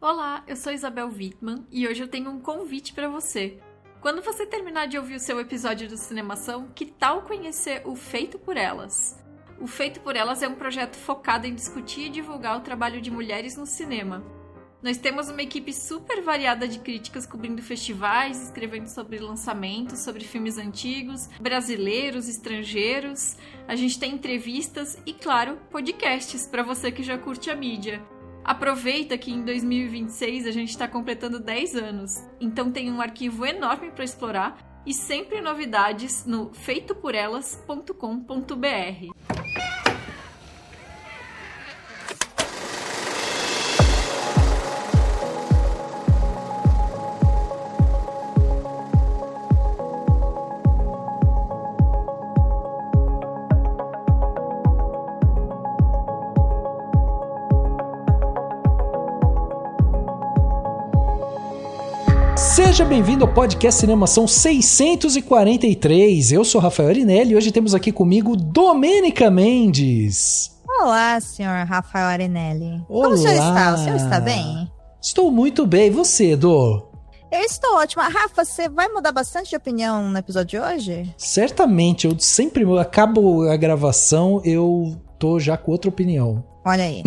Olá, eu sou Isabel Wittmann e hoje eu tenho um convite para você. Quando você terminar de ouvir o seu episódio do Cinemação, que tal conhecer o Feito por Elas? O Feito por Elas é um projeto focado em discutir e divulgar o trabalho de mulheres no cinema. Nós temos uma equipe super variada de críticas cobrindo festivais, escrevendo sobre lançamentos, sobre filmes antigos, brasileiros, estrangeiros. A gente tem entrevistas e, claro, podcasts para você que já curte a mídia. Aproveita que em 2026 a gente está completando 10 anos, então tem um arquivo enorme para explorar e sempre novidades no feitoporelas.com.br. Seja bem-vindo ao podcast Cinemação 643. Eu sou Rafael Arinelli e hoje temos aqui comigo Domênica Mendes. Olá, senhor Rafael Arinelli. Olá. Como o senhor está? O senhor está bem? Estou muito bem. E você, Dô? Eu estou ótima. Rafa, você vai mudar bastante de opinião no episódio de hoje? Certamente. Eu sempre acabo a gravação, eu tô já com outra opinião. Olha aí.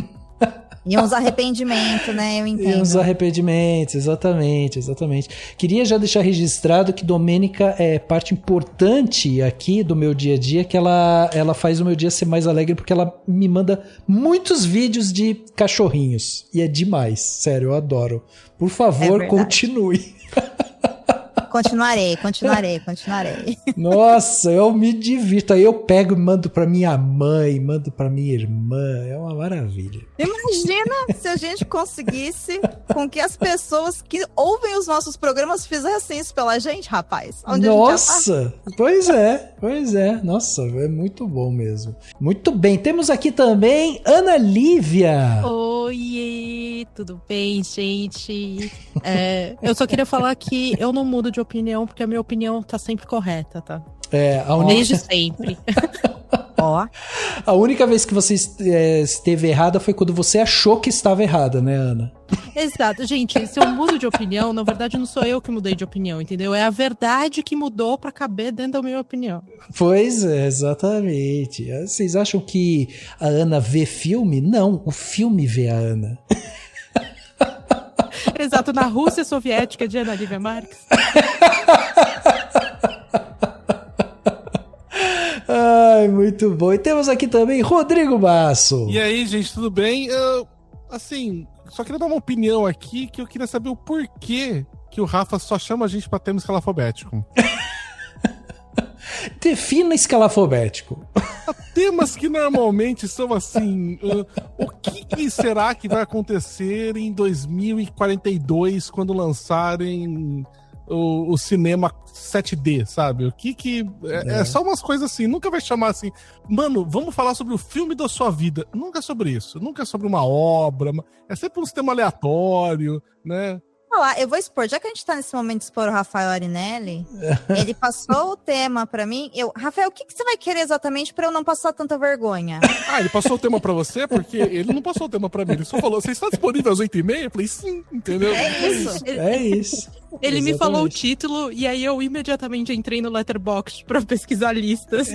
E uns arrependimentos, né? Eu entendo. E uns arrependimentos, exatamente. Queria já deixar registrado que Domênica é parte importante aqui do meu dia a dia, que ela faz o meu dia ser mais alegre, porque ela me manda muitos vídeos de cachorrinhos. E é demais, sério, eu adoro. Por favor, continue. Continuarei. Nossa, eu me divirto. Aí eu pego e mando pra minha mãe, mando pra minha irmã. É uma maravilha. Imagina se a gente conseguisse com que as pessoas que ouvem os nossos programas fizessem isso pela gente, rapaz. Onde Nossa, a gente pois é. Nossa, é muito bom mesmo. Muito bem, temos aqui também Ana Lívia. Oi, tudo bem, gente? Eu só queria falar que eu não mudo de opinião, porque a minha opinião tá sempre correta, tá? Desde sempre. Ó. A única vez que você esteve errada foi quando você achou que estava errada, né, Ana? Exato. Gente, se eu mudo de opinião, na verdade não sou eu que mudei de opinião, entendeu? É a verdade que mudou pra caber dentro da minha opinião. Pois é, exatamente. Vocês acham que a Ana vê filme? Não, o filme vê a Ana. Exato, na Rússia Soviética de Ana Lívia Marx. Ai, muito bom. E temos aqui também Rodrigo Basso. E aí, gente, tudo bem? Só queria dar uma opinião aqui, que eu queria saber o porquê que o Rafa só chama a gente pra termo escalafobético. Defina escalafobético. Temas que normalmente são assim, o que será que vai acontecer em 2042 quando lançarem o cinema 7D, sabe? O que é só umas coisas assim, nunca vai chamar assim, mano, vamos falar sobre o filme da sua vida. Nunca é sobre isso, nunca é sobre uma obra, é sempre um tema aleatório, né? Olá, eu vou expor, já que a gente tá nesse momento de expor o Rafael Arinelli, ele passou o tema pra mim. Rafael, o que você vai querer exatamente pra eu não passar tanta vergonha? Ele passou o tema pra você? Porque ele não passou o tema pra mim, ele só falou, você está disponível às 8h30? Eu falei, sim, entendeu? É isso. Ele me falou o título e aí eu imediatamente entrei no Letterboxd pra pesquisar listas.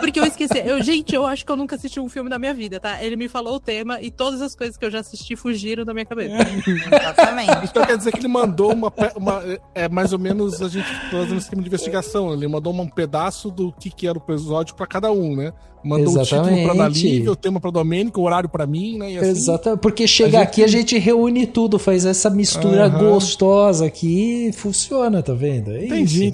Porque eu esqueci. Gente, eu acho que eu nunca assisti um filme na minha vida, tá? Ele me falou o tema e todas as coisas que eu já assisti fugiram da minha cabeça. Exatamente. Então quer dizer que ele mandou mais ou menos, a gente fazendo um esquema de investigação. Ele mandou um pedaço do que era o episódio pra cada um, né? Mandou Exatamente. O título pra Ana Lívia, o tema pra Domênica, o horário pra mim, né? E assim, exatamente, porque chega aqui a gente reúne tudo, faz essa mistura gostosa aqui e funciona, tá vendo? Entendi.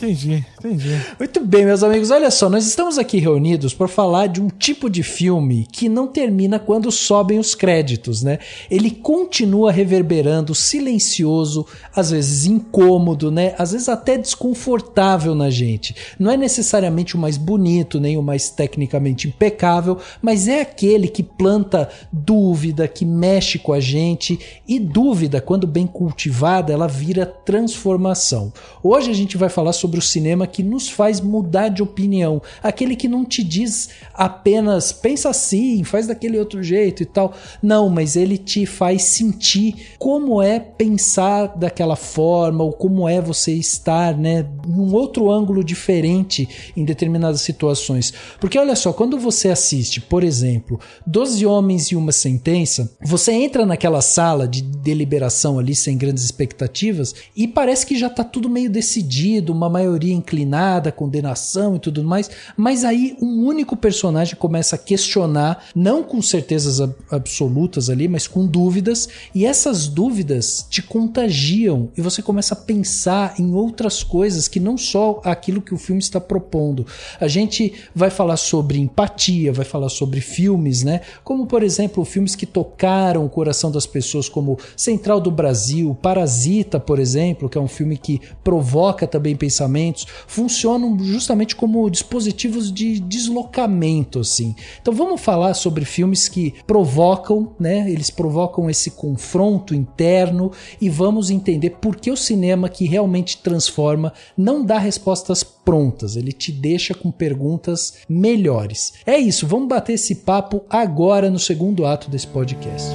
Muito bem, meus amigos, olha só, nós estamos aqui reunidos para falar de um tipo de filme que não termina quando sobem os créditos, né? Ele continua reverberando, silencioso, às vezes incômodo, né? Às vezes até desconfortável na gente. Não é necessariamente o mais bonito, nem o mais tecnicamente impecável, mas é aquele que planta dúvida, que mexe com a gente, e dúvida, quando bem cultivada, ela vira transformação. Hoje a gente vai falar sobre o cinema que nos faz mudar de opinião, aquele que não te diz apenas pensa assim, faz daquele outro jeito e tal. Não, mas ele te faz sentir como é pensar daquela forma, ou como é você estar, né, em um outro ângulo diferente em determinadas situações. Porque olha só, quando você assiste, por exemplo, 12 Homens e uma Sentença, você entra naquela sala de deliberação ali sem grandes expectativas e parece que já tá tudo meio decidido, uma maioria inclinada, condenação e tudo mais, mas aí um único personagem começa a questionar, não com certezas absolutas ali, mas com dúvidas, e essas dúvidas te contagiam e você começa a pensar em outras coisas que não só aquilo que o filme está propondo. A gente vai falar sobre empatia, vai falar sobre filmes, né? Como, por exemplo, filmes que tocaram o coração das pessoas, como Central do Brasil, Parasita, por exemplo, que é um filme que provoca também pensamentos, funcionam justamente como dispositivos de deslocamento, assim. Então vamos falar sobre filmes que provocam, né? Eles provocam esse confronto interno e vamos entender por que o cinema que realmente transforma não dá respostas prontas, ele te deixa com perguntas melhores. É isso, vamos bater esse papo agora no segundo ato desse podcast.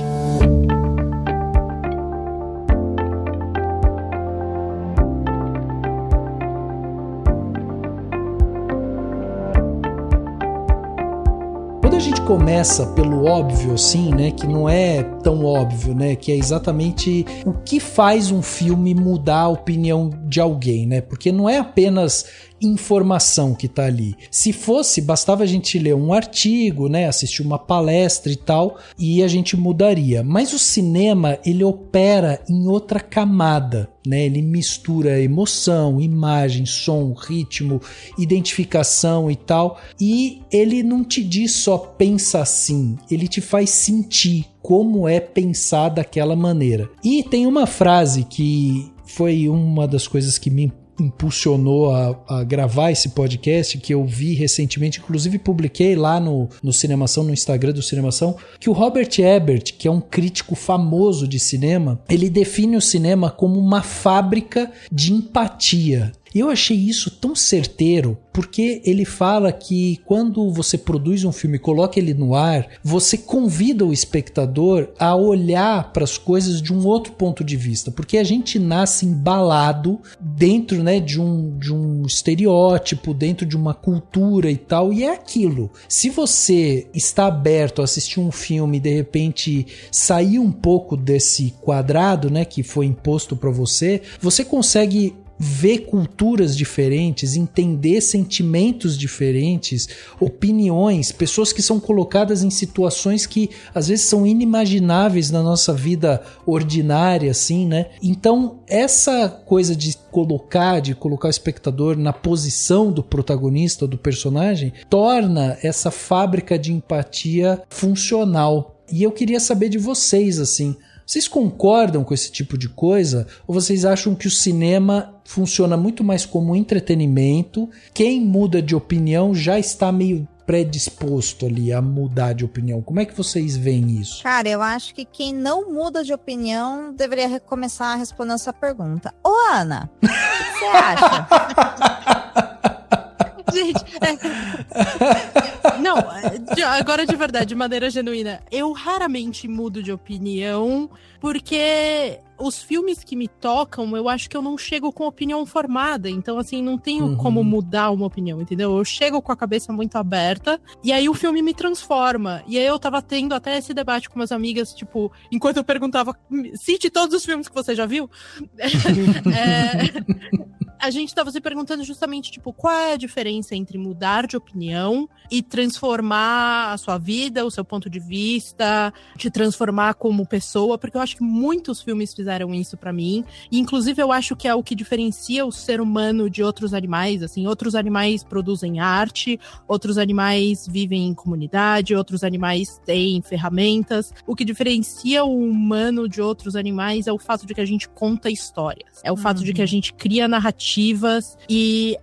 Quando a gente começa pelo óbvio, assim, né, que não é tão óbvio, né, que é exatamente o que faz um filme mudar a opinião de alguém, né, porque não é apenas informação que tá ali. Se fosse, bastava a gente ler um artigo, né, assistir uma palestra e tal, e a gente mudaria. Mas o cinema, ele opera em outra camada, né? Ele mistura emoção, imagem, som, ritmo, identificação e tal, e ele não te diz só pensa assim, ele te faz sentir como é pensar daquela maneira. E tem uma frase que foi uma das coisas que me impulsionou a gravar esse podcast, que eu vi recentemente, inclusive publiquei lá no Cinemação, no Instagram do Cinemação, que o Robert Ebert, que é um crítico famoso de cinema, ele define o cinema como uma fábrica de empatia. E eu achei isso tão certeiro, porque ele fala que quando você produz um filme e coloca ele no ar, você convida o espectador a olhar para as coisas de um outro ponto de vista, porque a gente nasce embalado dentro, né, de um estereótipo, dentro de uma cultura e tal, e é aquilo. Se você está aberto a assistir um filme e de repente sair um pouco desse quadrado, né, que foi imposto para você, você consegue ver culturas diferentes, entender sentimentos diferentes, opiniões, pessoas que são colocadas em situações que às vezes são inimagináveis na nossa vida ordinária, assim, né? Então, essa coisa de colocar o espectador na posição do protagonista, do personagem, torna essa fábrica de empatia funcional. E eu queria saber de vocês, assim, vocês concordam com esse tipo de coisa? Ou vocês acham que o cinema funciona muito mais como entretenimento? Quem muda de opinião já está meio predisposto ali a mudar de opinião. Como é que vocês veem isso? Cara, eu acho que quem não muda de opinião deveria começar a responder essa pergunta. Ô, Ana, o que você acha? Gente, não, agora de verdade, de maneira genuína, eu raramente mudo de opinião, porque os filmes que me tocam, eu acho que eu não chego com opinião formada, então assim, não tenho como mudar uma opinião, entendeu? Eu chego com a cabeça muito aberta, e aí o filme me transforma, e aí eu tava tendo até esse debate com umas amigas, tipo, enquanto eu perguntava, cite todos os filmes que você já viu, a gente tava se perguntando justamente, tipo, qual é a diferença entre mudar de opinião e transformar a sua vida, o seu ponto de vista, te transformar como pessoa, porque eu acho que muitos filmes fizeram isso pra mim, e inclusive eu acho que é o que diferencia o ser humano de outros animais, assim, outros animais produzem arte, outros animais vivem em comunidade, outros animais têm ferramentas, o que diferencia o humano de outros animais é o fato de que a gente conta histórias, é o fato de que a gente cria narrativa narrativas, e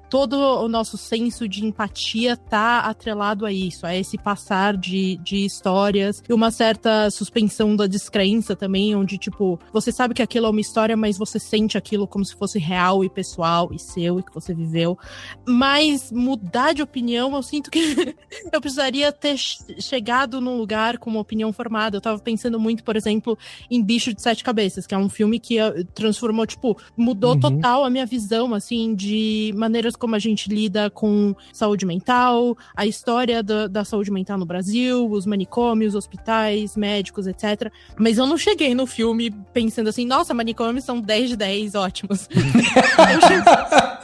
todo o nosso senso de empatia tá atrelado a isso, a esse passar de histórias, e uma certa suspensão da descrença também, onde, tipo, você sabe que aquilo é uma história, mas você sente aquilo como se fosse real e pessoal e seu, e que você viveu. Mas mudar de opinião, eu sinto que eu precisaria ter chegado num lugar com uma opinião formada. Eu tava pensando muito, por exemplo, em Bicho de Sete Cabeças, que é um filme que transformou, tipo, mudou total a minha visão, assim, de maneiras como a gente lida com saúde mental, a história da saúde mental no Brasil, os manicômios, hospitais, médicos, etc. Mas eu não cheguei no filme pensando assim, nossa, manicômios são 10 de 10, ótimos.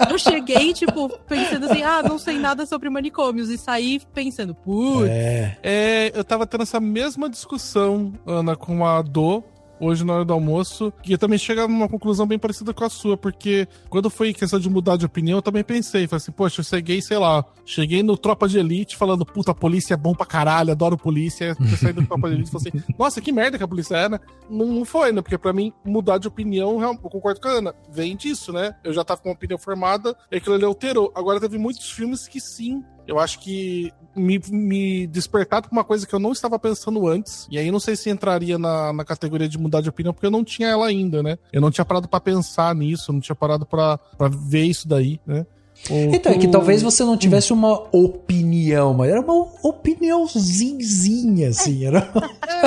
Eu cheguei, tipo, pensando assim, não sei nada sobre manicômios, e saí pensando, putz. Eu tava tendo essa mesma discussão, Ana, com a Dô, hoje na hora do almoço, que eu também cheguei numa conclusão bem parecida com a sua, porque quando foi questão de mudar de opinião, eu também pensei, falei assim, poxa, eu cheguei no Tropa de Elite falando, puta, a polícia é bom pra caralho, adoro polícia, eu saí do Tropa de Elite e falei assim, nossa, que merda que a polícia é, né? Não foi, né? Porque pra mim, mudar de opinião, eu concordo com a Ana, vem disso, né? Eu já tava com uma opinião formada, e aquilo ali alterou. Agora teve muitos filmes que sim, eu acho que me despertaram pra uma coisa que eu não estava pensando antes. E aí não sei se entraria na categoria de mudar de opinião, porque eu não tinha ela ainda, né? Eu não tinha parado pra pensar nisso, não tinha parado pra ver isso daí, né? Então, é que talvez você não tivesse uma opinião, mas era uma opiniãozinha, assim.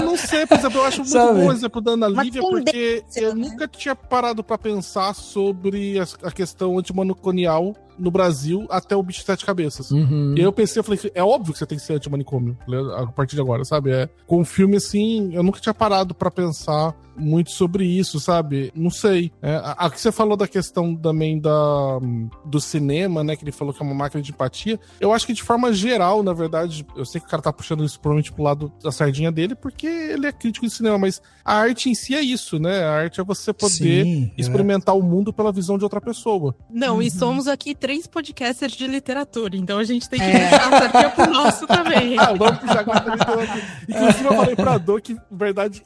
Não sei, por exemplo, eu acho muito bom o exemplo da Ana Lívia, porque eu nunca tinha parado pra pensar sobre a questão antimanicomial no Brasil até o Bicho de Sete Cabeças. E aí eu falei, é óbvio que você tem que ser antimanicômio a partir de agora, sabe? Com um filme assim, eu nunca tinha parado pra pensar muito sobre isso, sabe? Não sei. A que você falou da questão também do cinema, né? Que ele falou que é uma máquina de empatia. Eu acho que de forma geral, na verdade, eu sei que o cara tá puxando isso provavelmente pro lado da sardinha dele, porque ele é crítico de cinema, mas a arte em si é isso, né? A arte é você poder experimentar o mundo pela visão de outra pessoa. Não, e somos aqui 3 podcasters de literatura, então a gente tem que puxar a sardinha pro nosso também. Vamos puxar agora pra literatura. Inclusive, eu falei pra Dô que, na verdade,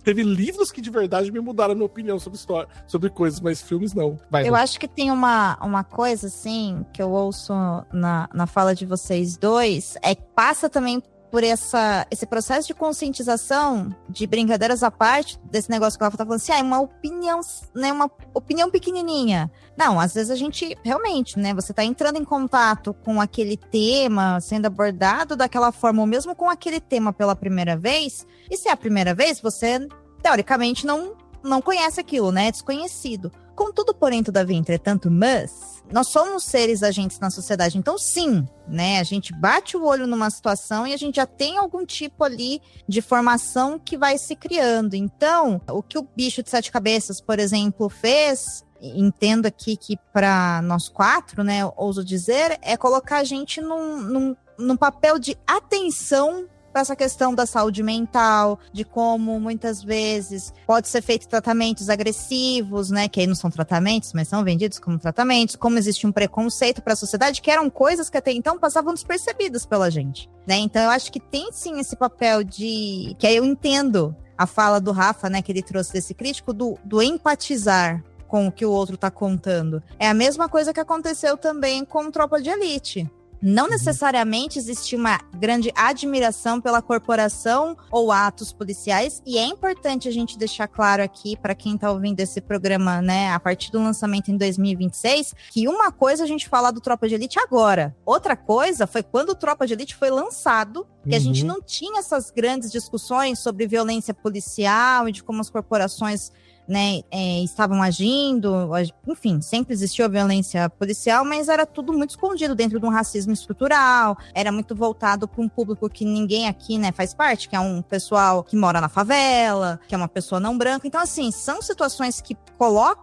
teve livros que de verdade me mudaram a minha opinião sobre história, sobre coisas, mas filmes não. Eu acho que tem uma coisa, assim, que eu ouço na fala de vocês dois, é que passa também por esse processo de conscientização, de brincadeiras à parte, desse negócio que o Rafa tá falando assim, é uma opinião, né, uma opinião pequenininha. Não, às vezes a gente, realmente, né, você tá entrando em contato com aquele tema, sendo abordado daquela forma, ou mesmo com aquele tema pela primeira vez, e se é a primeira vez, você, teoricamente, não conhece aquilo, né, é desconhecido. Contudo, porém, todavia, entretanto, mas nós somos seres agentes na sociedade, então sim, né, a gente bate o olho numa situação e a gente já tem algum tipo ali de formação que vai se criando. Então, o que o Bicho de Sete Cabeças, por exemplo, fez, entendo aqui que para nós 4, né, ouso dizer, é colocar a gente num papel de atenção para essa questão da saúde mental, de como muitas vezes pode ser feito tratamentos agressivos, né, que aí não são tratamentos, mas são vendidos como tratamentos, como existe um preconceito para a sociedade, que eram coisas que até então passavam despercebidas pela gente, né? Então eu acho que tem sim esse papel que aí eu entendo a fala do Rafa, né, que ele trouxe desse crítico, do empatizar com o que o outro está contando. É a mesma coisa que aconteceu também com Tropa de Elite. Não necessariamente existe uma grande admiração pela corporação ou atos policiais, e é importante a gente deixar claro aqui para quem está ouvindo esse programa, né, a partir do lançamento em 2026, que uma coisa a gente falar do Tropa de Elite agora, outra coisa foi quando o Tropa de Elite foi lançado, que a gente não tinha essas grandes discussões sobre violência policial e de como as corporações, né, estavam agindo, enfim, sempre existiu a violência policial, mas era tudo muito escondido dentro de um racismo estrutural, era muito voltado para um público que ninguém aqui, né, faz parte, que é um pessoal que mora na favela, que é uma pessoa não branca. Então, assim, são situações que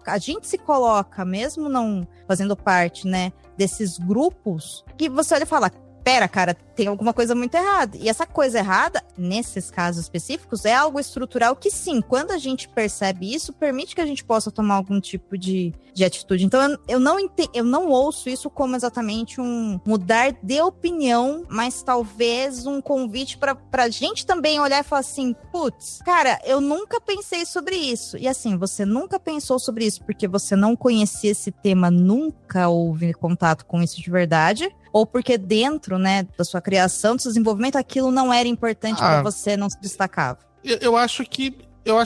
a gente se coloca, mesmo não fazendo parte, né, desses grupos, que você olha e fala, pera, cara, tem alguma coisa muito errada. E essa coisa errada, nesses casos específicos, é algo estrutural que sim, quando a gente percebe isso, permite que a gente possa tomar algum tipo de atitude. Então eu não ouço isso como exatamente um mudar de opinião, mas talvez um convite pra gente também olhar e falar assim, putz, cara, eu nunca pensei sobre isso. E assim, você nunca pensou sobre isso porque você não conhecia esse tema, nunca houve contato com isso de verdade, ou porque dentro, né, da sua criação, do seu desenvolvimento, aquilo não era importante pra você, não se destacava. Eu acho que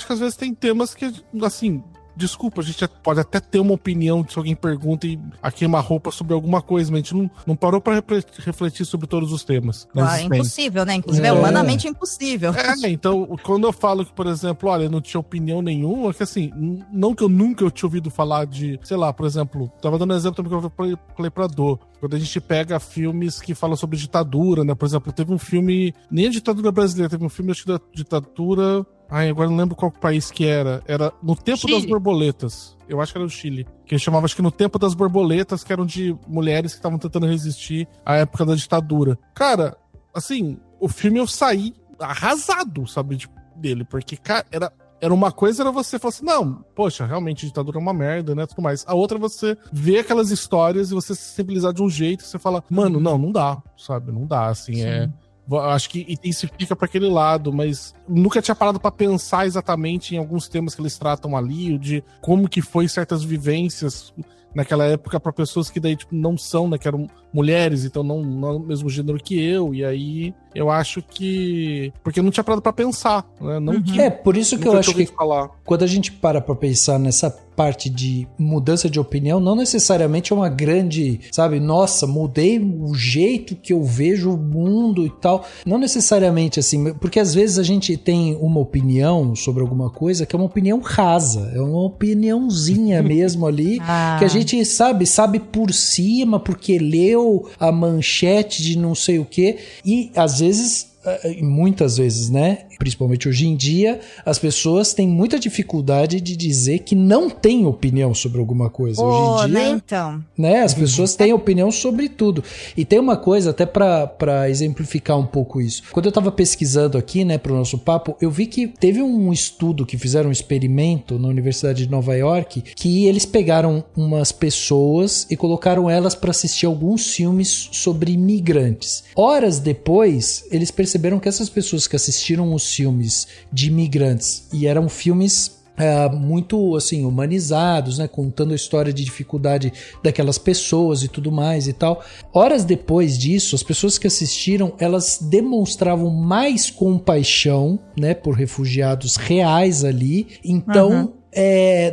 às vezes tem temas que, assim, desculpa, a gente pode até ter uma opinião se alguém pergunta e a queima-roupa sobre alguma coisa, mas a gente não parou pra refletir sobre todos os temas. Claro, é impossível, né? Inclusive é humanamente impossível. Então, quando eu falo que, por exemplo, olha, eu não tinha opinião nenhuma, é que assim, não que eu nunca tinha ouvido falar de, sei lá, por exemplo, tava dando um exemplo também que eu falei pra Dô, quando a gente pega filmes que falam sobre ditadura, né? Por exemplo, teve um filme, nem a ditadura brasileira, teve um filme, acho que da ditadura... agora não lembro qual país que era. Era No Tempo Chile. das Borboletas. Eu acho que era o Chile. Que eles chamavam, acho que No Tempo das Borboletas, que eram de mulheres que estavam tentando resistir à época da ditadura. Cara, assim, o filme eu saí arrasado, sabe, dele. Porque, cara, era uma coisa, era você falar assim, não, poxa, realmente a ditadura é uma merda, né, tudo mais. A outra é você ver aquelas histórias e você se sensibilizar de um jeito que você fala, mano, não dá, sabe, não dá, assim, Sim. Acho que intensifica pra aquele lado, mas nunca tinha parado pra pensar exatamente em alguns temas que eles tratam ali, de como que foi certas vivências naquela época pra pessoas que daí tipo, não são, né, que eram mulheres, então não é o mesmo gênero que eu, e aí eu acho que... Porque eu não tinha parado pra pensar, né, não que... por isso que eu acho que falar. Quando a gente para pra pensar nessa parte de mudança de opinião, não necessariamente é uma grande, sabe, nossa, mudei o jeito que eu vejo o mundo e tal. Não necessariamente assim, porque às vezes a gente tem uma opinião sobre alguma coisa que é uma opinião rasa, é uma opiniãozinha mesmo ali, que a gente sabe por cima, porque leu a manchete de não sei o quê, e às vezes... muitas vezes, né? Principalmente hoje em dia, as pessoas têm muita dificuldade de dizer que não têm opinião sobre alguma coisa. Hoje em dia, né, então? Né, as pessoas têm opinião sobre tudo. E tem uma coisa, até pra exemplificar um pouco isso. Quando eu tava pesquisando aqui, né, pro nosso papo, eu vi que teve um estudo que fizeram um experimento na Universidade de Nova York, que eles pegaram umas pessoas e colocaram elas pra assistir alguns filmes sobre imigrantes. Horas depois, eles perceberam que essas pessoas que assistiram os filmes de imigrantes, e eram filmes muito assim humanizados, né, contando a história de dificuldade daquelas pessoas e tudo mais e tal. Horas depois disso, as pessoas que assistiram, elas demonstravam mais compaixão, né, por refugiados reais ali. Então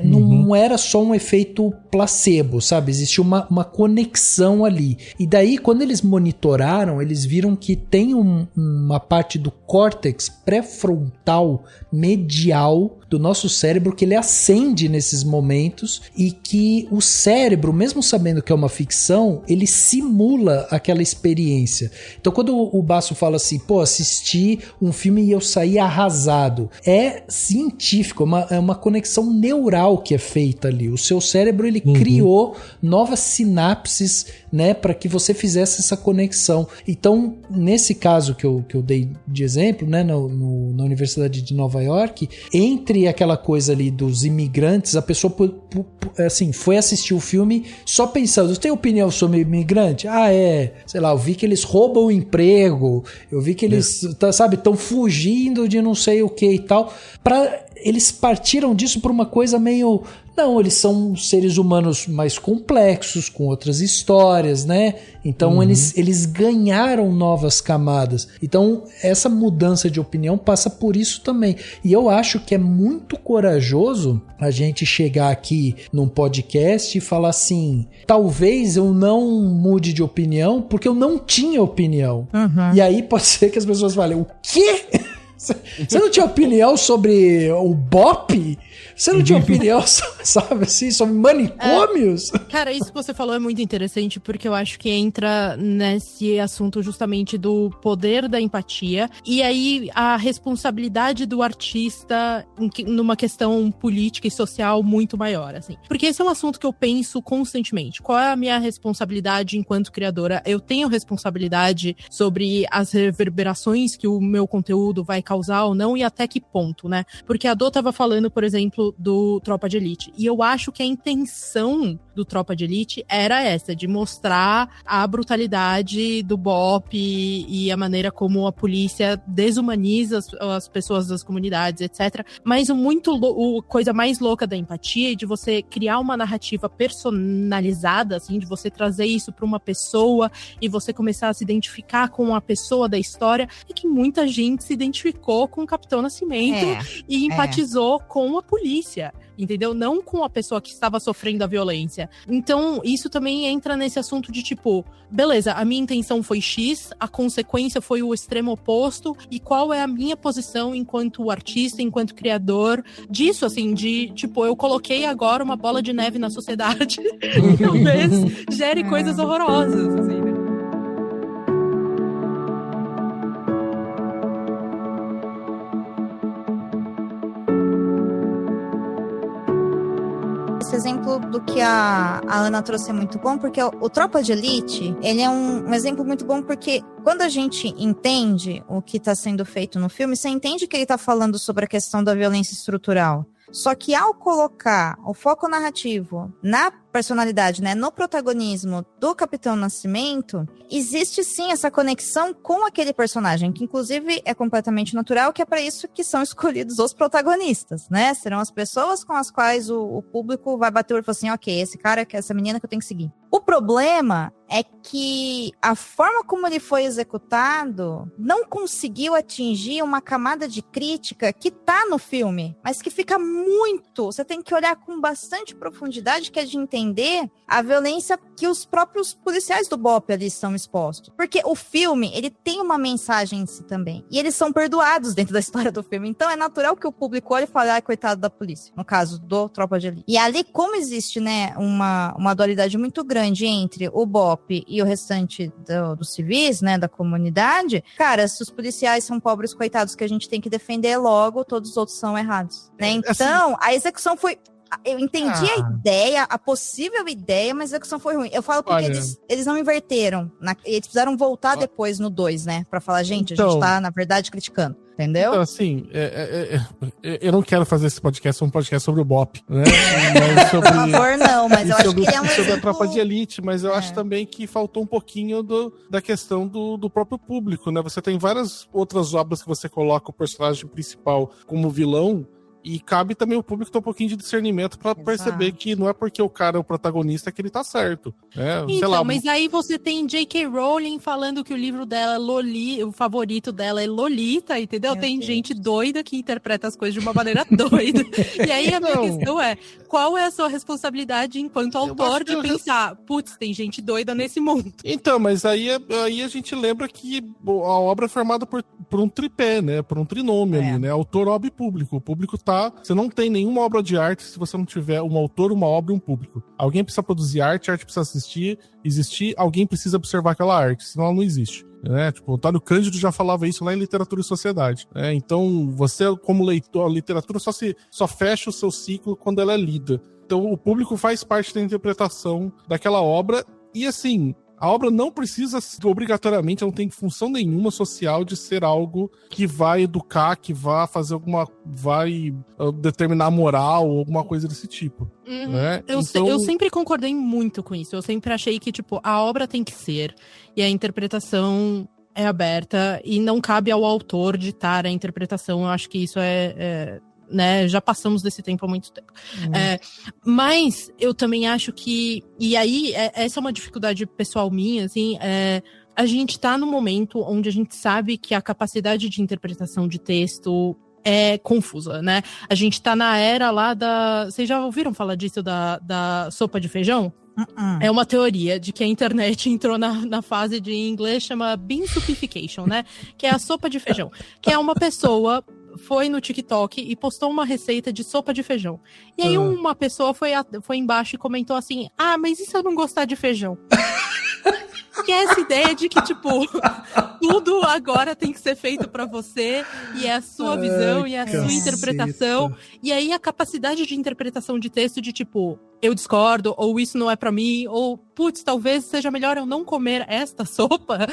não era só um efeito placebo, sabe? Existia uma conexão ali. E daí, quando eles monitoraram, eles viram que tem uma parte do córtex pré-frontal medial do nosso cérebro que ele acende nesses momentos e que o cérebro, mesmo sabendo que é uma ficção, ele simula aquela experiência. Então, quando o Basso fala assim, pô, assisti um filme e eu saí arrasado, é científico, é uma conexão neural que é feita ali. O seu cérebro, ele criou novas sinapses, né, para que você fizesse essa conexão. Então, nesse caso que eu dei de exemplo, né, na Universidade de Nova York, entre aquela coisa ali dos imigrantes, a pessoa assim, foi assistir o filme só pensando, tem opinião sobre imigrante? Sei lá, eu vi que eles roubam o emprego, eu vi que eles, sabe, estão fugindo de não sei o que e tal. Eles partiram disso por uma coisa meio... Não, eles são seres humanos mais complexos, com outras histórias, né? Então eles ganharam novas camadas. Então essa mudança de opinião passa por isso também. E eu acho que é muito corajoso a gente chegar aqui num podcast e falar assim, talvez eu não mude de opinião porque eu não tinha opinião. E aí pode ser que as pessoas falem, o quê? Você não tinha opinião sobre o Bop? Você não tinha opinião, sabe assim, sobre manicômios? Cara, isso que você falou é muito interessante, porque eu acho que entra nesse assunto justamente do poder da empatia, e aí a responsabilidade do artista numa questão política e social muito maior, assim. Porque esse é um assunto que eu penso constantemente. Qual é a minha responsabilidade enquanto criadora? Eu tenho responsabilidade sobre as reverberações que o meu conteúdo vai causar ou não, e até que ponto, né? Porque a Dô tava falando, por exemplo, do Tropa de Elite, e eu acho que a intenção do Tropa de Elite era essa, de mostrar a brutalidade do BOP e a maneira como a polícia desumaniza as pessoas das comunidades, etc. Mas coisa mais louca da empatia é de você criar uma narrativa personalizada, assim, de você trazer isso para uma pessoa e você começar a se identificar com a pessoa da história, e que muita gente se identificou com o Capitão Nascimento e empatizou com a polícia, entendeu? Não com a pessoa que estava sofrendo a violência. Então, isso também entra nesse assunto de tipo, beleza, a minha intenção foi X, a consequência foi o extremo oposto, e qual é a minha posição enquanto artista, enquanto criador disso, assim, de tipo, eu coloquei agora uma bola de neve na sociedade e talvez gere coisas horrorosas, assim, né? Esse exemplo do que a Ana trouxe é muito bom, porque o Tropa de Elite, ele é um exemplo muito bom, porque quando a gente entende o que está sendo feito no filme, você entende que ele está falando sobre a questão da violência estrutural. Só que ao colocar o foco narrativo na personalidade, né, no protagonismo do Capitão Nascimento, existe sim essa conexão com aquele personagem, que inclusive é completamente natural, que é para isso que são escolhidos os protagonistas, né? Serão as pessoas com as quais o público vai bater o olho e falar assim, ok, esse cara, essa menina que eu tenho que seguir. O problema é que a forma como ele foi executado não conseguiu atingir uma camada de crítica que tá no filme, mas que fica muito... Você tem que olhar com bastante profundidade, que é de entender a violência que os próprios policiais do BOP ali estão expostos. Porque o filme, ele tem uma mensagem em si também. E eles são perdoados dentro da história do filme. Então é natural que o público olhe e fale, ai, coitado da polícia. No caso do Tropa de Elite. E ali, como existe, né, uma dualidade muito grande entre o BOP e o restante dos civis, né, da comunidade, cara, se os policiais são pobres coitados que a gente tem que defender logo, todos os outros são errados. Né? Então, a execução foi... Eu entendi a ideia, a possível ideia, mas a execução foi ruim. Eu falo porque eles não inverteram. Eles precisaram voltar depois no 2, né? Pra falar, gente, a gente tá, na verdade, criticando. Entendeu? Então, assim, eu não quero fazer esse podcast, um podcast sobre o BOP, né? Mas sobre, por favor, não, mas eu acho que ele é um sobre exemplo... a Tropa de Elite, mas eu acho também que faltou um pouquinho da questão do próprio público, né? Você tem várias outras obras que você coloca o personagem principal como vilão, e cabe também o público ter um pouquinho de discernimento pra perceber que não é porque o cara é o protagonista que ele tá certo. Né? Então, sei lá, mas aí você tem J.K. Rowling falando que o livro dela é o favorito dela é Lolita, entendeu? Tem gente doida que interpreta as coisas de uma maneira doida. E aí a minha questão é, qual é a sua responsabilidade enquanto autor de pensar, putz, tem gente doida nesse mundo? Então, mas aí a gente lembra que a obra é formada por um tripé, né? Por um trinômio ali, né? Autor, obra e público. O público tá... Você não tem nenhuma obra de arte se você não tiver um autor, uma obra e um público. Alguém precisa produzir arte, a arte precisa existir, alguém precisa observar aquela arte, senão ela não existe. Né? Tipo, o Antônio Cândido já falava isso lá em Literatura e Sociedade. Né? Então, você, como leitor, a literatura só fecha o seu ciclo quando ela é lida. Então, o público faz parte da interpretação daquela obra e, assim... A obra não precisa, obrigatoriamente, não tem função nenhuma social de ser algo que vai educar, que vai determinar a moral ou alguma coisa desse tipo. Né? Eu sempre concordei muito com isso. Eu sempre achei que, tipo, a obra tem que ser e a interpretação é aberta e não cabe ao autor ditar a interpretação. Eu acho que isso né, já passamos desse tempo há muito tempo. Mas eu também acho que... E aí, essa é uma dificuldade pessoal minha, assim... a gente tá no momento onde a gente sabe que a capacidade de interpretação de texto é confusa, né? A gente tá na era lá da... Vocês já ouviram falar disso, da sopa de feijão? É uma teoria de que a internet entrou na fase de, em inglês, chama bean soupification, né? Que é a sopa de feijão. Que é uma pessoa foi no TikTok e postou uma receita de sopa de feijão. E aí uma pessoa foi embaixo e comentou assim, mas e se eu não gostar de feijão? Que é essa ideia de que, tipo, tudo agora tem que ser feito pra você, e é a sua visão, e é a sua interpretação. E aí a capacidade de interpretação de texto de, tipo, eu discordo, ou isso não é pra mim, ou, putz, talvez seja melhor eu não comer esta sopa,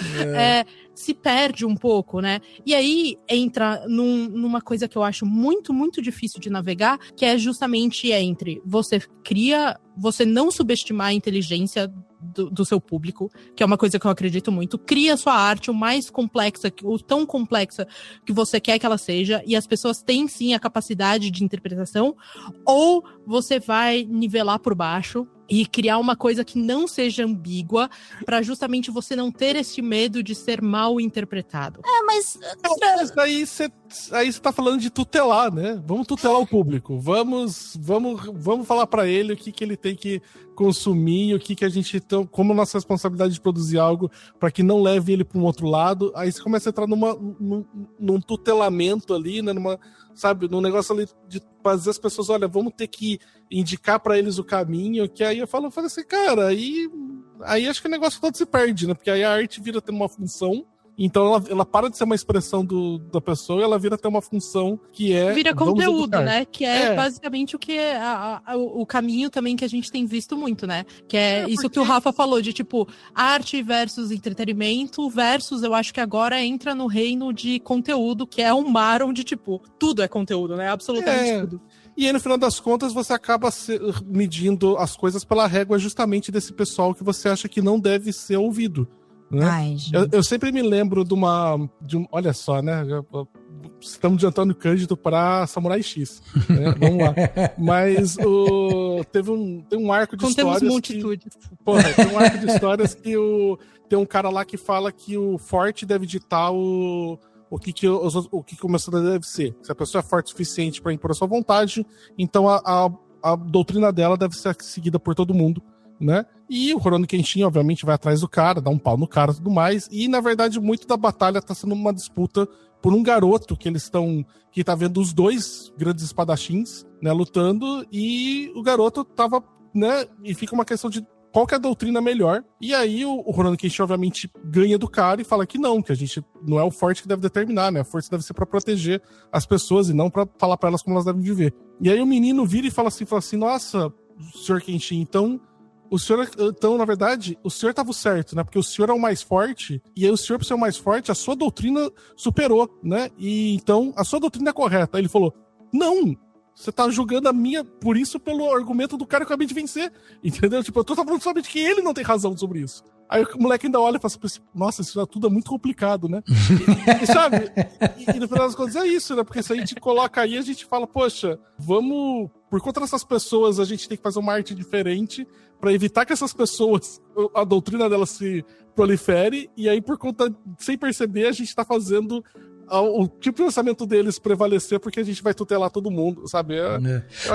se perde um pouco, né? E aí entra numa coisa que eu acho muito, muito difícil de navegar, que é justamente entre você não subestimar a inteligência do seu público, que é uma coisa que eu acredito muito, cria sua arte o mais complexa, o tão complexa que você quer que ela seja, e as pessoas têm sim a capacidade de interpretação, ou você vai nivelar por baixo e criar uma coisa que não seja ambígua, pra justamente você não ter esse medo de ser mal interpretado. Mas aí você tá falando de tutelar, né? Vamos tutelar o público. Vamos falar pra ele o que ele tem que consumir, o que a gente tem, como nossa responsabilidade de produzir algo para que não leve ele para um outro lado. Aí você começa a entrar num tutelamento ali, né? Num negócio ali de fazer as pessoas, olha, vamos ter que indicar para eles o caminho, que aí eu falo assim, cara, aí acho que o negócio todo se perde, né? Porque aí a arte vira ter uma função, então ela para de ser uma expressão da pessoa e ela vira ter uma função que é... Vira conteúdo, né? Que é basicamente o que é o caminho também que a gente tem visto muito, né? Que é isso que o Rafa falou, de tipo, arte versus entretenimento versus, eu acho que agora entra no reino de conteúdo, que é um mar onde, tipo, tudo é conteúdo, né? Absolutamente tudo. E aí, no final das contas, você acaba medindo as coisas pela régua justamente desse pessoal que você acha que não deve ser ouvido. Né? Eu sempre me lembro de olha só, né? Estamos de Antônio Cândido para Samurai X, né? Vamos lá. Mas tem um arco de histórias multitudes. Tem um arco de histórias que tem um cara lá que fala que o forte deve ditar o que o mercenário deve ser. Se a pessoa é forte o suficiente para impor a sua vontade, então a doutrina dela deve ser seguida por todo mundo, né? E o Rurouni Kenshin, obviamente, vai atrás do cara, dá um pau no cara e tudo mais. E, na verdade, muito da batalha tá sendo uma disputa por um garoto que tá vendo os dois grandes espadachins, né, lutando, e o garoto tava, né, e fica uma questão de qual que é a doutrina melhor. E aí o Rurouni Kenshin, obviamente, ganha do cara e fala que não, que a gente não é o forte que deve determinar, né? A força deve ser pra proteger as pessoas e não pra falar pra elas como elas devem viver. E aí o menino vira e fala assim, nossa, senhor Kenshin, então, na verdade, o senhor estava certo, né? Porque o senhor é o mais forte, e aí o senhor, por ser o mais forte, a sua doutrina superou, né? E então, a sua doutrina é correta. Aí ele falou, não, você tá julgando a minha, por isso, pelo argumento do cara que eu acabei de vencer. Entendeu? Tipo, eu tô falando somente que ele não tem razão sobre isso. Aí o moleque ainda olha e fala assim, nossa, isso tudo é muito complicado, né? E sabe? E no final das contas é isso, né? Porque se a gente coloca aí, a gente fala, poxa, vamos... Por conta dessas pessoas, a gente tem que fazer uma arte diferente para evitar que essas pessoas, a doutrina delas se prolifere, e aí, por conta, sem perceber, a gente tá fazendo o tipo de pensamento deles prevalecer, porque a gente vai tutelar todo mundo, sabe?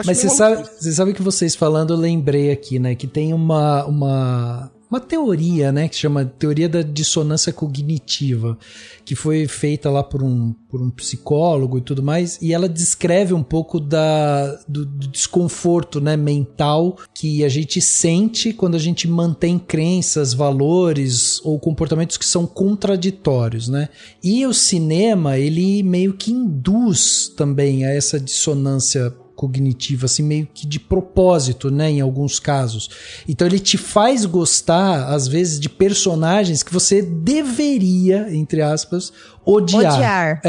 Mas você sabe que vocês falando, eu lembrei aqui, né? Que tem uma teoria, né, que se chama teoria da dissonância cognitiva, que foi feita lá por um psicólogo e tudo mais, e ela descreve um pouco do desconforto, né, mental que a gente sente quando a gente mantém crenças, valores ou comportamentos que são contraditórios, né? E o cinema, ele meio que induz também a essa dissonância cognitiva, assim, meio que de propósito, né, em alguns casos. Então ele te faz gostar, às vezes, de personagens que você deveria, entre aspas, odiar.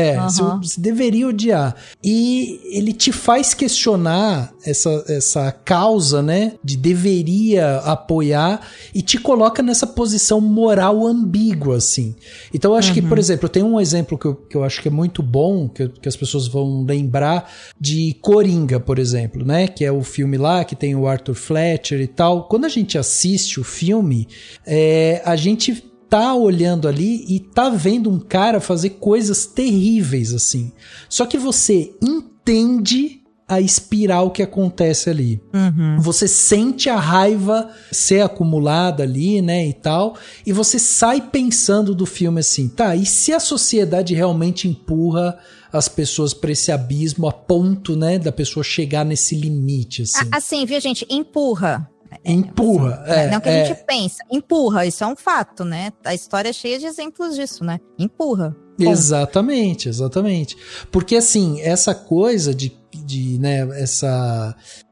Você deveria odiar. E ele te faz questionar essa causa, né, de deveria apoiar, e te coloca nessa posição moral ambígua, assim. Então eu acho que, por exemplo, tem um exemplo que eu acho que é muito bom, que as pessoas vão lembrar, de Coringa, por exemplo, né, que é o filme lá, que tem o Arthur Fletcher e tal. Quando a gente assiste o filme, a gente tá olhando ali e tá vendo um cara fazer coisas terríveis, assim. Só que você entende a espiral que acontece ali. Uhum. Você sente a raiva ser acumulada ali, né, e tal, e você sai pensando do filme assim, tá, e se a sociedade realmente empurra as pessoas pra esse abismo a ponto, né, da pessoa chegar nesse limite, assim. Assim, viu, gente? Empurra. Empurra. Não que a gente pensa. Empurra, isso é um fato, né? A história é cheia de exemplos disso, né? Empurra. Ponto. Exatamente. Porque, assim, essa coisa né,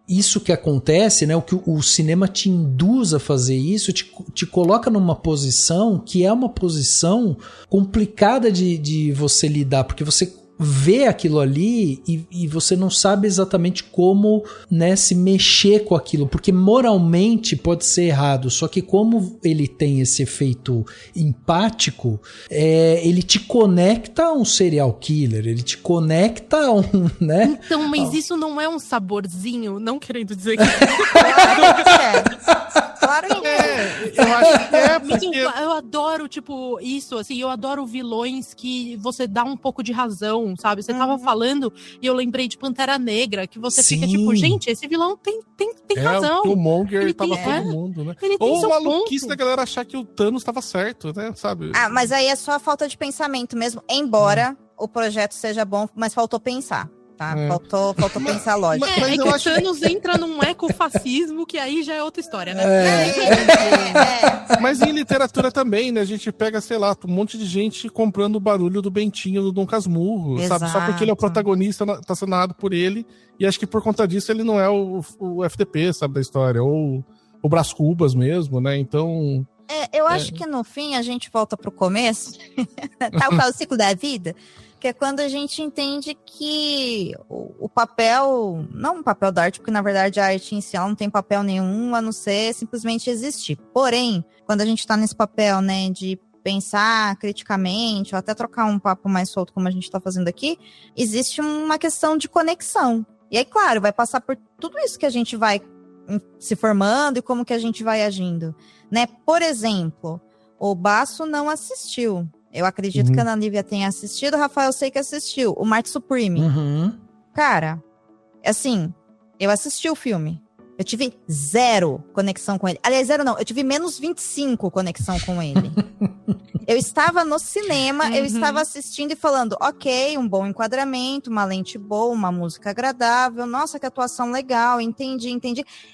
isso que acontece, né, o que o cinema te induz a fazer isso, te coloca numa posição que é uma posição complicada de você lidar, porque você vê aquilo ali e você não sabe exatamente como, né, se mexer com aquilo, porque moralmente pode ser errado, só que como ele tem esse efeito empático, ele te conecta a um serial killer, ele te conecta a um, né? Então, mas isso não é um saborzinho, não querendo dizer que... Claro que é. Eu acho que é, porque... Eu adoro, tipo, isso, assim, eu adoro vilões que você dá um pouco de razão, sabe? Você tava falando e eu lembrei de Pantera Negra, que você fica tipo, gente, esse vilão tem razão. O Killmonger Ele tava tem- todo mundo, né? ele tem Ou seu a maluquice ponto. da galera achar que o Thanos tava certo, né? Sabe? Ah, mas aí é só a falta de pensamento mesmo, embora o projeto seja bom, mas faltou pensar, tá? É. Faltou pensar lógico. Mas É eu que o acho que- Thanos entra num ecofascismo, que aí já é outra história, né? Mas em literatura também, né? A gente pega, sei lá, um monte de gente comprando o barulho do Bentinho do Dom Casmurro, sabe? Só porque ele é o Exato. protagonista, tá sendo narrado por ele, e acho que por conta disso ele não é o FDP, sabe, da história, ou o Brás Cubas mesmo, né? Então... Eu acho que no fim a gente volta pro começo, tal qual o ciclo da vida, que é quando a gente entende que o papel, não o papel da arte, porque na verdade a arte em si ela não tem papel nenhum, a não ser simplesmente existir. Porém, quando a gente tá nesse papel, né, de pensar criticamente, ou até trocar um papo mais solto como a gente tá fazendo aqui, existe uma questão de conexão. E aí, claro, vai passar por tudo isso que a gente vai se formando e como que a gente vai agindo, né? Por exemplo, o Basso não assistiu. Eu acredito que a Ana Lívia tenha assistido, o Rafael eu sei que assistiu. O Marte Supreme. Uhum. Cara, assim, eu assisti o filme. Eu tive 0 conexão com ele. Aliás, 0 não, eu tive menos 25 conexão com ele. Eu estava no cinema, eu estava assistindo e falando, ok, um bom enquadramento, uma lente boa, uma música agradável, nossa, que atuação legal, entendi.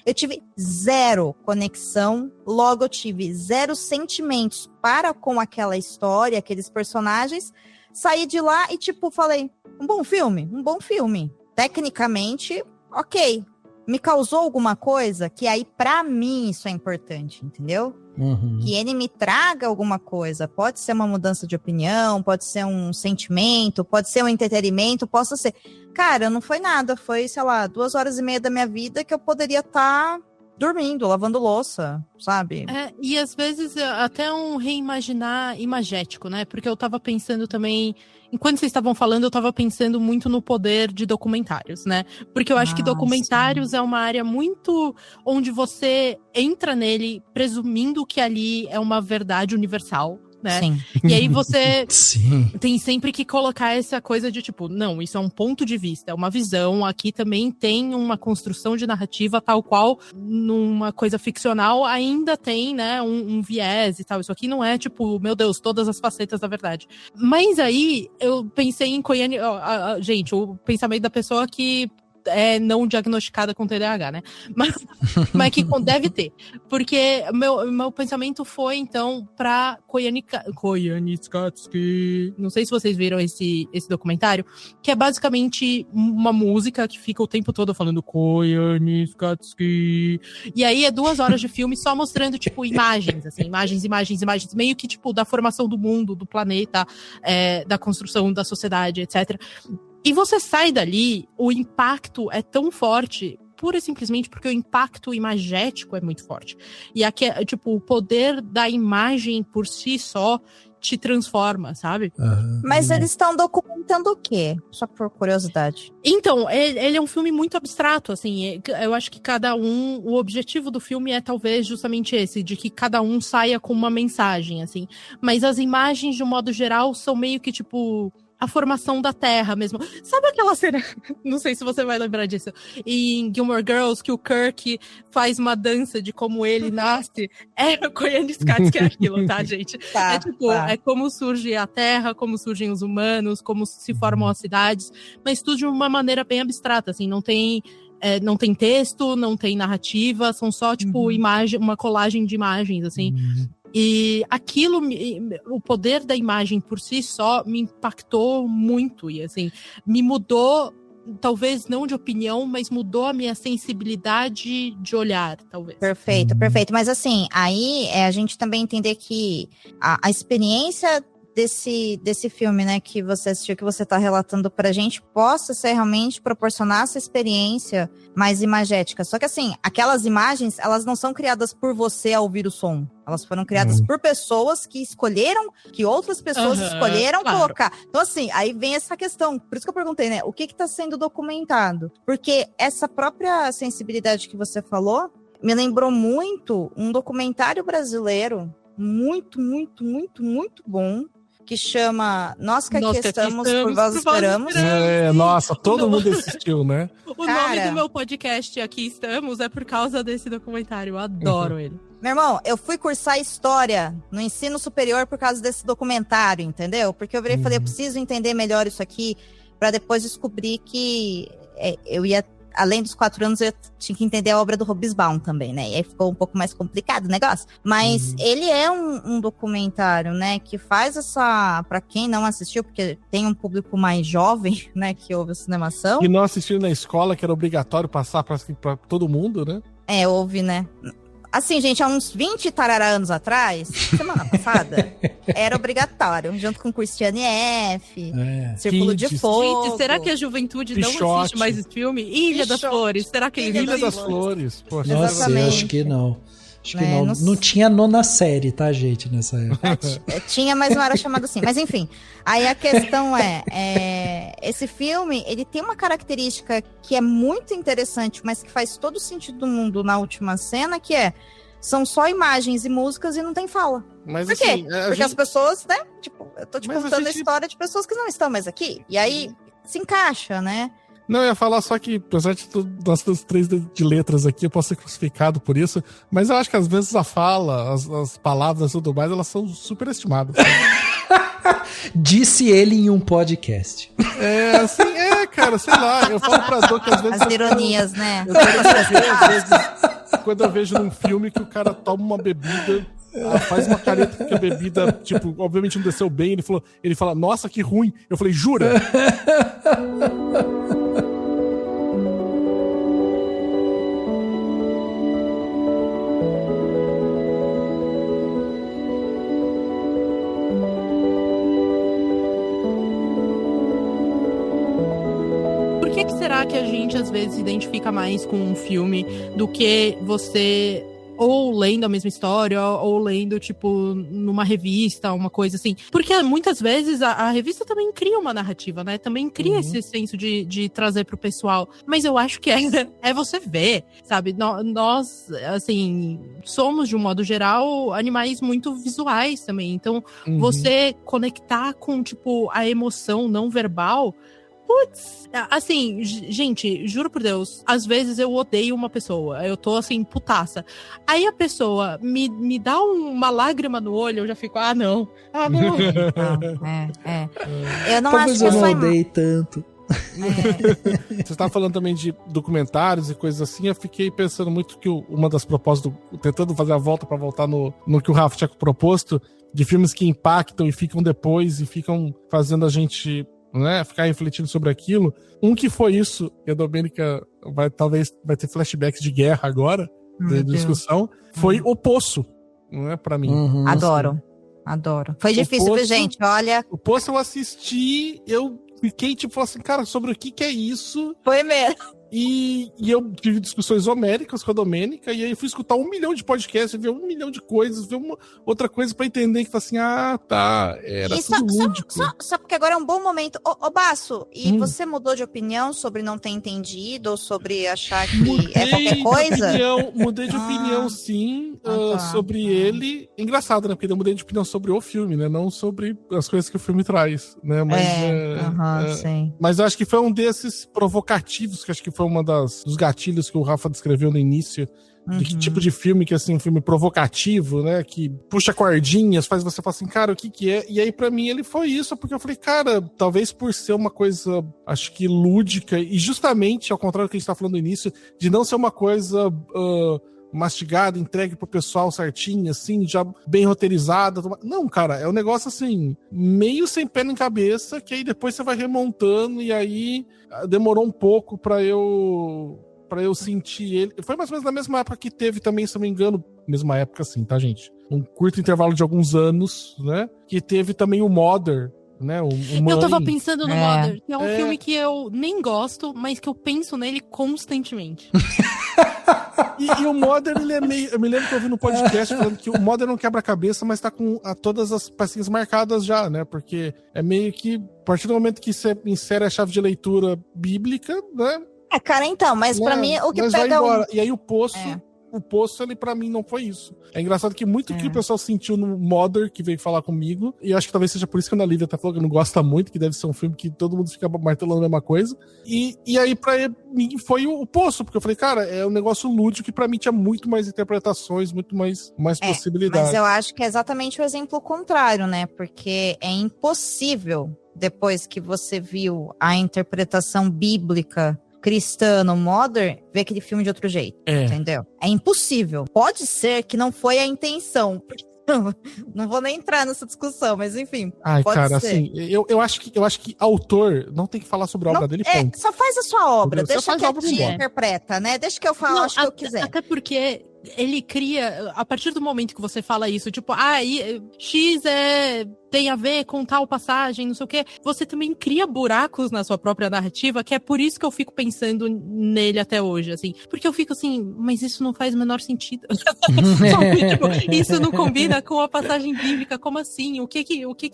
Eu tive 0 conexão, logo eu tive 0 sentimentos para com aquela história, aqueles personagens. Saí de lá e, tipo, falei, um bom filme. Tecnicamente, ok. Me causou alguma coisa que aí, pra mim, isso é importante, entendeu? Uhum. Que ele me traga alguma coisa. Pode ser uma mudança de opinião, pode ser um sentimento, pode ser um entretenimento, possa ser... Cara, não foi nada. Foi, sei lá, 2h30 da minha vida que eu poderia estar dormindo, lavando louça, sabe? E às vezes até um reimaginar imagético, né? Porque eu tava pensando também, enquanto vocês estavam falando, eu tava pensando muito no poder de documentários, né? Porque eu acho que documentários é uma área muito onde você entra nele presumindo que ali é uma verdade universal, né? Sim. E aí você Sim. tem sempre que colocar essa coisa de tipo, não, isso é um ponto de vista, é uma visão, aqui também tem uma construção de narrativa tal qual numa coisa ficcional ainda tem, né, um viés e tal, isso aqui não é tipo, meu Deus, todas as facetas da verdade. Mas aí eu pensei em Koyani, gente, o pensamento da pessoa que é não diagnosticada com TDAH, né? Mas que deve ter. Porque meu pensamento foi, então, pra Koyaanisqatsi. Não sei se vocês viram esse documentário, que é basicamente uma música que fica o tempo todo falando Koyaanisqatsi. E aí é 2 horas de filme só mostrando, tipo, imagens, assim, imagens, meio que, tipo, da formação do mundo, do planeta, da construção da sociedade, etc. E você sai dali, o impacto é tão forte, pura e simplesmente porque o impacto imagético é muito forte. E aqui, tipo, o poder da imagem por si só te transforma, sabe? Mas eles estão documentando o quê? Só por curiosidade. Então, ele é um filme muito abstrato, assim, eu acho que o objetivo do filme é talvez justamente esse, de que cada um saia com uma mensagem, assim. Mas as imagens, de um modo geral, são meio que, tipo... a formação da Terra mesmo. Sabe aquela cena, não sei se você vai lembrar disso, em Gilmore Girls, que o Kirk faz uma dança de como ele nasce? É Koyaanisqatsi que é aquilo, tá, gente? É tipo, é como surge a Terra, como surgem os humanos, como se formam as cidades, mas tudo de uma maneira bem abstrata, assim, não tem texto, não tem narrativa, são só, tipo, imagem, uma colagem de imagens, assim. E aquilo, o poder da imagem por si só me impactou muito e assim, me mudou, talvez não de opinião, mas mudou a minha sensibilidade de olhar, talvez. Perfeito. Mas assim, aí a gente também entender que a experiência desse filme, né, que você assistiu, que você tá relatando pra gente, possa ser realmente proporcionar essa experiência mais imagética. Só que assim, aquelas imagens, elas não são criadas por você ao ouvir o som. Elas foram criadas por pessoas que escolheram, que outras pessoas escolheram colocar. Então assim, aí vem essa questão. Por isso que eu perguntei, né, o que tá sendo documentado? Porque essa própria sensibilidade que você falou me lembrou muito um documentário brasileiro muito bom, que chama Nós que aqui estamos, por vós esperamos. Nossa, todo mundo assistiu, né? O nome do meu podcast, Aqui Estamos, é por causa desse documentário. Eu adoro ele. Meu irmão, eu fui cursar História no ensino superior por causa desse documentário, entendeu? Porque eu virei e falei, eu preciso entender melhor isso aqui, para depois descobrir que eu ia... Além dos 4 anos, eu tinha que entender a obra do Hobsbawm também, né? E aí ficou um pouco mais complicado o negócio. Mas ele é um documentário, né? Que faz essa... Pra quem não assistiu, porque tem um público mais jovem, né? Que ouve a Cinemação. E não assistiu na escola, que era obrigatório passar pra todo mundo, né? Ouve, né? Assim, gente, há uns 20 tarará anos atrás, semana passada, era obrigatório, junto com Christiane F., Círculo de Fogo. Gente, será que a juventude não assiste mais esse filme? Ilha das Flores, será que ele Ilha das Flores? Poxa. Nossa, eu acho que não. Acho que não. Não tinha 9ª série, tá, gente, nessa época. Tinha, mas não era chamado assim. Mas enfim, aí a questão esse filme, ele tem uma característica que é muito interessante, mas que faz todo o sentido do mundo na última cena, que são só imagens e músicas e não tem fala. Mas, por quê? Porque as pessoas, né, tipo, eu tô te contando a história de pessoas que não estão mais aqui. E aí se encaixa, né? Não, eu ia falar só que, apesar de das 3 de letras aqui, eu posso ser crucificado por isso, mas eu acho que às vezes a fala, as palavras e tudo mais, elas são superestimadas. Disse ele em um podcast. Cara, sei lá, eu falo pra Dor que às vezes... As ironias, né? Às vezes, quando eu vejo num filme que o cara toma uma bebida... faz uma careta que a bebida, tipo, obviamente não desceu bem, ele fala, nossa, que ruim. Eu falei, jura? Por que será que a gente às vezes se identifica mais com um filme do que você... ou lendo a mesma história, ou lendo, tipo, numa revista, uma coisa assim. Porque muitas vezes a revista também cria uma narrativa, né? Também cria esse senso de trazer pro pessoal. Mas eu acho que é você ver, sabe? Nós, assim, somos, de um modo geral, animais muito visuais também. Então, você conectar com, tipo, a emoção não verbal... Putz, assim, gente, juro por Deus, às vezes eu odeio uma pessoa, eu tô assim, putaça. Aí a pessoa me dá uma lágrima no olho, eu já fico, não. Eu não Talvez acho que eu não odeie tanto. Você estava falando também de documentários e coisas assim, eu fiquei pensando muito que uma das propostas, tentando fazer a volta para voltar no que o Rafa tinha proposto, de filmes que impactam e ficam depois e ficam fazendo a gente... né, ficar refletindo sobre aquilo. Um que foi isso, e a Domênica talvez vai ter flashbacks de guerra agora, de discussão, foi O Poço, não é, pra mim. Adoro. Foi difícil, viu, gente? Olha... O Poço eu assisti, eu fiquei tipo assim, cara, sobre o que é isso? Foi mesmo. E eu tive discussões homéricas com a Domênica, e aí fui escutar 1 milhão de podcasts, ver 1 milhão de coisas, ver uma outra coisa pra entender que assim, era e tudo lúdico. Só porque agora é um bom momento. Ô Basso, e você mudou de opinião sobre não ter entendido, ou sobre achar que é qualquer coisa? Mudei de opinião, sim. sobre ele. Engraçado, né? Porque eu mudei de opinião sobre o filme, né? Não sobre as coisas que o filme traz, né? Mas, sim. Mas eu acho que foi um desses provocativos, que acho que foi uma dos gatilhos que o Rafa descreveu no início. De que tipo de filme que é assim, um filme provocativo, né? Que puxa cordinhas, faz você falar assim, cara, o que é? E aí, pra mim, ele foi isso, porque eu falei, cara, talvez por ser uma coisa, acho que lúdica, e justamente, ao contrário do que a gente tá falando no início, de não ser uma coisa mastigada, entregue pro pessoal certinho, assim, já bem roteirizada. Não, cara, é um negócio assim, meio sem pé nem cabeça, que aí depois você vai remontando, e aí demorou um pouco pra eu sentir ele. Foi mais ou menos na mesma época que teve também, se não me engano, mesma época assim, tá, gente? Um curto intervalo de alguns anos, né? Que teve também o Mother, né? Eu tava pensando no Mother, que é um filme que eu nem gosto, mas que eu penso nele constantemente. E o Mother, ele é meio... Eu me lembro que eu ouvi no podcast falando que o Mother não quebra a cabeça, mas tá com todas as pecinhas marcadas já, né? Porque é meio que, a partir do momento que você insere a chave de leitura bíblica, né? Cara, então, mas pra mim o que pega... E aí o Poço, ele pra mim não foi isso. É engraçado que muito que o pessoal sentiu no Mother, que veio falar comigo, e acho que talvez seja por isso que a Ana Lívia tá falando que não gosta muito, que deve ser um filme que todo mundo fica martelando a mesma coisa. E aí pra mim foi o Poço, porque eu falei, cara, é um negócio lúdico que pra mim tinha muito mais interpretações, muito mais possibilidades. Mas eu acho que é exatamente o exemplo contrário, né? Porque é impossível, depois que você viu a interpretação bíblica cristã no Mother, ver aquele filme de outro jeito, entendeu? É impossível. Pode ser que não foi a intenção. Não vou nem entrar nessa discussão, mas enfim. Ai, pode cara, ser. assim, eu acho que autor não tem que falar sobre a obra dele, ponto. Só faz a sua obra, Entendeu? deixa que a tia interpreta, né? Deixa que eu falo, acho que eu quiser. Até porque ele cria, a partir do momento que você fala isso, tipo, X tem a ver com tal passagem, não sei o quê, você também cria buracos na sua própria narrativa, que é por isso que eu fico pensando nele até hoje, assim. Porque eu fico assim, mas isso não faz o menor sentido. Tipo, isso não combina com a passagem bíblica, como assim? O que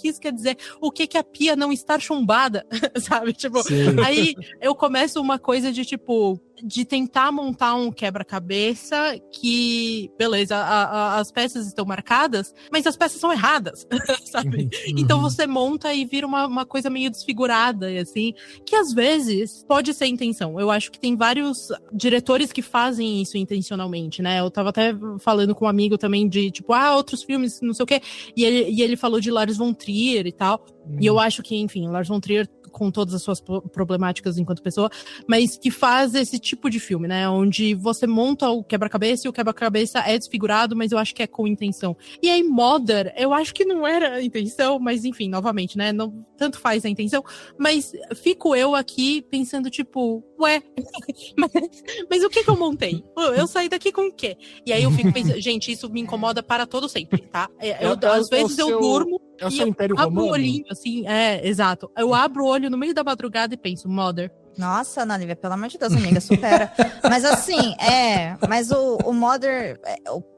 isso quer dizer? O que a pia não estar chumbada? Sabe? Tipo, aí eu começo uma coisa de, tipo, de tentar montar um quebra-cabeça que, beleza, as peças estão marcadas, mas as peças são erradas, sabe? Então você monta e vira uma coisa meio desfigurada, assim, que às vezes pode ser intenção. Eu acho que tem vários diretores que fazem isso intencionalmente, né? Eu tava até falando com um amigo também de, tipo, outros filmes, não sei o quê, e ele falou de Lars von Trier e tal, e eu acho que, enfim, Lars von Trier, com todas as suas problemáticas enquanto pessoa, mas que faz esse tipo de filme, né? Onde você monta o quebra-cabeça e o quebra-cabeça é desfigurado, mas eu acho que é com intenção. E aí, Mother, eu acho que não era a intenção, mas enfim, novamente, né? Não, tanto faz a intenção, mas fico eu aqui pensando, tipo, mas o que eu montei? Eu saí daqui com o quê? E aí eu fico pensando, gente, isso me incomoda para todo sempre, tá? Às vezes eu durmo é o seu Império Romano? Abro o olhinho, assim, exato. Eu abro o olho no meio da madrugada e penso, Mother. Nossa, Ana Lívia, pelo amor de Deus, amiga, supera. Mas assim, mas o Mother,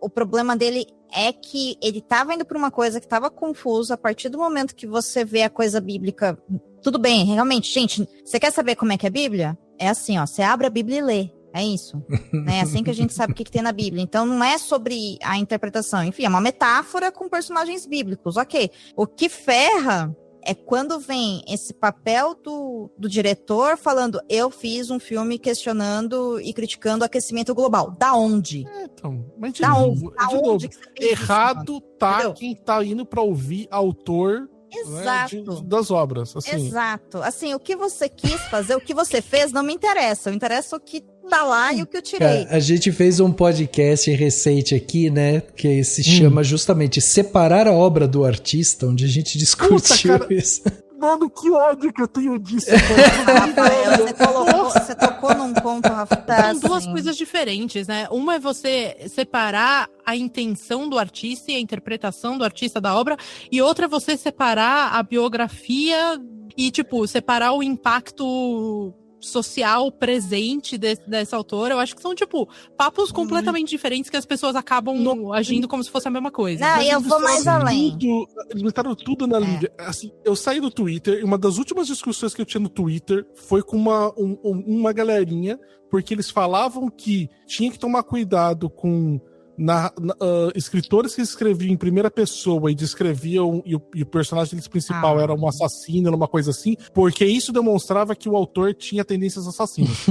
o problema dele é que ele tava indo pra uma coisa que tava confusa. A partir do momento que você vê a coisa bíblica, tudo bem, realmente, gente, você quer saber como é que é a Bíblia? É assim, ó, você abre a Bíblia e lê. É isso. É assim que a gente sabe o que tem na Bíblia. Então, não é sobre a interpretação. Enfim, é uma metáfora com personagens bíblicos. Ok. O que ferra é quando vem esse papel do diretor falando, eu fiz um filme questionando e criticando o aquecimento global. Da onde? Então, mas de da novo, onde que você fez errado isso, tá entendeu? Quem tá indo pra ouvir autor, exato, né, das obras. Assim. Exato. Assim, o que você quis fazer, o que você fez, não me interessa. Me interessa o que tá lá e o que eu tirei. Cara, a gente fez um podcast recente aqui, né, que se chama justamente Separar a Obra do Artista, onde a gente discutiu isso. Mano, que ódio que eu tenho disso. Rafael, você tocou num ponto, Rafael. São duas coisas diferentes, né? Uma é você separar a intenção do artista e a interpretação do artista da obra, e outra é você separar a biografia e, tipo, separar o impacto social presente dessa autora. Eu acho que são, tipo, papos completamente diferentes que as pessoas acabam agindo como se fosse a mesma coisa. Não, eu vou mais além. Eles botaram tudo na Lívia. Assim, eu saí do Twitter, e uma das últimas discussões que eu tinha no Twitter foi com uma galerinha, porque eles falavam que tinha que tomar cuidado com escritores que escreviam em primeira pessoa e descreviam, e o personagem deles principal era um assassino, era uma coisa assim, porque isso demonstrava que o autor tinha tendências assassinas.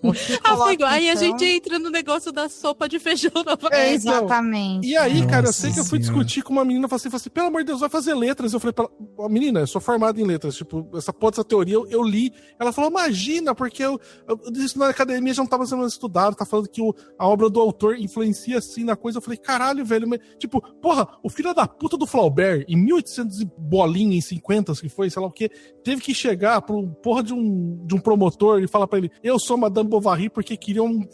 Foi igual. Aí a gente entra no negócio da sopa de feijão novamente. Então, exatamente. E aí, cara, eu Nossa sei que eu fui discutir com uma menina, falei assim, pelo amor de Deus, vai fazer letras. Eu falei pra ela, menina, eu sou formado em letras, tipo, essa teoria eu li. Ela falou, imagina, porque isso na academia já não tava sendo estudado, tá falando que a obra do autor influencia assim na coisa. Eu falei, caralho, velho, mas, tipo, porra, o filho da puta do Flaubert, em 1800 e bolinha, em 50, que foi, sei lá o que, teve que chegar pro porra de um promotor e falar pra ele, eu sou Madame Bovary, porque queriam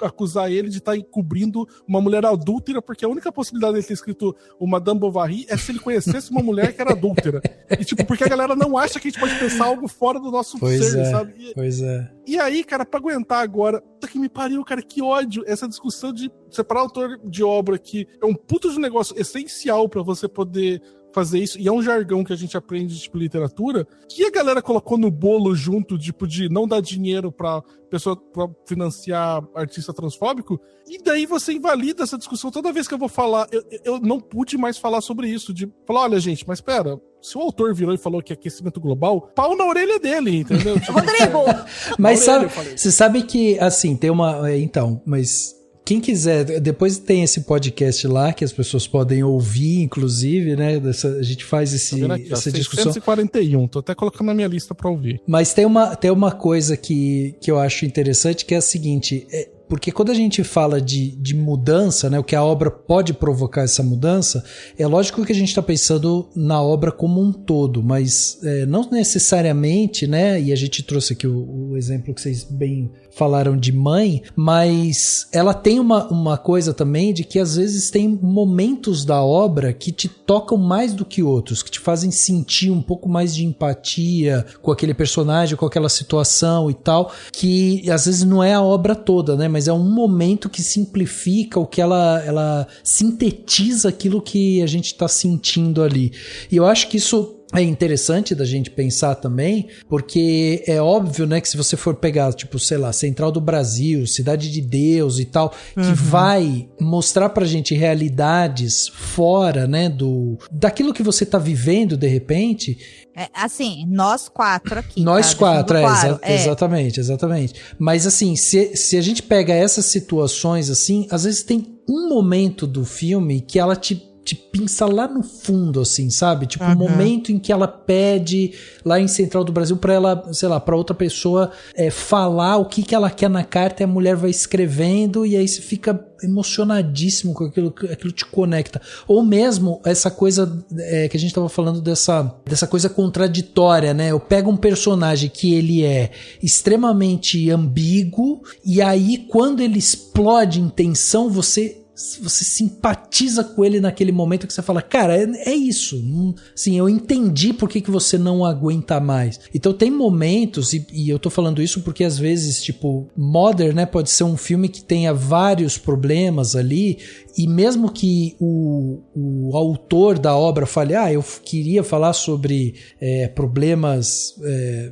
acusar ele de estar encobrindo uma mulher adúltera, porque a única possibilidade de ele ter escrito o Madame Bovary é se ele conhecesse uma mulher que era adúltera. E tipo, porque a galera não acha que a gente pode pensar algo fora do nosso ser, sabe? Pois é. E aí, cara, pra aguentar agora, puta que me pariu, cara, que ódio, essa discussão de separar autor de obra, que é um puto de negócio essencial pra você poder fazer isso, e é um jargão que a gente aprende de tipo, literatura, que a galera colocou no bolo junto, tipo, de não dar dinheiro pra pessoa pra financiar artista transfóbico, e daí você invalida essa discussão. Toda vez que eu vou falar, eu não pude mais falar sobre isso, de falar, olha, gente, mas pera, se o autor virou e falou que é aquecimento global, pau na orelha dele, entendeu? Tipo, Rodrigo! Mas você sabe que, assim, tem uma... Então, mas... Quem quiser, depois tem esse podcast lá que as pessoas podem ouvir, inclusive, né? A gente faz aqui, essa discussão. 641, tô até colocando na minha lista pra ouvir. Mas tem uma coisa que eu acho interessante, que é a seguinte... Porque quando a gente fala de mudança, né, o que a obra pode provocar essa mudança, é lógico que a gente está pensando na obra como um todo, mas não necessariamente, né, e a gente trouxe aqui o exemplo que vocês bem falaram de Mãe, mas ela tem uma coisa também de que às vezes tem momentos da obra que te tocam mais do que outros, que te fazem sentir um pouco mais de empatia com aquele personagem, com aquela situação e tal, que às vezes não é a obra toda, né, mas é um momento que simplifica, o que ela sintetiza aquilo que a gente está sentindo ali. E eu acho que isso é interessante da gente pensar também, porque é óbvio, né, que se você for pegar, tipo, sei lá, Central do Brasil, Cidade de Deus e tal, que vai mostrar pra gente realidades fora, né, daquilo que você tá vivendo de repente. Assim, nós quatro aqui. Nós quatro, claro. Exatamente. Mas assim, se a gente pega essas situações assim, às vezes tem um momento do filme que ela te pinça lá no fundo, assim, sabe? Tipo, um momento em que ela pede lá em Central do Brasil pra ela, sei lá, pra outra pessoa falar o que ela quer na carta, e a mulher vai escrevendo e aí você fica emocionadíssimo com aquilo te conecta. Ou mesmo essa coisa que a gente tava falando dessa coisa contraditória, né? Eu pego um personagem que ele é extremamente ambíguo e aí quando ele explode em tensão, você simpatiza com ele naquele momento que você fala, cara, é isso. Assim, eu entendi por que você não aguenta mais. Então tem momentos, e eu tô falando isso porque às vezes, tipo, Mother, né, pode ser um filme que tenha vários problemas ali, e mesmo que o autor da obra fale, eu queria falar sobre problemas,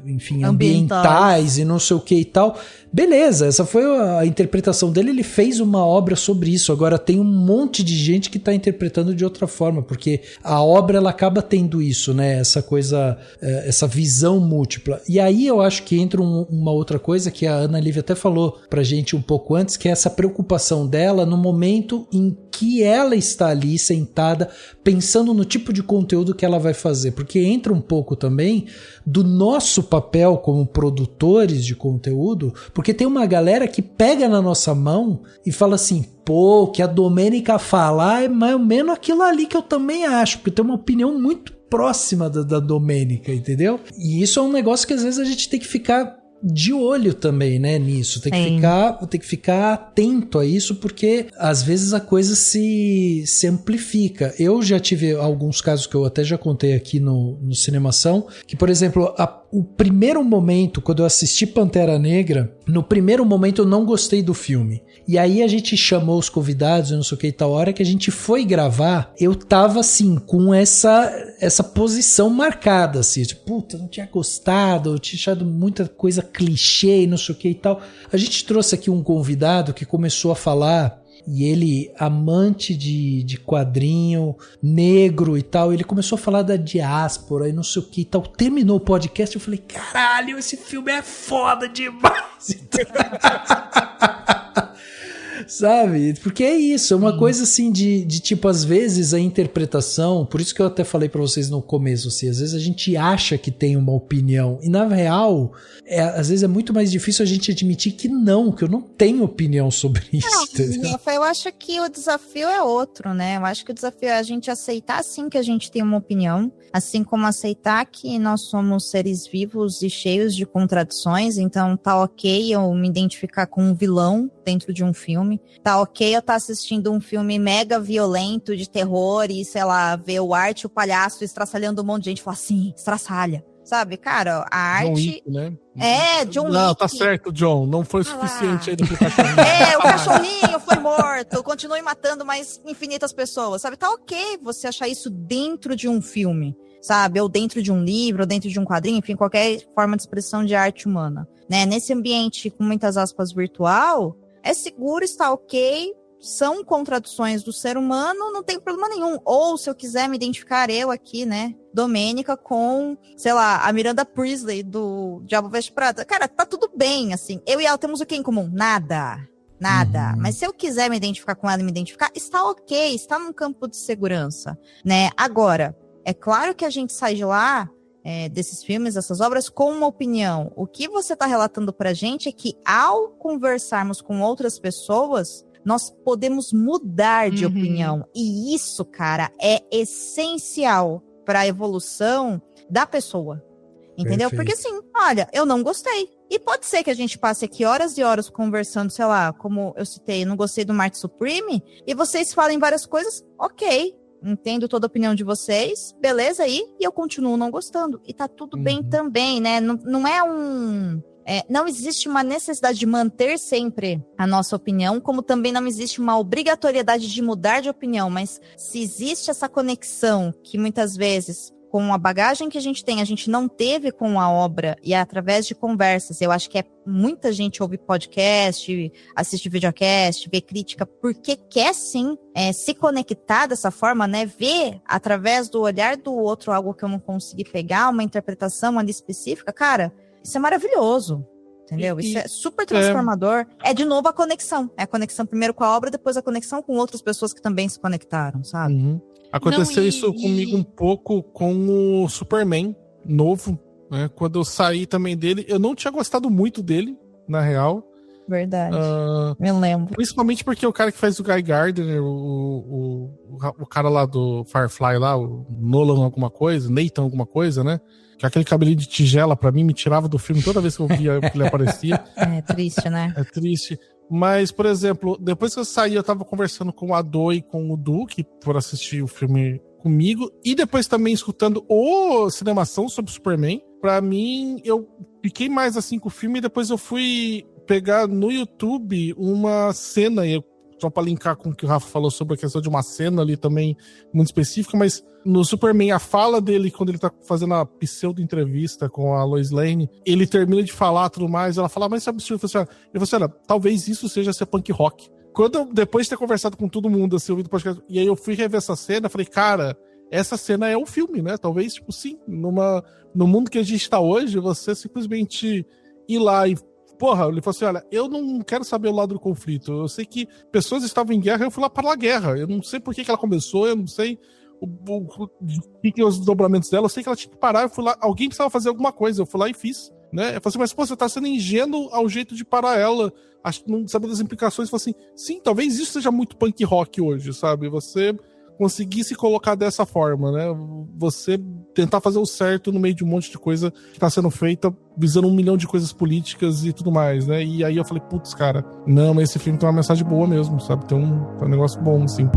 enfim, ambientais e não sei o que e tal, beleza, essa foi a interpretação dele, ele fez uma obra sobre isso. Agora tem um monte de gente que está interpretando de outra forma, porque a obra ela acaba tendo isso, né, essa coisa, essa visão múltipla. E aí eu acho que entra uma outra coisa que a Ana Lívia até falou pra gente um pouco antes, que é essa preocupação dela no momento em que ela está ali sentada pensando no tipo de conteúdo que ela vai fazer, porque entra um pouco também do nosso papel como produtores de conteúdo, porque tem uma galera que pega na nossa mão e fala assim, pô, o que a Domênica falar é mais ou menos aquilo ali que eu também acho, porque tem uma opinião muito próxima da Domênica, entendeu? E isso é um negócio que às vezes a gente tem que ficar de olho também, né, nisso. Tem que ficar atento a isso, porque às vezes a coisa se amplifica. Eu já tive alguns casos que eu até já contei aqui no Cinemação, que, por exemplo, o primeiro momento, quando eu assisti Pantera Negra, no primeiro momento eu não gostei do filme. E aí a gente chamou os convidados, eu não sei o que e tal. A hora que a gente foi gravar, eu tava assim, com essa posição marcada, assim, tipo, puta, não tinha gostado, eu tinha achado muita coisa clichê e não sei o que e tal. A gente trouxe aqui um convidado que começou a falar E ele, amante de quadrinho, negro e tal, ele começou a falar da diáspora e não sei o que e tal. Terminou o podcast, eu falei, caralho, esse filme é foda demais. Sabe? Porque é isso, é uma coisa assim de tipo, às vezes a interpretação, por isso que eu até falei pra vocês no começo, assim, às vezes a gente acha que tem uma opinião e na real, às vezes é muito mais difícil a gente admitir que eu não tenho opinião sobre isso. Eu acho que o desafio é outro, né? Eu acho que o desafio é a gente aceitar sim que a gente tem uma opinião, assim como aceitar que nós somos seres vivos e cheios de contradições, então tá ok eu me identificar com um vilão dentro de um filme, tá ok eu estar assistindo um filme mega violento de terror e, sei lá, ver o Art e o palhaço estraçalhando um monte de gente e falar assim, estraçalha. Sabe, cara, a arte... John Wick, né? John Wick. Não, tá certo, John. Não foi o suficiente ainda pro cachorrinho. O cachorrinho foi morto. Continue matando mais infinitas pessoas, sabe? Tá ok você achar isso dentro de um filme, sabe? Ou dentro de um livro, ou dentro de um quadrinho, enfim, qualquer forma de expressão de arte humana. Né? Nesse ambiente, com muitas aspas, virtual, é seguro, está ok... São contradições do ser humano, não tem problema nenhum. Ou, se eu quiser me identificar, eu aqui, né, Domênica, com, sei lá, a Miranda Priestley, do Diabo Veste Prada. Cara, tá tudo bem, assim. Eu e ela temos o que em comum? Nada. Mas se eu quiser me identificar com ela e me identificar, está ok, está num campo de segurança, né? Agora, é claro que a gente sai de lá, desses filmes, dessas obras, com uma opinião. O que você tá relatando pra gente é que, ao conversarmos com outras pessoas... nós podemos mudar de opinião. E isso, cara, é essencial para a evolução da pessoa. Entendeu? Perfeito. Porque assim, olha, eu não gostei. E pode ser que a gente passe aqui horas e horas conversando, sei lá, como eu citei, não gostei do Marte Supreme, e vocês falem várias coisas, ok, entendo toda a opinião de vocês, beleza aí, e eu continuo não gostando. E tá tudo bem também, né? Não é um... não existe uma necessidade de manter sempre a nossa opinião, como também não existe uma obrigatoriedade de mudar de opinião, mas se existe essa conexão que muitas vezes, com a bagagem que a gente não teve com a obra e através de conversas, eu acho que muita gente ouve podcast, assiste videocast, vê crítica, porque quer sim se conectar dessa forma, né? Ver através do olhar do outro algo que eu não consegui pegar, uma interpretação ali específica, cara... Isso é maravilhoso, entendeu? Isso é super transformador. É de novo a conexão. É a conexão primeiro com a obra, depois a conexão com outras pessoas que também se conectaram, sabe? Aconteceu isso comigo um pouco com o Superman novo, né? Quando eu saí também dele, eu não tinha gostado muito dele, na real. Verdade. Eu lembro. Principalmente porque o cara que faz o Guy Gardner, o cara lá do Firefly lá, o Nolan alguma coisa, Nathan alguma coisa, né? Que aquele cabelinho de tigela, pra mim, me tirava do filme toda vez que eu via que ele aparecia. É triste, né? É triste. Mas, por exemplo, depois que eu saí, eu tava conversando com o Ado e com o Duque por assistir o filme comigo. E depois também escutando o Cinemação sobre Superman. Pra mim, eu fiquei mais assim com o filme. E depois eu fui pegar no YouTube uma cena, só pra linkar com o que o Rafa falou sobre a questão de uma cena ali também muito específica, mas no Superman, a fala dele, quando ele tá fazendo a pseudo-entrevista com a Lois Lane, ele termina de falar tudo mais, ela fala, mas isso é absurdo. Ele falou assim, olha, talvez isso seja ser punk rock. Depois de ter conversado com todo mundo, assim, ouvindo o podcast, e aí eu fui rever essa cena, falei, cara, essa cena é o filme, né? Talvez, tipo, sim, no mundo que a gente tá hoje, você simplesmente ir lá e porra, ele falou assim, olha, eu não quero saber o lado do conflito, eu sei que pessoas estavam em guerra, eu fui lá para a guerra, eu não sei por que ela começou, eu não sei o que os desdobramentos dela, eu sei que ela tinha que parar, eu fui lá, alguém precisava fazer alguma coisa, eu fui lá e fiz, né? Eu falei assim, mas pô, você tá sendo ingênuo ao jeito de parar ela, acho que não sabe das implicações, eu falei assim, sim, talvez isso seja muito punk rock hoje, sabe? Você conseguir se colocar dessa forma, né? Você tentar fazer o certo no meio de um monte de coisa que tá sendo feita, visando 1 milhão de coisas políticas e tudo mais, né? E aí eu falei, putz, cara, não, mas esse filme tem uma mensagem boa mesmo, sabe? Tem um negócio bom, assim.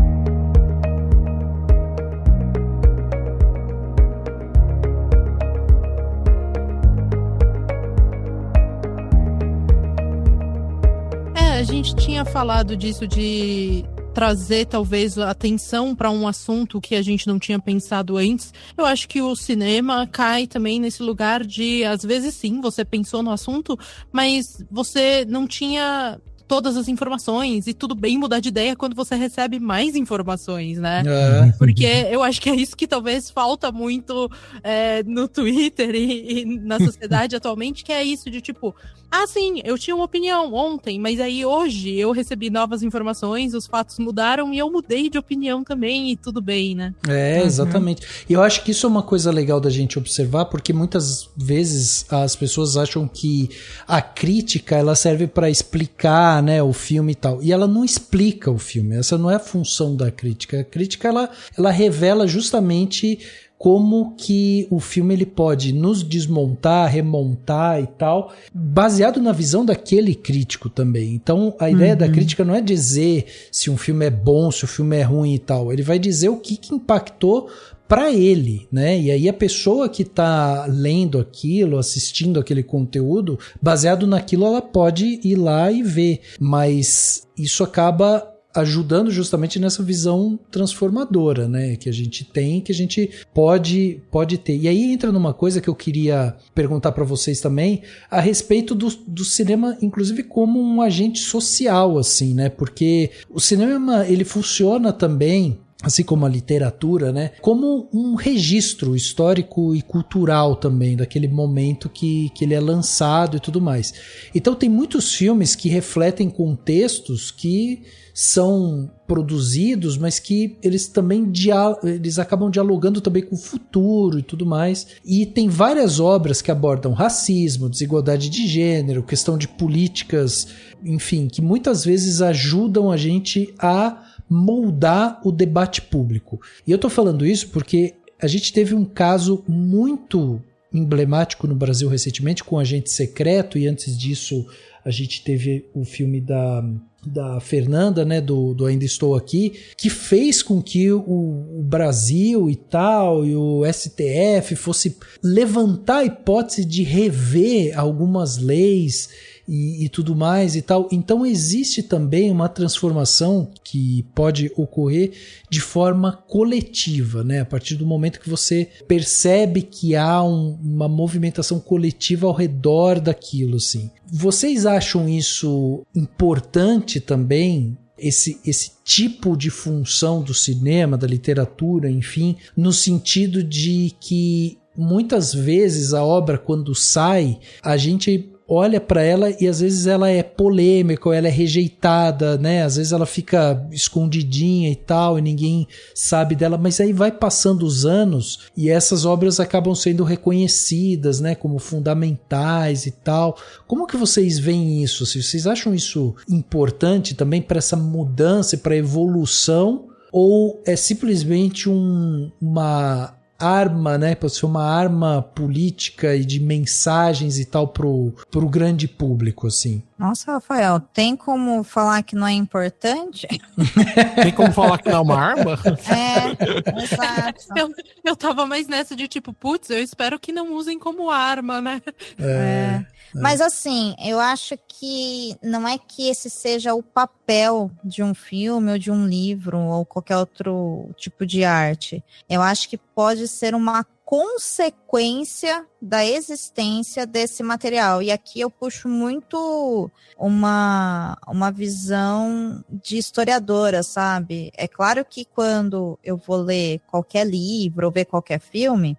A gente tinha falado disso de trazer talvez atenção para um assunto que a gente não tinha pensado antes. Eu acho que o cinema cai também nesse lugar de, às vezes sim, você pensou no assunto, mas você não tinha todas as informações e tudo bem mudar de ideia quando você recebe mais informações, né? Porque eu acho que é isso que talvez falta muito no Twitter e na sociedade atualmente, que é isso de tipo, sim, eu tinha uma opinião ontem, mas aí hoje eu recebi novas informações, os fatos mudaram e eu mudei de opinião também e tudo bem, né? Exatamente. E eu acho que isso é uma coisa legal da gente observar, porque muitas vezes as pessoas acham que a crítica ela serve para explicar, né, o filme e tal. E ela não explica o filme. Essa não é a função da crítica. A crítica ela revela justamente como que o filme ele pode nos desmontar, remontar e tal, baseado na visão daquele crítico também. Então, a ideia da crítica não é dizer se um filme é bom, se o filme é ruim e tal. Ele vai dizer o que impactou para ele, né? E aí a pessoa que tá lendo aquilo, assistindo aquele conteúdo, baseado naquilo, ela pode ir lá e ver. Mas isso acaba ajudando justamente nessa visão transformadora, né, que a gente tem, que a gente pode ter. E aí entra numa coisa que eu queria perguntar para vocês também, a respeito do cinema, inclusive como um agente social, assim, né, porque o cinema, ele funciona também, assim como a literatura, né, como um registro histórico e cultural também, daquele momento que ele é lançado e tudo mais. Então tem muitos filmes que refletem contextos que são produzidos, mas que eles também eles acabam dialogando também com o futuro e tudo mais. E tem várias obras que abordam racismo, desigualdade de gênero, questão de políticas, enfim, que muitas vezes ajudam a gente a moldar o debate público. E eu tô falando isso porque a gente teve um caso muito emblemático no Brasil recentemente com Agente Secreto, e antes disso a gente teve o filme da Fernanda, né, do Ainda Estou Aqui, que fez com que o Brasil e tal, e o STF fosse levantar a hipótese de rever algumas leis e tudo mais e tal. Então existe também uma transformação que pode ocorrer de forma coletiva, né? A partir do momento que você percebe que há uma movimentação coletiva ao redor daquilo, assim. Vocês acham isso importante também? Esse tipo de função do cinema, da literatura, enfim, no sentido de que muitas vezes a obra, quando sai, a gente olha para ela e às vezes ela é polêmica, ou ela é rejeitada, né? Às vezes ela fica escondidinha e tal, e ninguém sabe dela, mas aí vai passando os anos e essas obras acabam sendo reconhecidas, né, como fundamentais e tal. Como que vocês veem isso? Vocês acham isso importante também para essa mudança e para a evolução? Ou é simplesmente uma arma, né, pode ser uma arma política e de mensagens e tal pro grande público, assim? Nossa, Rafael, tem como falar que não é importante? Tem como falar que não é uma arma? Exato. Eu tava mais nessa de tipo, putz, eu espero que não usem como arma, né? Mas assim, eu acho que não é que esse seja o papel de um filme ou de um livro ou qualquer outro tipo de arte. Eu acho que pode ser uma consequência da existência desse material. E aqui eu puxo muito uma visão de historiadora, sabe? É claro que quando eu vou ler qualquer livro ou ver qualquer filme,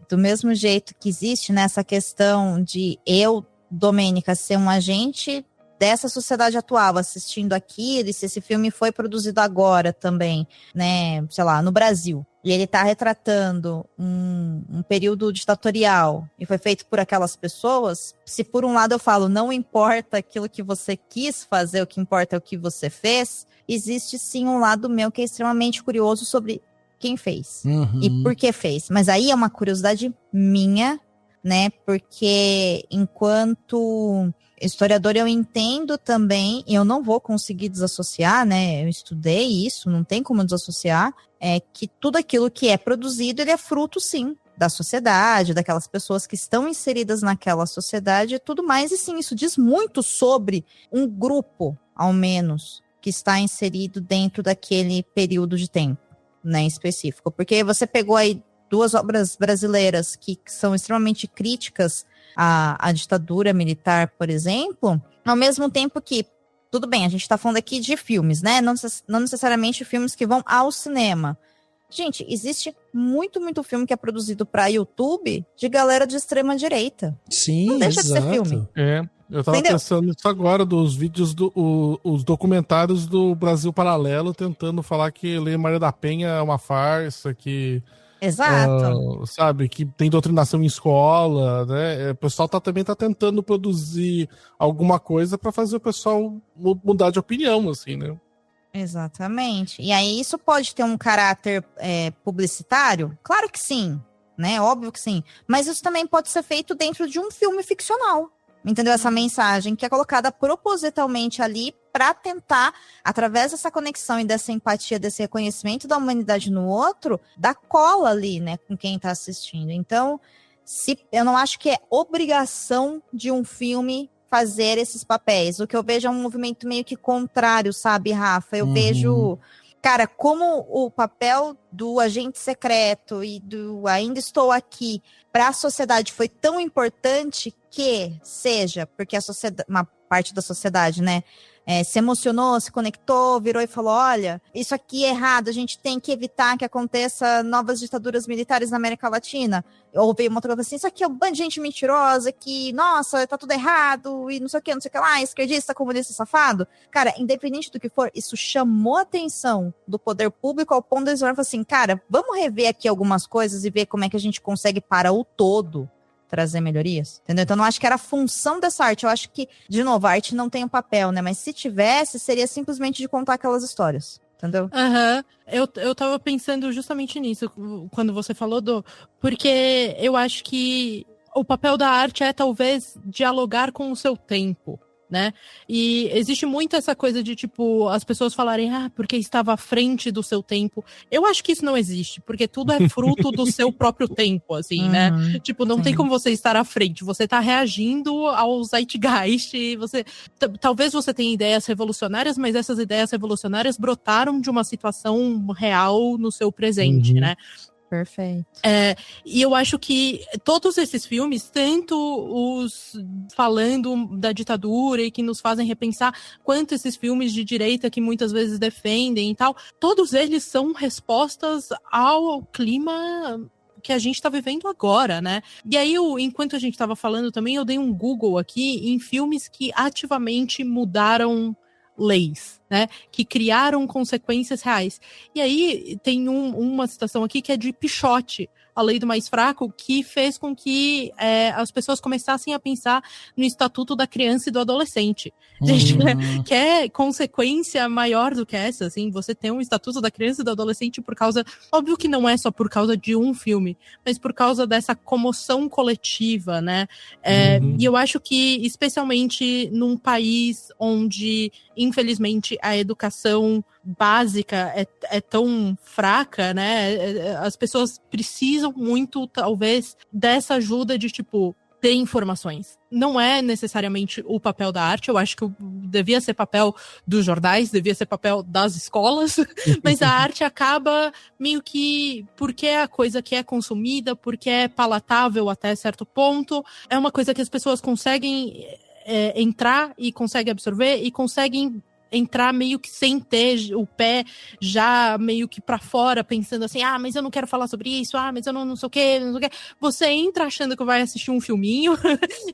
do mesmo jeito que existe nessa questão de eu, Domênica, ser um agente dessa sociedade atual, assistindo aquilo, e se esse filme foi produzido agora também, né, sei lá, no Brasil, e ele está retratando um período ditatorial e foi feito por aquelas pessoas, se por um lado eu falo, não importa aquilo que você quis fazer, o que importa é o que você fez, existe sim um lado meu que é extremamente curioso sobre quem fez e por que fez. Mas aí é uma curiosidade minha, né, porque enquanto historiador eu entendo também, e eu não vou conseguir desassociar, né, eu estudei isso, não tem como desassociar, que tudo aquilo que é produzido, ele é fruto, sim, da sociedade, daquelas pessoas que estão inseridas naquela sociedade e tudo mais, e sim, isso diz muito sobre um grupo, ao menos, que está inserido dentro daquele período de tempo, né, específico, porque você pegou aí duas obras brasileiras que são extremamente críticas à ditadura militar, por exemplo, ao mesmo tempo que tudo bem, a gente tá falando aqui de filmes, né? Não necessariamente filmes que vão ao cinema. Gente, existe muito filme que é produzido pra YouTube de galera de extrema direita. Sim, não deixa de ser filme. Eu tava pensando nisso agora, dos vídeos, os documentários do Brasil Paralelo tentando falar que Lei Maria da Penha é uma farsa, que... Exato. Sabe, que tem doutrinação em escola, né? O pessoal também tá tentando produzir alguma coisa pra fazer o pessoal mudar de opinião, assim, né? Exatamente. E aí isso pode ter um caráter publicitário? Claro que sim, né? Óbvio que sim. Mas isso também pode ser feito dentro de um filme ficcional. Entendeu? Essa mensagem que é colocada propositalmente ali para tentar, através dessa conexão e dessa empatia, desse reconhecimento da humanidade no outro, dar cola ali, né, com quem está assistindo. Então, eu não acho que é obrigação de um filme fazer esses papéis. O que eu vejo é um movimento meio que contrário, sabe, Rafa? Eu vejo, cara, como o papel do agente secreto e do Ainda Estou Aqui para a sociedade foi tão importante que seja, porque uma parte da sociedade, né, se emocionou, se conectou, virou e falou, olha, isso aqui é errado, a gente tem que evitar que aconteça novas ditaduras militares na América Latina. Ou veio uma outra coisa assim, isso aqui é um bando de gente mentirosa, que, nossa, tá tudo errado, e não sei o que lá, esquerdista, comunista, safado. Cara, independente do que for, isso chamou a atenção do poder público ao ponto de eles falarem assim, cara, vamos rever aqui algumas coisas e ver como é que a gente consegue para o todo trazer melhorias, entendeu? Então, eu não acho que era a função dessa arte. Eu acho que, de novo, a arte não tem um papel, né? Mas se tivesse, seria simplesmente de contar aquelas histórias, entendeu? Eu tava pensando justamente nisso, quando você falou, porque eu acho que o papel da arte é, talvez, dialogar com o seu tempo, né? E existe muito essa coisa de, tipo, as pessoas falarem, porque estava à frente do seu tempo. Eu acho que isso não existe, porque tudo é fruto do seu próprio tempo, assim, né? Tipo, não tem como você estar à frente, você tá reagindo ao zeitgeist, talvez você tenha ideias revolucionárias, mas essas ideias revolucionárias brotaram de uma situação real no seu presente, né? Perfeito. E eu acho que todos esses filmes, tanto os falando da ditadura e que nos fazem repensar, quanto esses filmes de direita que muitas vezes defendem e tal, todos eles são respostas ao clima que a gente tá vivendo agora, né? E aí, enquanto a gente tava falando também, eu dei um Google aqui em filmes que ativamente mudaram leis, né, que criaram consequências reais. E aí tem uma citação aqui que é de Pichote, A Lei do Mais Fraco, que fez com que as pessoas começassem a pensar no Estatuto da Criança e do Adolescente. Gente, que é consequência maior do que essa, assim, você tem um Estatuto da Criança e do Adolescente por causa, óbvio que não é só por causa de um filme, mas por causa dessa comoção coletiva, né? E eu acho que, especialmente num país onde, infelizmente, a educação básica é tão fraca, né? As pessoas precisam muito, talvez, dessa ajuda de, tipo, ter informações. Não é necessariamente o papel da arte, eu acho que devia ser papel dos jornais, devia ser papel das escolas, mas a arte acaba meio que, porque é a coisa que é consumida, porque é palatável até certo ponto, é uma coisa que as pessoas conseguem entrar e conseguem absorver e conseguem entrar meio que sem ter o pé já meio que pra fora, pensando assim, mas eu não quero falar sobre isso, mas eu não sei o que, não sei o que. Você entra achando que vai assistir um filminho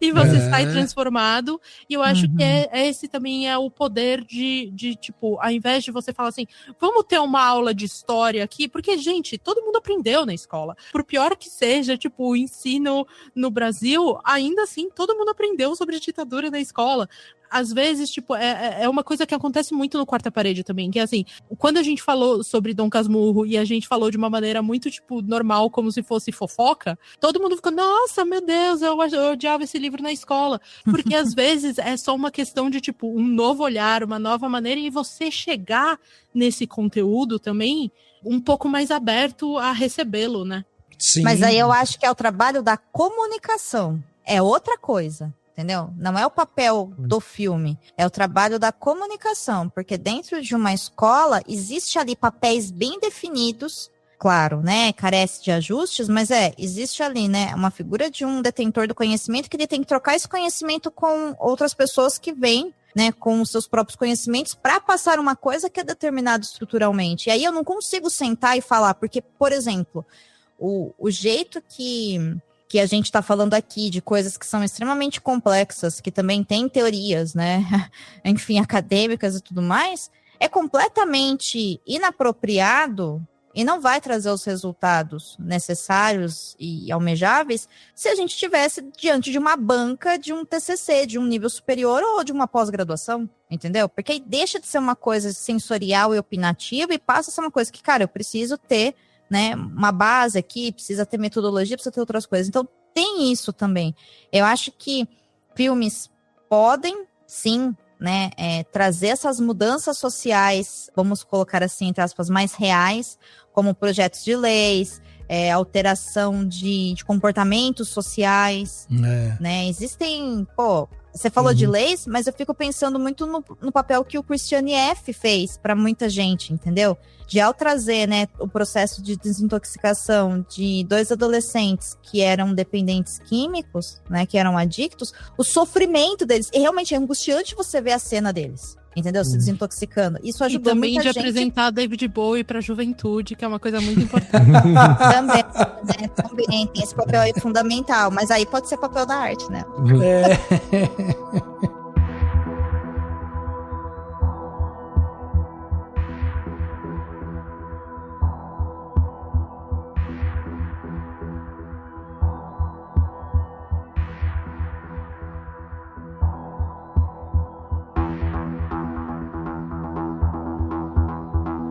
e você sai transformado, e eu acho que esse também é o poder de, tipo, ao invés de você falar assim, vamos ter uma aula de história aqui, porque, gente, todo mundo aprendeu na escola. Por pior que seja, tipo, o ensino no Brasil, ainda assim, todo mundo aprendeu sobre ditadura na escola. Às vezes, tipo, é uma coisa que acontece muito no Quarta Parede também, que é assim, quando a gente falou sobre Dom Casmurro e a gente falou de uma maneira muito, tipo, normal, como se fosse fofoca, todo mundo ficou, nossa, meu Deus, eu odiava esse livro na escola. Porque às vezes é só uma questão de, tipo, um novo olhar, uma nova maneira, e você chegar nesse conteúdo também um pouco mais aberto a recebê-lo, né? Sim. Mas aí eu acho que é o trabalho da comunicação. É outra coisa. Entendeu? Não é o papel do filme, é o trabalho da comunicação, porque dentro de uma escola existe ali papéis bem definidos claro, né, carece de ajustes, mas existe ali, né, uma figura de um detentor do conhecimento que ele tem que trocar esse conhecimento com outras pessoas que vêm, né, com os seus próprios conhecimentos para passar uma coisa que é determinada estruturalmente. E aí eu não consigo sentar e falar, porque, por exemplo, o jeito que a gente está falando aqui de coisas que são extremamente complexas, que também têm teorias, né, enfim, acadêmicas e tudo mais, é completamente inapropriado e não vai trazer os resultados necessários e almejáveis se a gente estivesse diante de uma banca de um TCC, de um nível superior ou de uma pós-graduação, entendeu? Porque aí deixa de ser uma coisa sensorial e opinativa e passa a ser uma coisa que, cara, eu preciso ter, né, uma base aqui, precisa ter metodologia, precisa ter outras coisas. Então, tem isso também. Eu acho que filmes podem, sim, né, trazer essas mudanças sociais, vamos colocar assim, entre aspas, mais reais, como projetos de leis, alteração de comportamentos sociais, né? Existem, você falou de leis, mas eu fico pensando muito no papel que o Christiane F. fez para muita gente, entendeu? De ao trazer, né, o processo de desintoxicação de 2 adolescentes que eram dependentes químicos, né, que eram adictos, o sofrimento deles, e realmente é angustiante você ver a cena deles, entendeu? Se desintoxicando. Isso ajudou também muita de gente. Apresentar David Bowie para a juventude, que é uma coisa muito importante. Também, né? Também tem esse papel aí fundamental, mas aí pode ser papel da arte, né?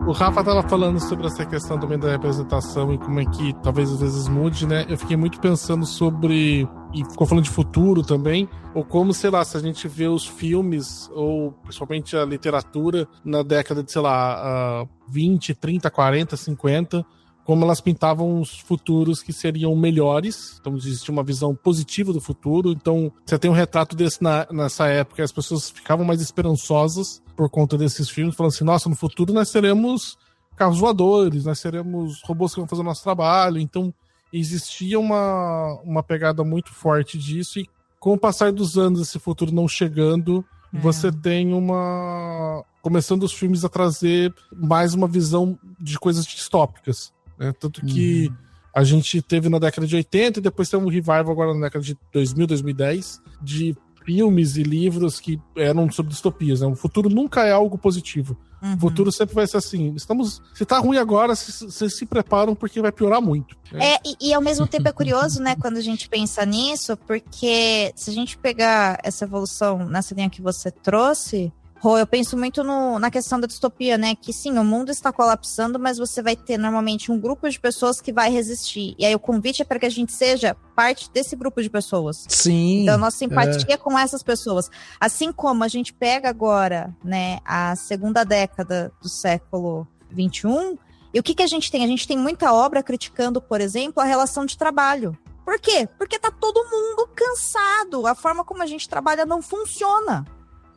O Rafa tava falando sobre essa questão também da representação e como é que talvez às vezes mude, né? Eu fiquei muito pensando sobre, e ficou falando de futuro também, ou como, sei lá, se a gente vê os filmes, ou principalmente a literatura, na década de, sei lá, 20, 30, 40, 50, como elas pintavam os futuros que seriam melhores. Então existia uma visão positiva do futuro. Então você tem um retrato desse nessa época, as pessoas ficavam mais esperançosas por conta desses filmes, falando assim, nossa, no futuro nós seremos carros voadores, nós seremos robôs que vão fazer o nosso trabalho. Então existia uma pegada muito forte disso, e com o passar dos anos, esse futuro não chegando, você tem começando os filmes a trazer mais uma visão de coisas distópicas, né? Tanto que a gente teve na década de 80 e depois teve um revival agora na década de 2000, 2010, de filmes e livros que eram sobre distopias, né? O futuro nunca é algo positivo. O futuro sempre vai ser assim, se tá ruim agora, vocês se preparam porque vai piorar muito. Né? E ao mesmo tempo é curioso, né, quando a gente pensa nisso, porque se a gente pegar essa evolução nessa linha que você trouxe, Rô, eu penso muito na questão da distopia, né? Que sim, o mundo está colapsando, mas você vai ter normalmente um grupo de pessoas que vai resistir. E aí o convite é para que a gente seja parte desse grupo de pessoas. Sim. Então, nossa simpatia com essas pessoas. Assim como a gente pega agora, né, a segunda década do século XXI, e o que a gente tem? A gente tem muita obra criticando, por exemplo, a relação de trabalho. Por quê? Porque tá todo mundo cansado. A forma como a gente trabalha não funciona.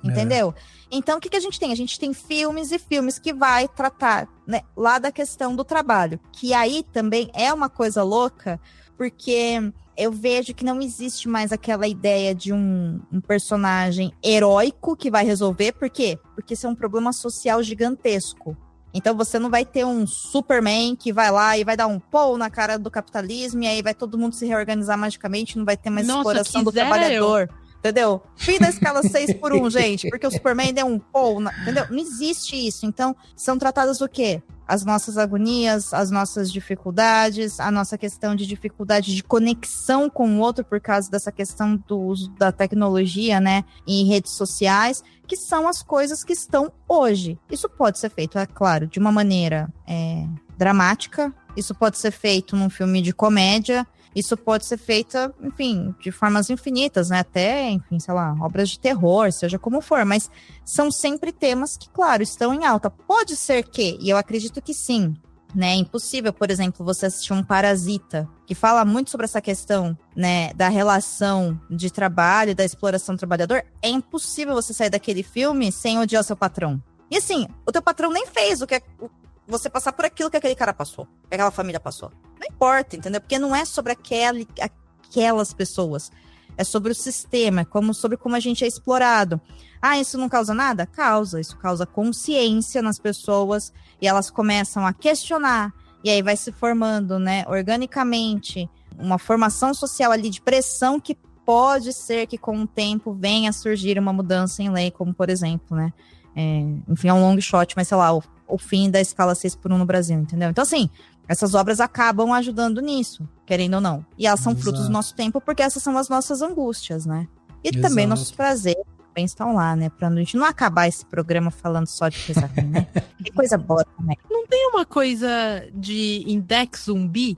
Entendeu? Então, o que a gente tem? A gente tem filmes e filmes que vai tratar, né, lá da questão do trabalho. Que aí também é uma coisa louca, porque eu vejo que não existe mais aquela ideia de um personagem heróico que vai resolver. Por quê? Porque isso é um problema social gigantesco. Então você não vai ter um Superman que vai lá e vai dar um pau na cara do capitalismo, e aí vai todo mundo se reorganizar magicamente, não vai ter mais exploração do trabalhador. Entendeu? Fim da escala 6x1, gente, porque o Superman deu um pau, entendeu? Não existe isso. Então, são tratadas o quê? As nossas agonias, as nossas dificuldades, a nossa questão de dificuldade de conexão com o outro por causa dessa questão do uso da tecnologia, né, em redes sociais, que são as coisas que estão hoje. Isso pode ser feito, é claro, de uma maneira dramática, isso pode ser feito num filme de comédia, isso pode ser feito, enfim, de formas infinitas, né? Até, enfim, sei lá, obras de terror, seja como for. Mas são sempre temas que, claro, estão em alta. Pode ser que, e eu acredito que sim, né? É impossível, por exemplo, você assistir um Parasita, que fala muito sobre essa questão, né, da relação de trabalho, da exploração do trabalhador. É impossível você sair daquele filme sem odiar o seu patrão. E assim, o teu patrão nem fez o você passar por aquilo que aquele cara passou, que aquela família passou. Não importa, entendeu? Porque não é sobre aquelas pessoas. É sobre o sistema, sobre como a gente é explorado. Isso não causa nada? Causa. Isso causa consciência nas pessoas e elas começam a questionar. E aí vai se formando, né, organicamente, uma formação social ali de pressão que pode ser que com o tempo venha a surgir uma mudança em lei, como por exemplo, né, enfim, é um long shot, mas sei lá, o fim da escala 6x1 no Brasil, entendeu? Então, assim, essas obras acabam ajudando nisso, querendo ou não. E elas são frutos do nosso tempo, porque essas são as nossas angústias, né? E também nossos prazeres também estão lá, né? Pra gente não acabar esse programa falando só de coisa ruim, né? Que coisa boa também. Não tem uma coisa de index zumbi,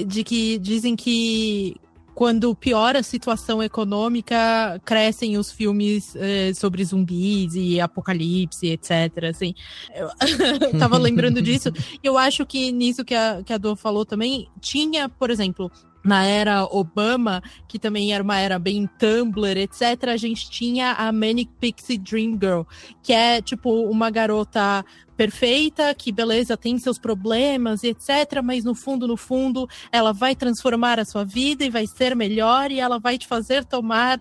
de que dizem que quando piora a situação econômica, crescem os filmes sobre zumbis e apocalipse, etc. Assim, eu tava lembrando disso. Eu acho que nisso que a Dô falou também, tinha, por exemplo, na era Obama, que também era uma era bem Tumblr, etc., a gente tinha a Manic Pixie Dream Girl, que é tipo uma garota perfeita, que beleza, tem seus problemas e etc, mas no fundo, ela vai transformar a sua vida e vai ser melhor e ela vai te fazer tomar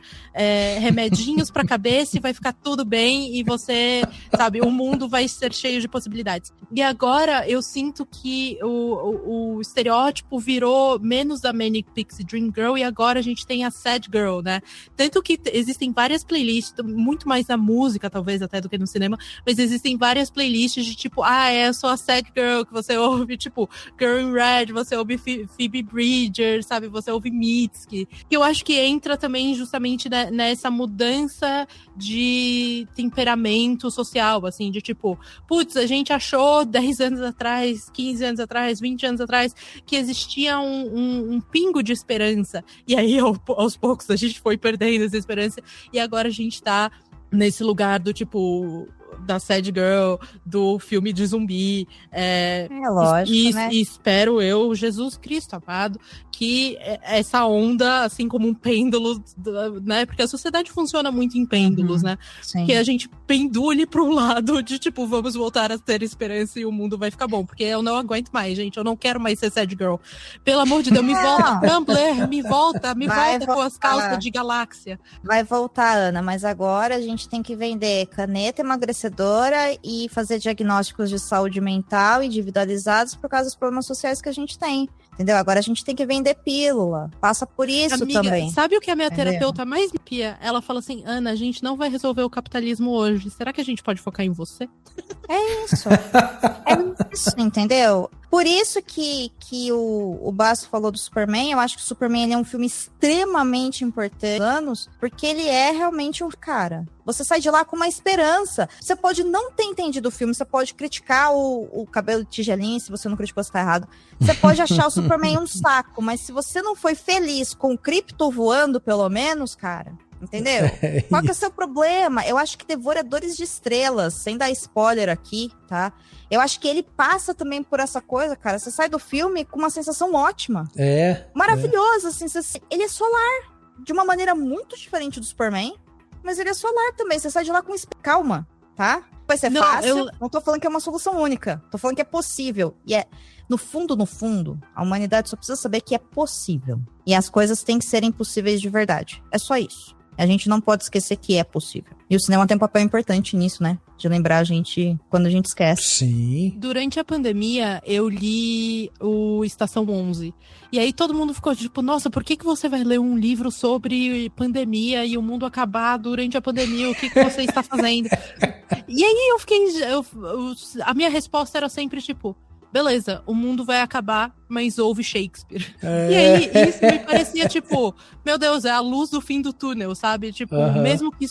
remedinhos pra cabeça e vai ficar tudo bem e você, sabe, o mundo vai ser cheio de possibilidades. E agora eu sinto que o estereótipo virou menos da Manic Pixie Dream Girl e agora a gente tem a Sad Girl, né? Tanto que existem várias playlists, muito mais na música talvez até do que no cinema, mas existem várias playlists de tipo, eu sou a Sad Girl, que você ouve, tipo, Girl in Red, você ouve Phoebe Bridgers, sabe, você ouve Mitski, que eu acho que entra também justamente nessa mudança de temperamento social, assim, de tipo, putz, a gente achou 10 anos atrás, 15 anos atrás, 20 anos atrás, que existia um pingo de esperança, e aí aos poucos a gente foi perdendo essa esperança, e agora a gente tá nesse lugar do tipo da Sad Girl, do filme de zumbi. Lógico, né? E espero eu, Jesus Cristo amado, que essa onda, assim como um pêndulo, né? Porque a sociedade funciona muito em pêndulos, né? Sim. Que a gente pendule para um lado de tipo, vamos voltar a ter esperança e o mundo vai ficar bom. Porque eu não aguento mais, gente. Eu não quero mais ser Sad Girl. Pelo amor de Deus, me volta, Tumblr, me volta com as calças de galáxia. Vai voltar, Ana, mas agora a gente tem que vender caneta emagrecedora e fazer diagnósticos de saúde mental individualizados por causa dos problemas sociais que a gente tem. Entendeu? Agora a gente tem que vender pílula. Passa por isso, amiga, também. Sabe o que a minha terapeuta mais pia? Ela fala assim, Ana, a gente não vai resolver o capitalismo hoje. Será que a gente pode focar em você? É isso. É isso, entendeu? Por isso que o Basso falou do Superman. Eu acho que o Superman ele é um filme extremamente importante, porque ele é realmente um cara. Você sai de lá com uma esperança. Você pode não ter entendido o filme, você pode criticar o cabelo de tigelinha, se você não criticou, você tá errado. Você pode achar o Superman um saco, mas se você não foi feliz com o Krypto voando, pelo menos, cara, entendeu? Qual que é o seu problema? Eu acho que Devoradores de Estrelas, sem dar spoiler aqui, tá? Eu acho que ele passa também por essa coisa, cara. Você sai do filme com uma sensação ótima. Maravilhosa, assim. Ele é solar, de uma maneira muito diferente do Superman, mas ele é solar também. Você sai de lá com calma, tá? Vai ser fácil. Não tô falando que é uma solução única. Tô falando que é possível. E no fundo, a humanidade só precisa saber que é possível. E as coisas têm que serem possíveis de verdade. É só isso. A gente não pode esquecer que é possível. E o cinema tem um papel importante nisso, né? De lembrar a gente quando a gente esquece. Sim. Durante a pandemia, eu li o Estação 11. E aí todo mundo ficou tipo, nossa, por que você vai ler um livro sobre pandemia e o mundo acabar durante a pandemia? O que você está fazendo? E aí eu fiquei... a minha resposta era sempre tipo, beleza, o mundo vai acabar, mas houve Shakespeare. E aí, isso me parecia, tipo, meu Deus, é a luz do fim do túnel, sabe? Tipo, mesmo que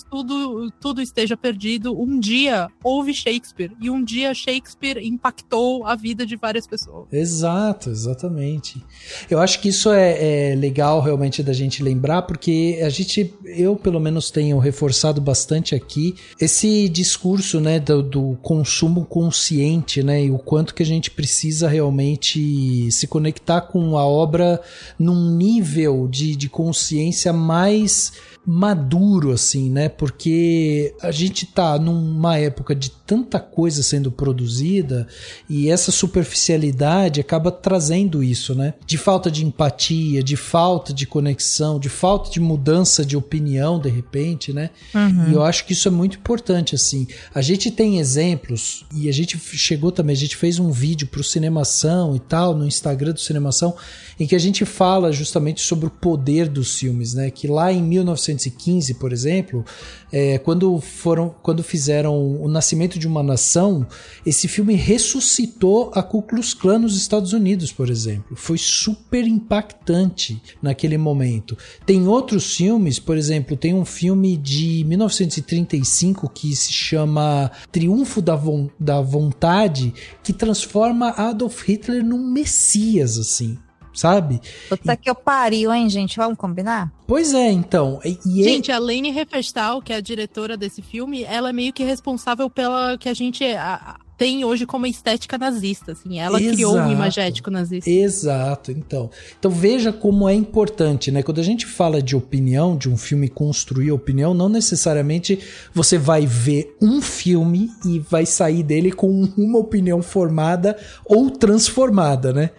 tudo esteja perdido, um dia houve Shakespeare. E um dia Shakespeare impactou a vida de várias pessoas. Exato, exatamente. Eu acho que isso é legal realmente da gente lembrar, porque eu pelo menos tenho reforçado bastante aqui esse discurso, né, do consumo consciente, né, e o quanto que a gente precisa realmente se conectar com a obra num nível nível de consciência mais maduro, assim, né? Porque a gente tá numa época de tanta coisa sendo produzida e essa superficialidade acaba trazendo isso, né? De falta de empatia, de falta de conexão, de falta de mudança de opinião, de repente, né? E eu acho que isso é muito importante, assim. A gente tem exemplos e a gente chegou também, a gente fez um vídeo pro Cinemação e tal, no Instagram do Cinemação, em que a gente fala justamente sobre o poder dos filmes, né? Que lá em 1915, por exemplo, quando fizeram O Nascimento de uma Nação, esse filme ressuscitou a Ku Klux Klan nos Estados Unidos, por exemplo. Foi super impactante naquele momento. Tem outros filmes, por exemplo, tem um filme de 1935 que se chama Triunfo da Vontade, que transforma Adolf Hitler num messias, assim. Sabe? Puta que eu pariu, hein, gente? Vamos combinar? Pois é, então. Gente, a Leni Riefenstahl, que é a diretora desse filme, ela é meio que responsável pela que a gente tem hoje como estética nazista, assim. Ela criou um imagético nazista. Exato, então veja como é importante, né? Quando a gente fala de opinião, de um filme construir opinião, não necessariamente você vai ver um filme e vai sair dele com uma opinião formada ou transformada, né?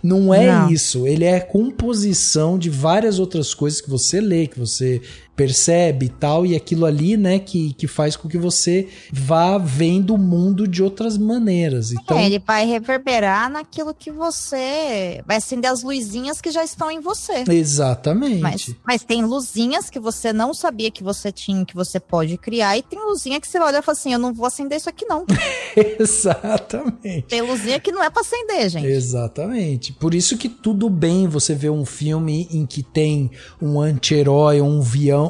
Não é isso. Ele é a composição de várias outras coisas que você lê, que você percebe e tal, e aquilo ali, né, que faz com que você vá vendo o mundo de outras maneiras. Então, ele vai reverberar naquilo que você... vai acender as luzinhas que já estão em você. Exatamente. Mas tem luzinhas que você não sabia que você tinha, que você pode criar, e tem luzinha que você olha e fala assim, eu não vou acender isso aqui não. Exatamente. Tem luzinha que não é pra acender, gente. Exatamente. Por isso que tudo bem você ver um filme em que tem um anti-herói, um vilão,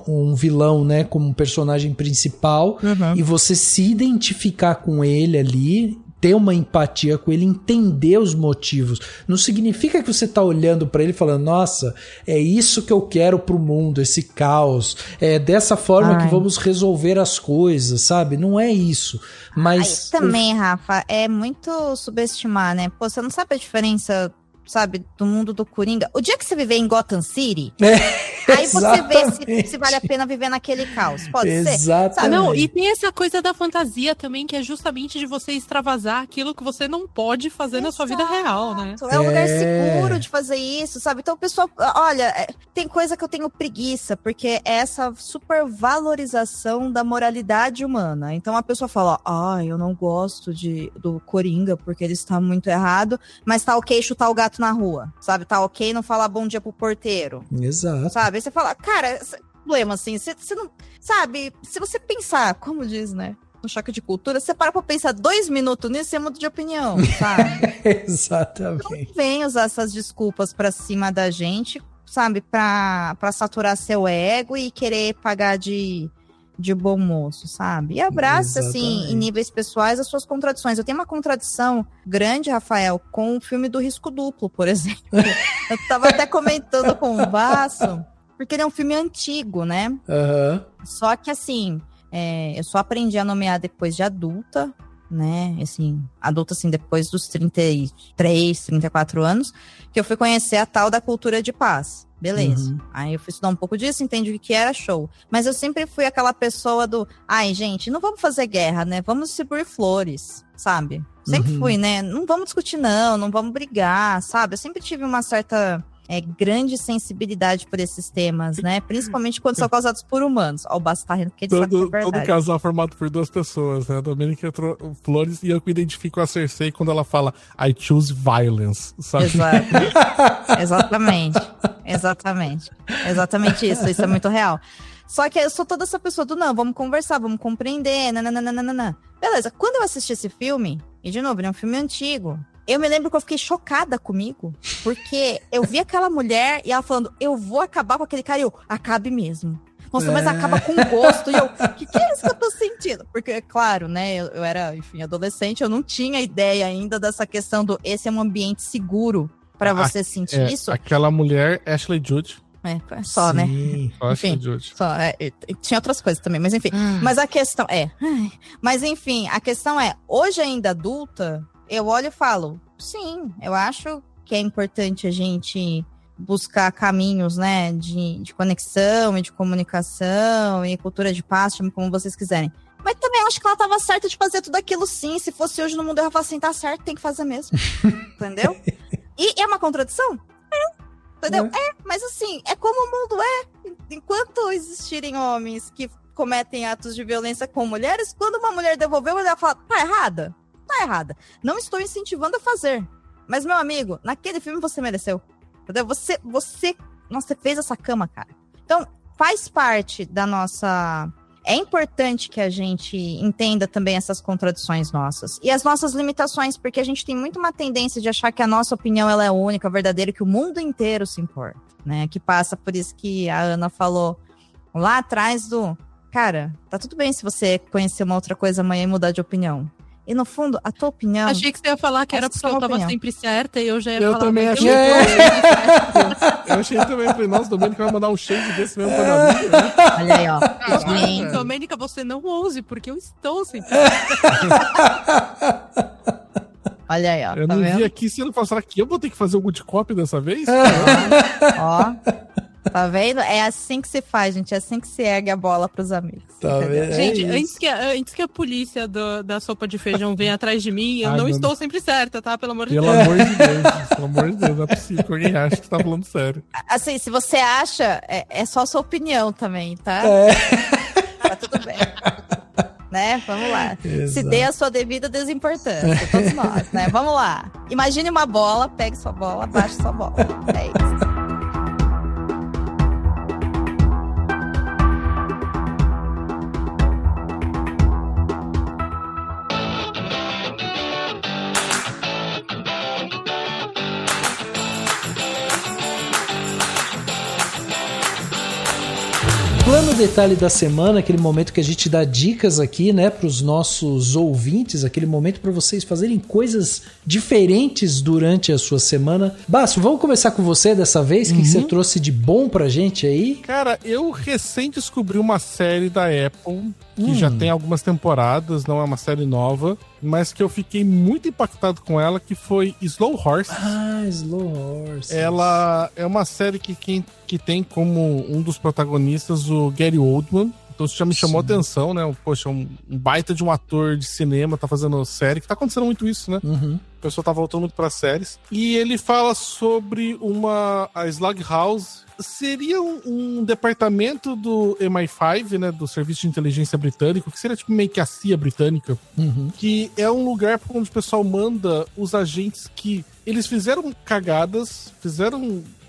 né, como um personagem principal, e você se identificar com ele ali, ter uma empatia com ele, entender os motivos. Não significa que você tá olhando pra ele falando, nossa, é isso que eu quero pro mundo, esse caos, é dessa forma que vamos resolver as coisas, sabe? Não é isso. Mas também, Rafa, é muito subestimar, né? Pô, você não sabe a diferença, sabe, do mundo do Coringa. O dia que você viver em Gotham City, aí você vê se vale a pena viver naquele caos. Pode ser? Sabe? Não, e tem essa coisa da fantasia também, que é justamente de você extravasar aquilo que você não pode fazer na sua vida real, né? É um lugar seguro de fazer isso, sabe? Então o pessoal, olha, tem coisa que eu tenho preguiça, porque é essa supervalorização da moralidade humana. Então a pessoa fala, eu não gosto do Coringa, porque ele está muito errado, mas tá ok chutar o gato na rua, sabe? Tá ok não falar bom dia pro porteiro. Exato. Sabe? Aí você fala, cara, problema assim, você não... Sabe? Se você pensar, como diz, né? No choque de cultura, você para pra pensar 2 minutos nisso, você muda de opinião, sabe? Exatamente. Não vem usar essas desculpas pra cima da gente, sabe? Pra saturar seu ego e querer pagar de bom moço, sabe? E abraça, assim, em níveis pessoais, as suas contradições. Eu tenho uma contradição grande, Rafael, com o filme do Risco Duplo, por exemplo. Eu tava até comentando com o Basso, porque ele é um filme antigo, né? Só que, assim, eu só aprendi a nomear depois de adulta, né? Assim, adulta, assim, depois dos 33, 34 anos, que eu fui conhecer a tal da cultura de paz. Beleza. Aí eu fui estudar um pouco disso, entendi o que era, show. Mas eu sempre fui aquela pessoa do... Ai, gente, não vamos fazer guerra, né? Vamos distribuir flores, sabe? Sempre fui, né? Não vamos discutir, não vamos brigar, sabe? Eu sempre tive uma certa... grande sensibilidade por esses temas, né? Principalmente quando são causados por humanos. Ó, o Basso tá rindo porque ele sabe que é verdade. Todo casal formado por 2 pessoas, né? A Domênica Flores e eu que identifico a Cersei quando ela fala I choose violence, sabe? Exatamente isso é muito real. Só que eu sou toda essa pessoa do não, vamos conversar, vamos compreender, nananana. Beleza, quando eu assisti esse filme, e de novo, ele é um filme antigo, eu me lembro que eu fiquei chocada comigo, porque eu vi aquela mulher e ela falando, eu vou acabar com aquele cara, e eu, acabe mesmo. Nossa, mas acaba com gosto, e eu, o que é isso que eu tô sentindo? Porque, claro, né, eu era, enfim, adolescente, eu não tinha ideia ainda dessa questão do, esse é um ambiente seguro pra você sentir isso. Aquela mulher, Ashley Judd. Só, né? Enfim, só, tinha outras coisas também, mas enfim. Mas a questão mas enfim, a questão é, hoje ainda adulta, eu olho e falo, sim, eu acho que é importante a gente buscar caminhos, né, de conexão e de comunicação e cultura de paz, chame como vocês quiserem. Mas também acho que ela tava certa de fazer tudo aquilo sim. Se fosse hoje no mundo, eu ia falar assim, tá certo, tem que fazer mesmo. Entendeu? E é uma contradição? Entendeu? Mas assim, é como o mundo é. Enquanto existirem homens que cometem atos de violência com mulheres, quando uma mulher devolveu, ela fala, tá errada? Tá errada. Não estou incentivando a fazer. Mas, meu amigo, naquele filme você mereceu. Entendeu? Você fez essa cama, cara. Então, faz parte da nossa... É importante que a gente entenda também essas contradições nossas. E as nossas limitações, porque a gente tem muito uma tendência de achar que a nossa opinião ela é única, verdadeira, que o mundo inteiro se importa, né? Que passa por isso que a Ana falou lá atrás do... Cara, tá tudo bem se você conhecer uma outra coisa amanhã e mudar de opinião. E no fundo, a tua opinião... Achei que você ia falar que era porque eu tava sempre certa e eu já ia falar... Eu também achei. Eu achei também. Falei, nossa, Domênica vai mandar um shade desse mesmo pra mim, né? Olha aí, ó. Sim, Domênica, você não ouse, porque eu estou sempre Olha aí, ó. Eu tá não vendo? vi aqui, se eu não passar aqui, eu vou ter que fazer o good copy dessa vez? Ó. Tá vendo? É assim que se faz, gente. É assim que se ergue a bola pros amigos. Tá entendeu? vendo? Gente, É antes que a polícia da sopa de feijão venha atrás de mim, eu Ai, não meu estou Deus. sempre certa, tá? Pelo amor de Pelo Deus. amor de Deus, pelo amor de Deus, não é possível que alguém ache que tá falando sério. Assim, se você acha, é só sua opinião também, tá? Tá tudo bem. Né? Vamos lá. Exato. Se dê a sua devida desimportância, todos nós, né? Vamos lá. Imagine uma bola, pegue sua bola, baixe sua bola. É isso. Plano detalhe da semana, aquele momento que a gente dá dicas aqui, né, para os nossos ouvintes, aquele momento para vocês fazerem coisas diferentes durante a sua semana. Bácio, vamos começar com você dessa vez. O que você trouxe de bom pra gente aí? Cara, eu recém descobri uma série da Apple, que já tem algumas temporadas, não é uma série nova, mas que eu fiquei muito impactado com ela, que foi Slow Horses. Ah, Slow Horses. Ela é uma série que tem como um dos protagonistas o Gary Oldman. Então isso já me chamou a atenção, né? Poxa, um baita de um ator de cinema, tá fazendo série, que tá acontecendo muito isso, né? O pessoal tá voltando muito pra séries. E ele fala sobre a Slug House. Seria um departamento do MI5, né? Do Serviço de Inteligência Britânico, que seria tipo meio que a CIA britânica. Que é um lugar onde o pessoal manda os agentes que eles fizeram cagadas,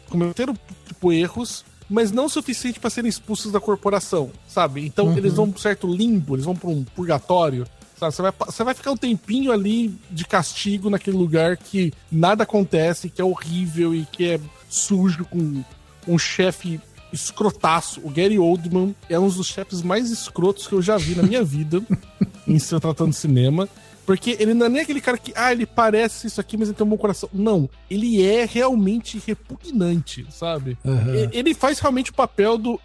cometeram tipo erros, mas não o suficiente para serem expulsos da corporação, sabe? Então eles vão pra um certo limbo, eles vão pra um purgatório, sabe? Você vai ficar um tempinho ali de castigo naquele lugar que nada acontece, que é horrível e que é sujo, com um chefe escrotaço. O Gary Oldman é um dos chefes mais escrotos que eu já vi na minha vida em se tratando de cinema. Porque ele não é nem aquele cara que, ele parece isso aqui, mas ele tem um bom coração. Não, ele é realmente repugnante, sabe? Ele faz realmente o papel do,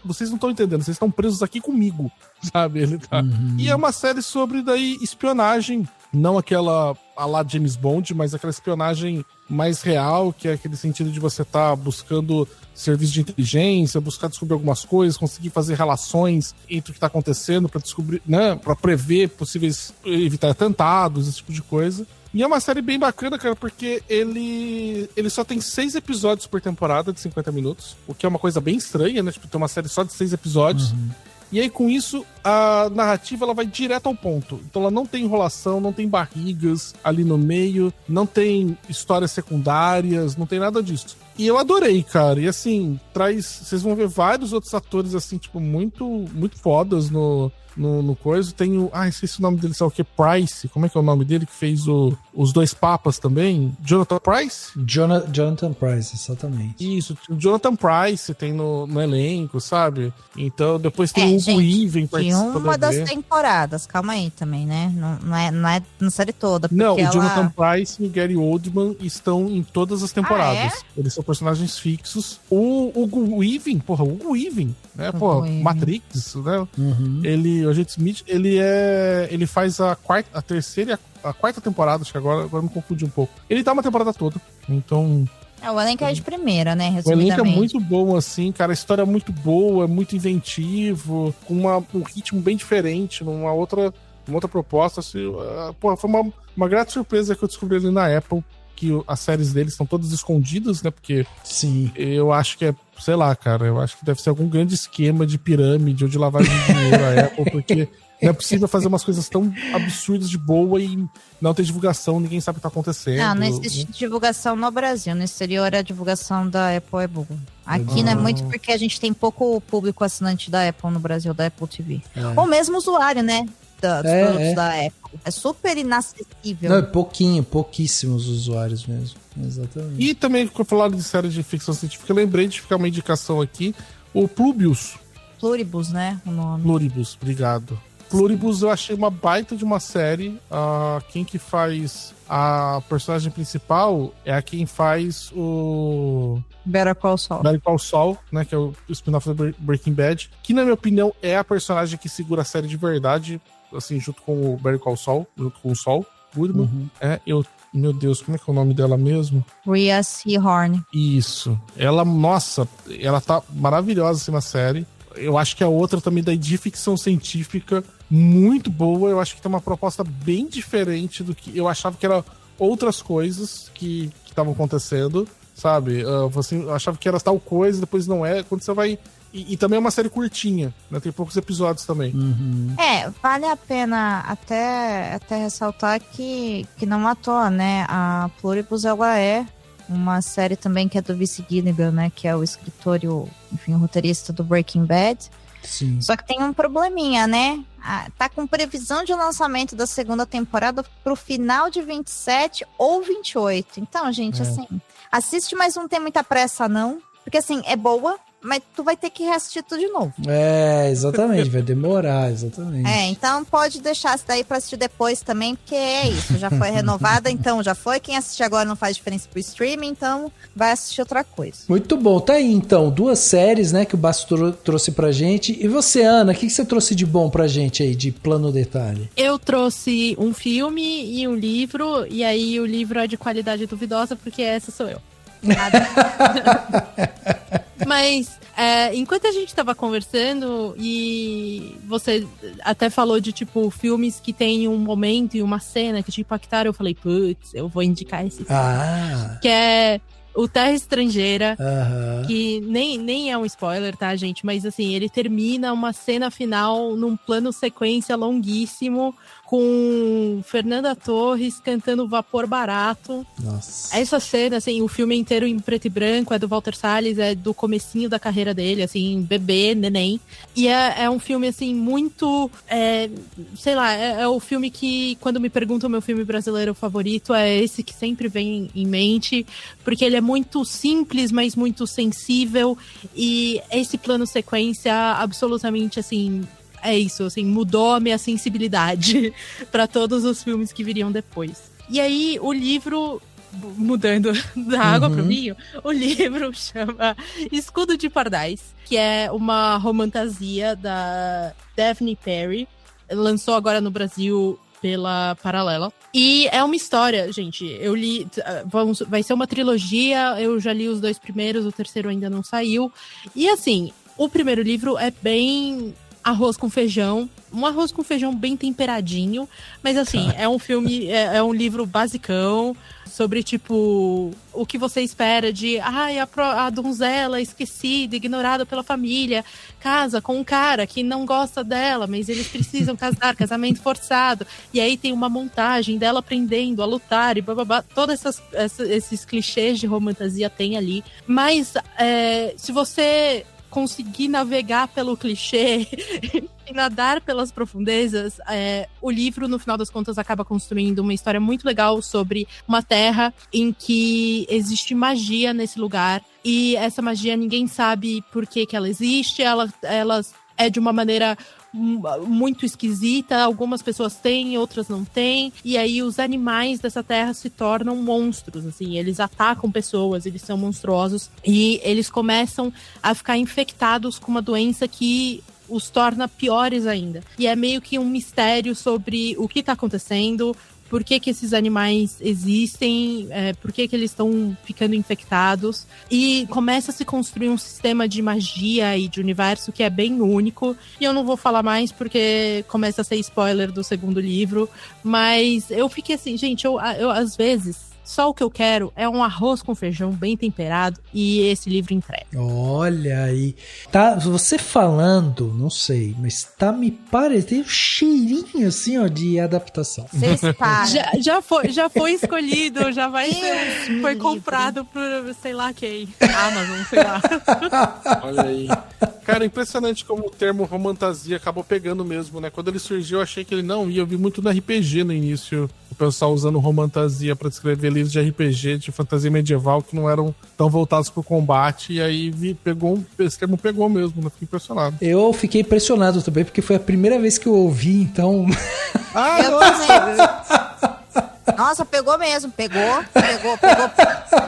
vocês não estão entendendo, vocês estão presos aqui comigo, sabe? Ele tá. E é uma série sobre daí espionagem, não aquela a lá James Bond, mas aquela espionagem mais real, que é aquele sentido de você estar buscando serviço de inteligência, buscar descobrir algumas coisas, conseguir fazer relações entre o que está acontecendo para descobrir, né, para prever possíveis, evitar atentados, esse tipo de coisa. E é uma série bem bacana, cara, porque ele só tem 6 episódios por temporada de 50 minutos, o que é uma coisa bem estranha, né? Tipo, ter uma série só de 6 episódios. E aí, com isso, a narrativa ela vai direto ao ponto. Então ela não tem enrolação, não tem barrigas ali no meio, não tem histórias secundárias, não tem nada disso. E eu adorei, cara. E assim, vocês vão ver vários outros atores, assim, tipo, muito, muito fodas no coisa. Tem o... esqueci o nome dele, sabe o que? Price. Como é que é o nome dele? Que fez os Dois Papas também. Jonathan Price? Jonathan Price, exatamente. Isso, o Jonathan Price tem no elenco, sabe? Então, depois tem o Hugo Weaving participando. Uma das temporadas, calma aí também, né? Não é na série toda. Não, o Jonathan Price e o Gary Oldman estão em todas as temporadas. Eles são personagens fixos. O Hugo Weaving, o Hugo Weaving, né? Matrix, né? O Agente Smith, ele faz a terceira e a quarta temporada, acho que agora me confundi um pouco. Ele tá uma temporada toda, então O elenco é de primeira, né? O elenco Resumidamente. é muito bom, assim, cara. A história é muito boa, é muito inventivo, com um ritmo bem diferente, numa outra proposta. Assim, pô, foi uma grata surpresa que eu descobri ali na Apple, que as séries deles estão todas escondidas, né? Porque Sim. eu acho que sei lá, cara, eu acho que deve ser algum grande esquema de pirâmide ou de lavagem de dinheiro a Apple, porque não é possível fazer umas coisas tão absurdas de boa e não ter divulgação, ninguém sabe o que tá acontecendo. Não existe divulgação no Brasil. No exterior, a divulgação da Apple é boa. Aqui não é muito porque a gente tem pouco público assinante da Apple no Brasil, da Apple TV. Ou mesmo usuário, né? Dos produtos da Apple. É super inacessível. Não, é pouquíssimos usuários mesmo. Exatamente. E também, quando falaram de série de ficção científica, eu lembrei de ficar uma indicação aqui. O Pluribus, né? O nome. Pluribus, obrigado. Pluribus eu achei uma baita de uma série. Quem que faz a personagem principal é quem faz o Better Call Saul. Better Call Saul, né, que é o spin-off da Breaking Bad, que na minha opinião é a personagem que segura a série de verdade, assim, junto com o Better Call Saul, junto com o Saul Goodman. Meu Deus, como é que é o nome dela mesmo? Rhea Seehorn. Isso. Ela, nossa, ela tá maravilhosa assim na série. Eu acho que a outra também de ficção científica muito boa. Eu acho que tem uma proposta bem diferente do que eu achava que era outras coisas que estavam acontecendo, sabe? Eu achava que era tal coisa, depois não é. Quando você vai... E também é uma série curtinha, né? Tem poucos episódios também. Vale a pena até ressaltar que não à toa, né? A Pluribus, ela é uma série também que é do Vince Gilligan, né? Que é o escritor e o roteirista do Breaking Bad. Sim. Só que tem um probleminha, né? Tá com previsão de lançamento da segunda temporada pro final de 27 ou 28. Então, gente, assim, assiste, mas não tem muita pressa, não. Porque, assim, é boa, mas tu vai ter que reassistir tudo de novo. Exatamente, vai demorar, exatamente. Então pode deixar isso daí pra assistir depois também, porque é isso, já foi renovada, então já foi. Quem assistir agora não faz diferença pro streaming, então vai assistir outra coisa. Muito bom, tá aí então, 2 séries, né, que o Basto trouxe pra gente. E você, Ana, o que você trouxe de bom pra gente aí, de Plano Detalhe? Eu trouxe um filme e um livro, e aí o livro é de qualidade duvidosa, porque essa sou eu. Mas enquanto a gente tava conversando e você até falou de tipo filmes que tem um momento e uma cena que te impactaram, eu falei, putz, eu vou indicar esse filme. Que é o Terra Estrangeira, que nem é um spoiler, tá, gente? Mas assim, ele termina uma cena final num plano sequência longuíssimo, com Fernanda Torres cantando Vapor Barato. Nossa. Essa cena, assim, o filme inteiro em preto e branco, é do Walter Salles, é do comecinho da carreira dele, assim, bebê, neném. E é um filme, assim, muito... sei lá, é o filme que, quando me perguntam o meu filme brasileiro favorito, é esse que sempre vem em mente, porque ele é muito simples, mas muito sensível, e esse plano sequência absolutamente, assim... É isso, assim, mudou a minha sensibilidade para todos os filmes que viriam depois. E aí, o livro, mudando da água pro vinho, o livro chama Escudo de Pardais, que é uma romantasia da Daphne Perry. Lançou agora no Brasil pela Paralela. E é uma história, gente, eu li, vai ser uma trilogia, eu já li os 2 primeiros, o terceiro ainda não saiu. E assim, o primeiro livro é bem... arroz com feijão, um arroz com feijão bem temperadinho, mas assim, é um filme, é um livro basicão, sobre tipo, o que você espera de, a donzela esquecida, ignorada pela família, casa com um cara que não gosta dela, mas eles precisam casar, casamento forçado, e aí tem uma montagem dela aprendendo a lutar e bababá, todos esses clichês de romantasia tem ali, mas se você conseguir navegar pelo clichê e nadar pelas profundezas, o livro, no final das contas, acaba construindo uma história muito legal sobre uma terra em que existe magia nesse lugar, e essa magia ninguém sabe por que ela existe, ela é de uma maneira muito esquisita, algumas pessoas têm, outras não têm, e aí os animais dessa terra se tornam monstros, assim, eles atacam pessoas, eles são monstruosos, e eles começam a ficar infectados com uma doença que os torna piores ainda. E é meio que um mistério sobre o que tá acontecendo, por que esses animais existem, por que eles estão ficando infectados. E começa a se construir um sistema de magia e de universo que é bem único. E eu não vou falar mais porque começa a ser spoiler do segundo livro. Mas eu fiquei assim, gente, eu às vezes... Só o que eu quero é um arroz com feijão bem temperado e esse livro entrega. Olha aí. Tá, você falando, não sei, mas tá me parecendo um cheirinho assim, ó, de adaptação. Você espalha. Já foi escolhido, já vai ser. Foi comprado por sei lá quem. Amazon, sei lá. Olha aí. Cara, impressionante como o termo romantasia acabou pegando mesmo, né? Quando ele surgiu, eu achei que ele não ia. Eu vi muito no RPG no início. O pessoal usando romantasia pra descrever livros de RPG, de fantasia medieval, que não eram tão voltados pro combate. E aí esse termo pegou mesmo, né? Fiquei impressionado. Eu fiquei impressionado também, porque foi a primeira vez que eu ouvi, então... Eu também. Nossa, pegou mesmo. Pegou.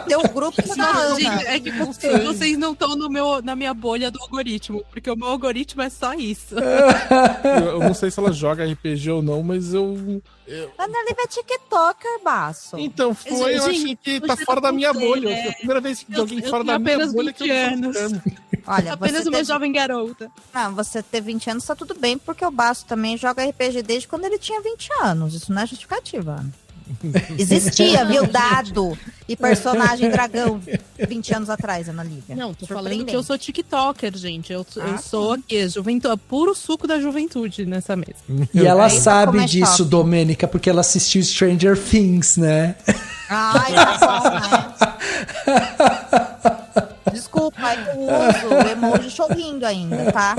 Teu grupo que não, gente, é que vocês não estão na minha bolha do algoritmo, porque o meu algoritmo é só isso. Eu não sei se ela joga RPG ou não, mas eu... Ana Lívia é TikToker, baço. Então, foi, eu achei que tá fora da minha bolha. É a primeira vez que alguém fora da minha bolha que eu anos. Olha, apenas uma jovem garota. Não, você ter 20 anos tá tudo bem, porque o Baço também joga RPG desde quando ele tinha 20 anos. Isso não é justificativa. Existia, viu, dado e personagem dragão 20 anos atrás, Ana Lívia. Não, tô falando que eu sou TikToker, gente. Eu sou aqui, puro suco da juventude nessa mesa. E ela sabe disso, Domênica, porque ela assistiu Stranger Things, né? Ai, tá bom, né? Desculpa, eu uso o emoji sorrindo ainda, tá?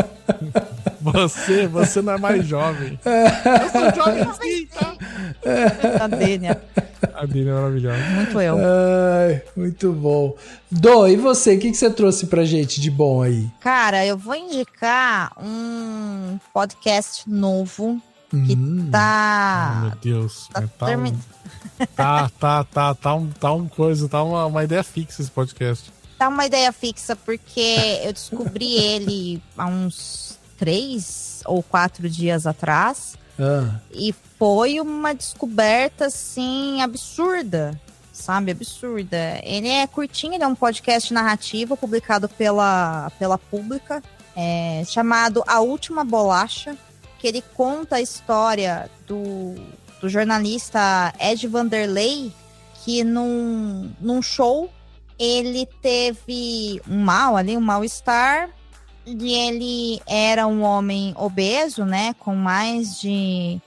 Você não é mais jovem. Eu sou jovem assim, tá? A Dênia. A Dênia é maravilhosa. Muito eu. Ai, muito bom. Dô, e você? O que você trouxe pra gente de bom aí? Cara, eu vou indicar um podcast novo que tá... Meu Deus. Tá Uma ideia fixa esse podcast. Tá uma ideia fixa, porque eu descobri ele há uns 3 ou 4 dias atrás. E foi uma descoberta, assim, absurda. Sabe? Absurda. Ele é curtinho, ele é um podcast narrativo publicado pela Pública, chamado A Última Bolacha, que ele conta a história do jornalista Ed Vanderlei, que num show ele teve um mal-estar, e ele era um homem obeso, né, com mais de...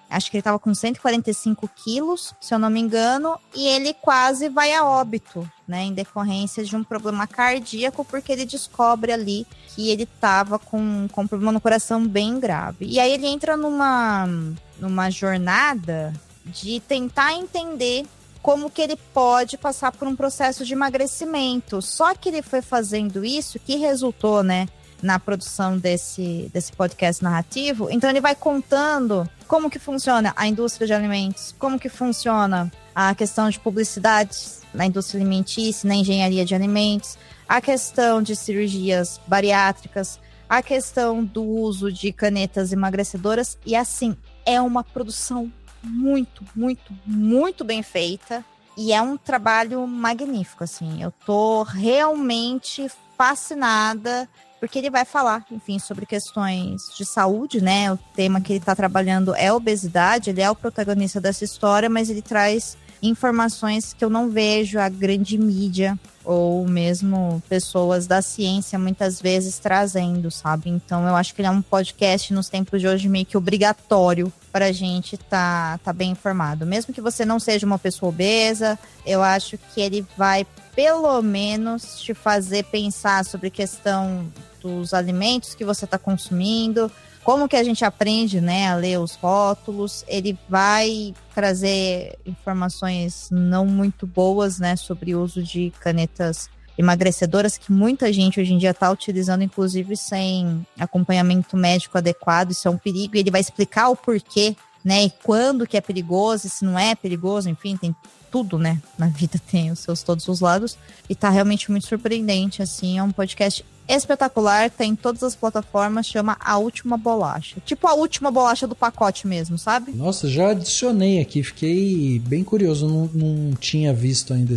Acho que ele estava com 145 quilos, se eu não me engano, e ele quase vai a óbito, né, em decorrência de um problema cardíaco, porque ele descobre ali que ele estava com um problema no coração bem grave. E aí ele entra numa jornada de tentar entender como que ele pode passar por um processo de emagrecimento. Só que ele foi fazendo isso, que resultou, né, na produção desse podcast narrativo. Então ele vai contando como que funciona a indústria de alimentos, como que funciona a questão de publicidade na indústria alimentícia, na engenharia de alimentos, a questão de cirurgias bariátricas, a questão do uso de canetas emagrecedoras. E assim, é uma produção muito, muito, muito bem feita, e é um trabalho magnífico, assim. Eu tô realmente fascinada, porque ele vai falar, enfim, sobre questões de saúde, né? O tema que ele tá trabalhando é obesidade, ele é o protagonista dessa história, mas ele traz informações que eu não vejo a grande mídia ou mesmo pessoas da ciência muitas vezes trazendo, sabe? Então eu acho que ele é um podcast nos tempos de hoje meio que obrigatório para a gente tá bem informado. Mesmo que você não seja uma pessoa obesa, eu acho que ele vai pelo menos te fazer pensar sobre a questão dos alimentos que você está consumindo, como que a gente aprende, né, a ler os rótulos. Ele vai trazer informações não muito boas, né, sobre o uso de canetas emagrecedoras, que muita gente hoje em dia está utilizando, inclusive sem acompanhamento médico adequado. Isso é um perigo, e ele vai explicar o porquê, né, e quando que é perigoso, e se não é perigoso, enfim, tem tudo, né, na vida tem todos os lados, e tá realmente muito surpreendente, assim. É um podcast espetacular, tem em todas as plataformas, chama A Última Bolacha. Tipo a última bolacha do pacote mesmo, sabe? Nossa, já adicionei aqui, fiquei bem curioso, não tinha visto ainda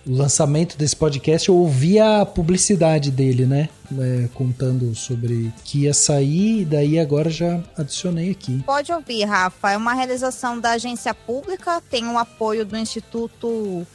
o lançamento desse podcast, eu ouvi a publicidade dele, né? Contando sobre que ia sair, e daí agora já adicionei aqui. Pode ouvir, Rafa, é uma realização da agência pública, tem o apoio do Instituto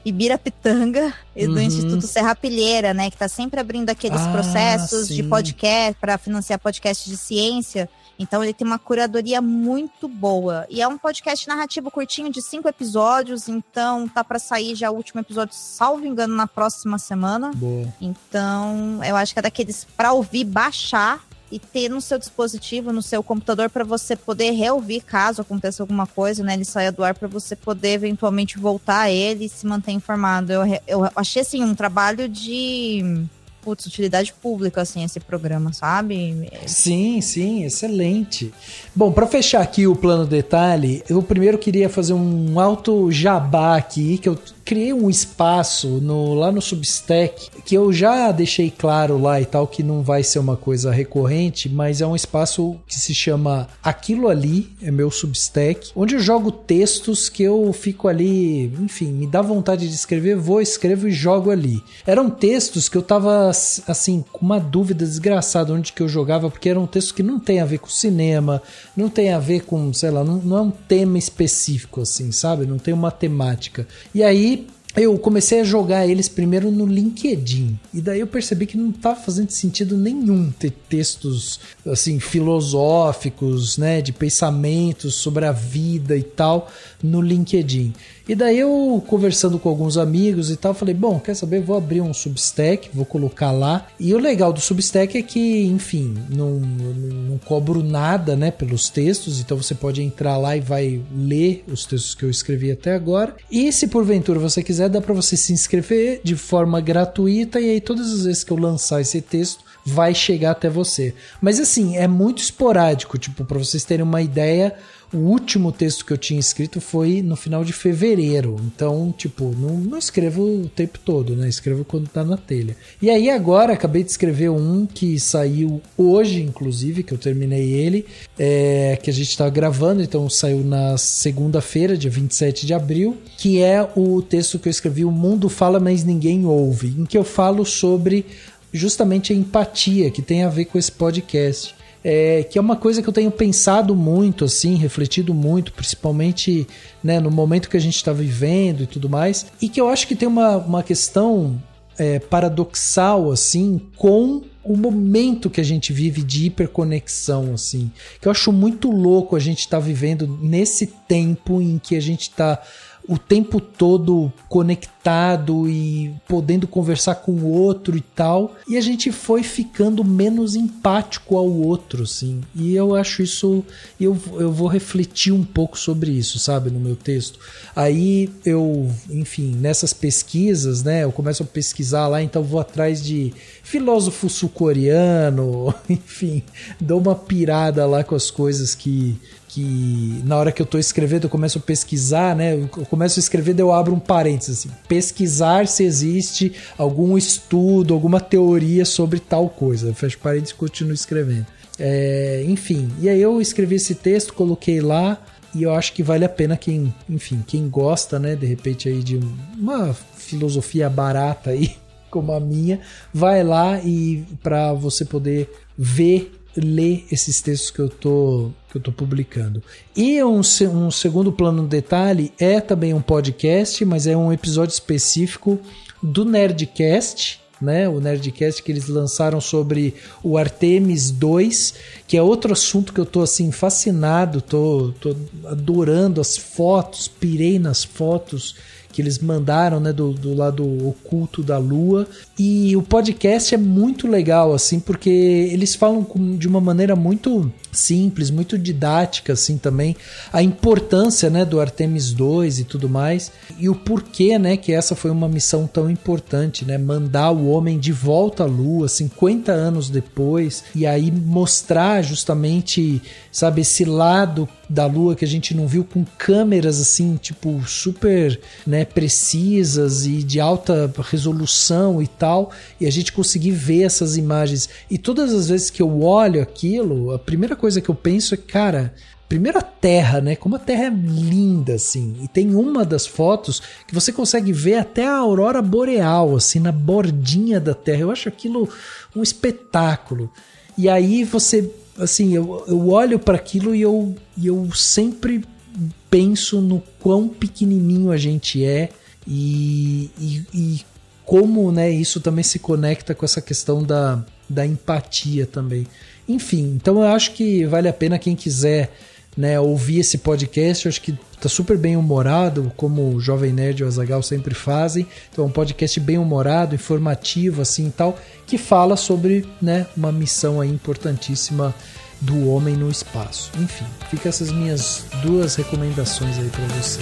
Ibirapitanga e do Instituto Serra Pilheira, né, que tá sempre abrindo aqueles processos de podcast para financiar podcast de ciência. Então ele tem uma curadoria muito boa. E é um podcast narrativo curtinho de 5 episódios, então tá para sair já o último episódio, salvo engano, na próxima semana. Boa. Então eu acho que é daqueles para ouvir, baixar e ter no seu dispositivo, no seu computador, para você poder reouvir caso aconteça alguma coisa, né? Ele saia do ar, para você poder eventualmente voltar a ele e se manter informado. Eu achei, assim, um trabalho de utilidade pública, assim, esse programa, sabe? Sim, excelente. Bom, para fechar aqui o plano detalhe, eu primeiro queria fazer um alto jabá aqui, que eu criei um espaço lá no Substack, que eu já deixei claro lá e tal, que não vai ser uma coisa recorrente, mas é um espaço que se chama Aquilo Ali, é meu Substack, onde eu jogo textos que eu fico ali, enfim, me dá vontade de escrever, escrevo e jogo ali. Eram textos que eu tava, assim, com uma dúvida desgraçada onde que eu jogava, porque eram textos que não tem a ver com cinema, não tem a ver com, sei lá, não é um tema específico, assim, sabe? Não tem uma temática. E aí, eu comecei a jogar eles primeiro no LinkedIn, e daí eu percebi que não estava fazendo sentido nenhum ter textos assim filosóficos, né, de pensamentos sobre a vida e tal no LinkedIn. E daí eu, conversando com alguns amigos e tal, falei, bom, quer saber, vou abrir um Substack, vou colocar lá. E o legal do Substack é que, enfim, não cobro nada, né, pelos textos, então você pode entrar lá e vai ler os textos que eu escrevi até agora. E se porventura você quiser, dá para você se inscrever de forma gratuita, e aí todas as vezes que eu lançar esse texto, vai chegar até você. Mas assim, é muito esporádico, tipo, para vocês terem uma ideia, o último texto que eu tinha escrito foi no final de fevereiro. Então, tipo, não escrevo o tempo todo, né? Escrevo quando tá na telha. E aí agora, acabei de escrever um que saiu hoje, inclusive, que eu terminei ele, que a gente tá gravando, então saiu na segunda-feira, dia 27 de abril, que é o texto que eu escrevi, O Mundo Fala, Mas Ninguém Ouve, em que eu falo sobre justamente a empatia, que tem a ver com esse podcast. Que é uma coisa que eu tenho pensado muito, assim, refletido muito, principalmente, né, no momento que a gente está vivendo e tudo mais, e que eu acho que tem uma questão paradoxal, assim, com o momento que a gente vive de hiperconexão, assim, que eu acho muito louco a gente estar vivendo nesse tempo em que a gente está o tempo todo conectado e podendo conversar com o outro e tal, e a gente foi ficando menos empático ao outro, assim, e eu acho isso, eu vou refletir um pouco sobre isso, sabe, no meu texto. Aí eu, enfim, nessas pesquisas, né, eu começo a pesquisar lá, então vou atrás de filósofo sul-coreano, enfim, dou uma pirada lá com as coisas que na hora que eu tô escrevendo eu começo a pesquisar, né? Eu começo a escrever, daí eu abro um parênteses, assim, pesquisar se existe algum estudo, alguma teoria sobre tal coisa. Eu fecho parênteses e continuo escrevendo. Enfim, e aí eu escrevi esse texto, coloquei lá, e eu acho que vale a pena quem gosta, né, de repente aí de uma filosofia barata aí, como a minha, vai lá e para você poder ler esses textos que eu tô publicando. E um segundo plano detalhe é também um podcast, mas é um episódio específico do Nerdcast, né? O Nerdcast que eles lançaram sobre o Artemis 2, que é outro assunto que eu tô assim fascinado, tô adorando as fotos, pirei nas fotos que eles mandaram, né, do lado oculto da Lua. E o podcast é muito legal, assim, porque eles falam de uma maneira muito simples, muito didática, assim, também, a importância, né, do Artemis 2 e tudo mais, e o porquê, né, que essa foi uma missão tão importante, né, mandar o homem de volta à Lua 50 anos depois, e aí mostrar justamente, sabe, esse lado da Lua que a gente não viu, com câmeras assim, tipo, super, né, precisas e de alta resolução e tal, e a gente conseguir ver essas imagens. E todas as vezes que eu olho aquilo, a primeira coisa que eu penso é, cara, primeiro a Terra, né? Como a Terra é linda, assim. E tem uma das fotos que você consegue ver até a aurora boreal, assim, na bordinha da Terra. Eu acho aquilo um espetáculo. E aí você, assim, eu olho para aquilo e eu sempre penso no quão pequenininho a gente é e como, né, isso também se conecta com essa questão da empatia também. Enfim, então eu acho que vale a pena quem quiser, né, ouvir esse podcast. Eu acho que tá super bem humorado, como o Jovem Nerd e o Azaghal sempre fazem. Então é um podcast bem humorado, informativo, assim, tal, que fala sobre, né, uma missão aí importantíssima do homem no espaço. Enfim, fica essas minhas 2 recomendações aí para você.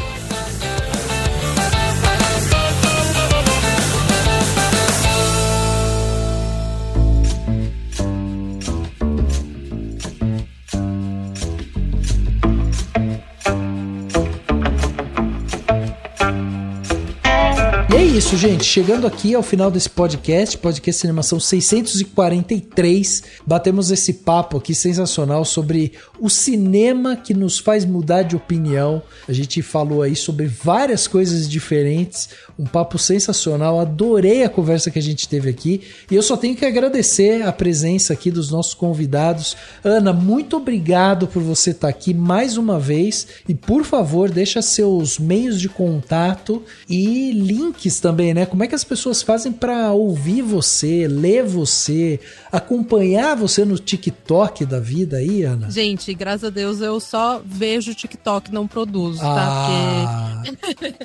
Isso, gente, chegando aqui ao final desse podcast Cinemação 643, batemos esse papo aqui sensacional sobre o cinema que nos faz mudar de opinião. A gente falou aí sobre várias coisas diferentes, um papo sensacional, adorei a conversa que a gente teve aqui, e eu só tenho que agradecer a presença aqui dos nossos convidados. Ana, muito obrigado por você estar aqui mais uma vez, e por favor, deixa seus meios de contato e links também, né? Como é que as pessoas fazem para ouvir você, ler você, acompanhar você no TikTok da vida aí, Ana? Gente, graças a Deus eu só vejo TikTok, não produzo, tá? Porque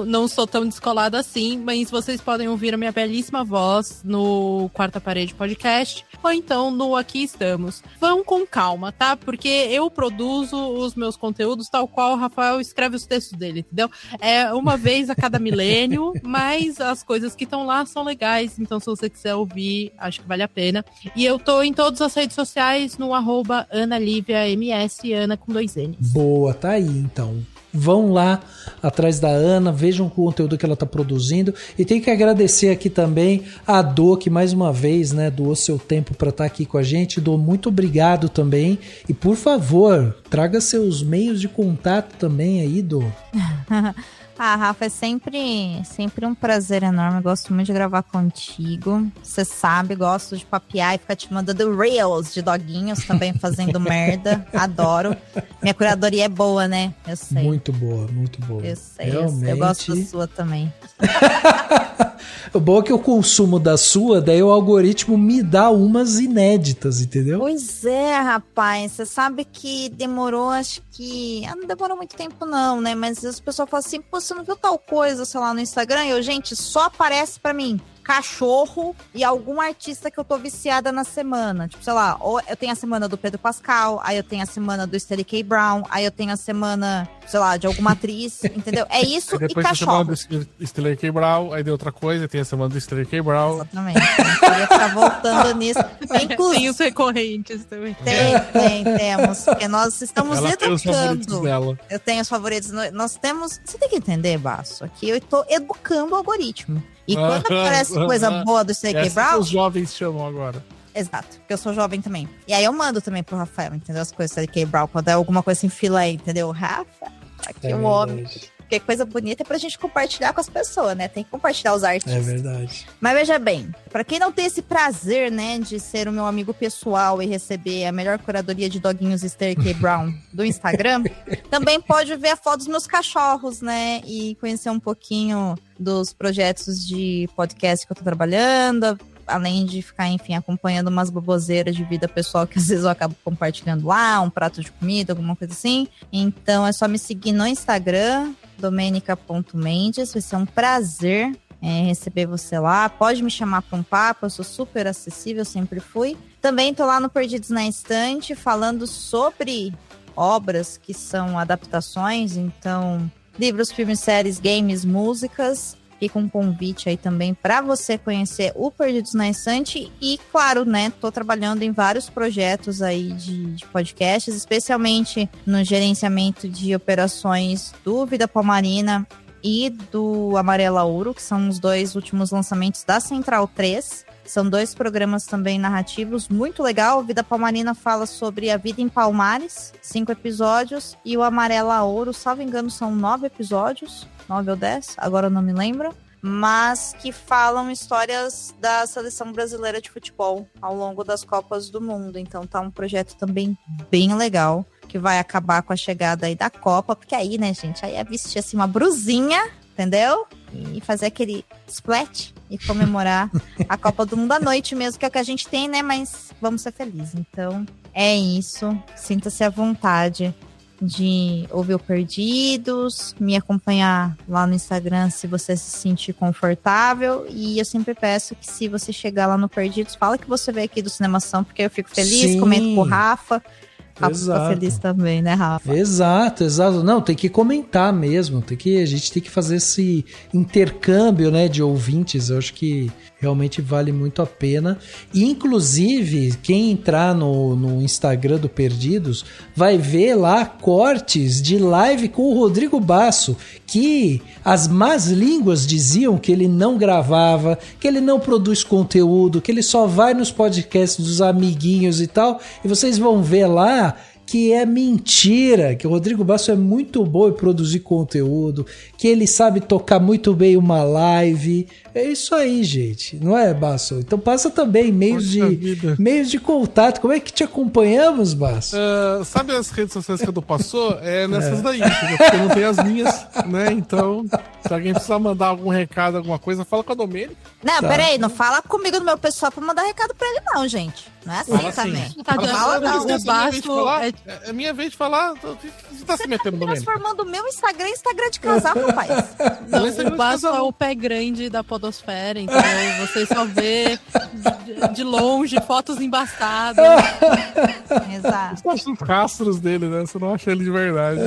não sou tão descolada assim, mas vocês podem ouvir a minha belíssima voz no Quarta Parede Podcast, ou então no Aqui Estamos. Vão com calma, tá? Porque eu produzo os meus conteúdos tal qual o Rafael escreve os textos dele, entendeu? É uma vez a cada milênio, mas as coisas que estão lá são legais, então se você quiser ouvir, acho que vale a pena. E eu tô em todas as redes sociais no @AnaLiviaMS, Ana com 2 N's. Boa, tá aí então. Vão lá atrás da Ana, vejam o conteúdo que ela está produzindo. E tem que agradecer aqui também a Dô, que mais uma vez, né, doou seu tempo para estar aqui com a gente. Dô, muito obrigado também. E por favor, traga seus meios de contato também aí, Dô. Rafa, é sempre um prazer enorme. Eu gosto muito de gravar contigo. Você sabe, gosto de papear e ficar te mandando reels de doguinhos também fazendo merda. Adoro. Minha curadoria é boa, né? Eu sei. Muito boa, muito boa. Eu sei. Realmente... Eu gosto da sua também. O bom é que eu consumo da sua, daí o algoritmo me dá umas inéditas, entendeu? Pois é, rapaz. Você sabe que demorou, acho que... não demorou muito tempo não, né? Mas as pessoas falam assim, pô, você não viu tal coisa, sei lá, no Instagram? E eu, gente, só aparece pra mim cachorro e algum artista que eu tô viciada na semana. Tipo, sei lá, ou eu tenho a semana do Pedro Pascal, aí eu tenho a semana do Stanley K. Brown, aí eu tenho a semana, sei lá, de alguma atriz, entendeu? É isso e depois cachorro. Depois tem a semana do Stanley K. Brown, aí deu outra coisa, tem a semana do Stanley K. Brown. Exatamente. Eu queria ficar voltando nisso. Tem os recorrentes também. Temos. Porque nós estamos Ela educando. tem os favoritos dela. Eu tenho os favoritos. Nós temos... Você tem que entender, Basso, aqui eu tô educando o algoritmo. E quando aparece coisa boa do Stanley K. Brown... que os jovens chamam agora. Exato, porque eu sou jovem também. E aí eu mando também pro Rafael, entendeu? As coisas do Stanley K. Brown, quando é alguma coisa em fila aí, entendeu? Rafa, aqui um homem. Porque coisa bonita é pra gente compartilhar com as pessoas, né? Tem que compartilhar os artistas. É verdade. Mas veja bem, pra quem não tem esse prazer, né, de ser o meu amigo pessoal e receber a melhor curadoria de doguinhos Stanley K. Brown do Instagram, também pode ver a foto dos meus cachorros, né? E conhecer um pouquinho dos projetos de podcast que eu tô trabalhando, além de ficar, enfim, acompanhando umas baboseiras de vida pessoal que às vezes eu acabo compartilhando lá, um prato de comida, alguma coisa assim. Então é só me seguir no Instagram, domenica.mendes. Vai ser um prazer receber você lá. Pode me chamar para um papo, eu sou super acessível, sempre fui. Também tô lá no Perdidos na Estante, falando sobre obras que são adaptações, então livros, filmes, séries, games, músicas. fica um convite aí também para você conhecer o Perdidos na Estante. E, claro, né, tô trabalhando em vários projetos aí de podcasts, especialmente no gerenciamento de operações do Vida Palmarina e do Amarela Ouro, que são os 2 últimos lançamentos da Central 3. São 2 programas também narrativos, muito legal. O Vida Palmarina fala sobre a vida em Palmares, 5 episódios. E o Amarela Ouro, salvo engano, são 9 episódios, 9 ou 10, agora eu não me lembro. Mas que falam histórias da seleção brasileira de futebol ao longo das Copas do Mundo. Então tá um projeto também bem legal, que vai acabar com a chegada aí da Copa. Porque aí, né, gente, aí é vestir assim uma brusinha, entendeu? E fazer aquele splat e comemorar a Copa do Mundo à noite mesmo, que é o que a gente tem, né? Mas vamos ser felizes. Então, é isso. Sinta-se à vontade de ouvir o Perdidos, me acompanhar lá no Instagram se você se sentir confortável. E eu sempre peço que, se você chegar lá no Perdidos, fala que você veio aqui do Cinemação, porque eu fico feliz. Sim. Comento com o Rafa. Rafa fica feliz também, né, Rafa? Exato. Não, tem que comentar mesmo. A gente tem que fazer esse intercâmbio, né, de ouvintes. Eu acho que realmente vale muito a pena. E, inclusive, quem entrar no Instagram do Perdidos vai ver lá cortes de live com o Rodrigo Basso, que as más línguas diziam que ele não gravava, que ele não produz conteúdo, que ele só vai nos podcasts dos amiguinhos e tal. E vocês vão ver lá que é mentira, que o Rodrigo Basso é muito bom em produzir conteúdo, que ele sabe tocar muito bem uma live. É isso aí, gente, não é, Basso? Então passa também meios de contato. Como é que te acompanhamos, Basso? Sabe as redes sociais que eu dou passou? É nessas daí, porque eu não tenho as minhas, né? Então, se alguém precisar mandar algum recado, alguma coisa, fala com a Domênica. Não, peraí, não fala comigo no meu pessoal pra mandar recado pra ele não, gente. Não é assim também. Fala não. O Basso... É minha vez de falar. Você tá se metendo no Domênica? Transformando o meu Instagram em Instagram de casal, rapaz. Não, o Basso é o pé grande da podosfera, então você só vê de longe fotos embaçadas. Exato. Você acha os rastros dele, né? Você não acha ele de verdade.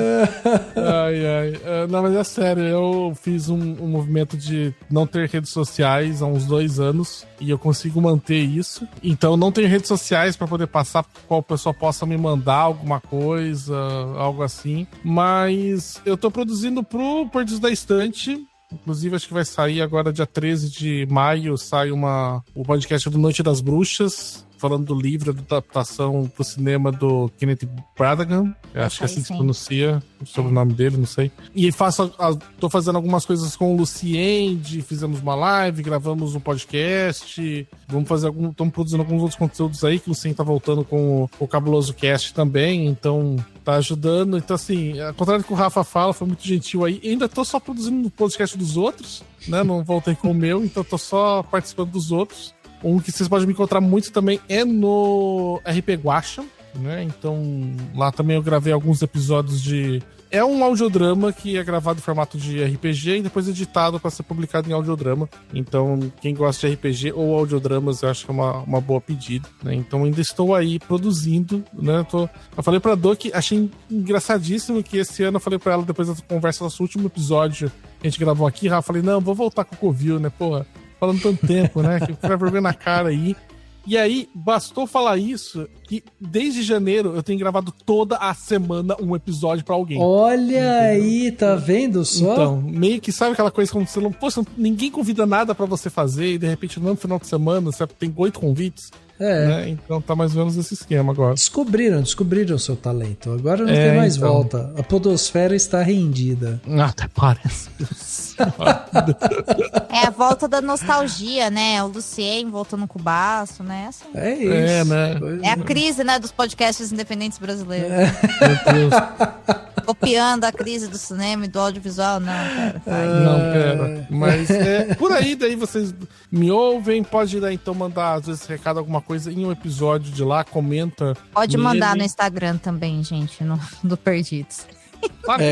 Não, mas é sério, eu fiz um movimento de não ter redes sociais há uns 2 anos e eu consigo manter isso. Então não tenho redes sociais para poder passar qual pessoa possa me mandar alguma coisa, algo assim. Mas eu tô produzindo pro Perdidos da Estante. Inclusive, acho que vai sair agora, dia 13 de maio, sai o podcast do Noite das Bruxas, falando do livro, da adaptação pro cinema do Kenneth Branagh. Acho que é assim que se pronuncia o sobrenome dele, não sei. E tô fazendo algumas coisas com o Luciende, fizemos uma live, gravamos um podcast, estamos produzindo alguns outros conteúdos aí, que o Luciende tá voltando com o Cabuloso Cast também, então tá ajudando. Então, assim, ao contrário do que o Rafa fala, foi muito gentil aí. Ainda tô só produzindo no podcast dos outros, né? Não voltei com o meu, então tô só participando dos outros. Um que vocês podem me encontrar muito também é no RP Guacha, né? Então, lá também eu gravei alguns episódios de... É um audiodrama que é gravado em formato de RPG e depois editado para ser publicado em audiodrama. Então, quem gosta de RPG ou audiodramas, eu acho que é uma boa pedida, né? Então, ainda estou aí produzindo, né? Eu falei pra Dô que achei engraçadíssimo que esse ano eu falei pra ela, depois da conversa, nosso último episódio que a gente gravou aqui, eu falei, não, vou voltar com o Covil, né? Porra, falando tanto tempo, né? Que fica vergonha na cara aí. E aí, bastou falar isso, que desde janeiro eu tenho gravado toda a semana um episódio pra alguém. Olha aí, tá vendo só? Então, meio que sabe aquela coisa como você não... Poxa, ninguém convida nada pra você fazer e de repente no final de semana você tem 8 convites. Né? Então tá mais ou menos esse esquema agora. Descobriram o seu talento. Agora não tem mais volta. A podosfera está rendida. Até parece. É a volta da nostalgia, né? O Lucien voltando com o Basso, né? Assim, é isso. Né? É a crise, né, dos podcasts independentes brasileiros. Meu Deus. Copiando a crise do cinema e do audiovisual, não, cara. Não, pera. Mas por aí, daí vocês me ouvem, pode dar, então mandar às vezes recado, alguma coisa em um episódio de lá, comenta. Pode mandar no Instagram também, gente, do Perdidos.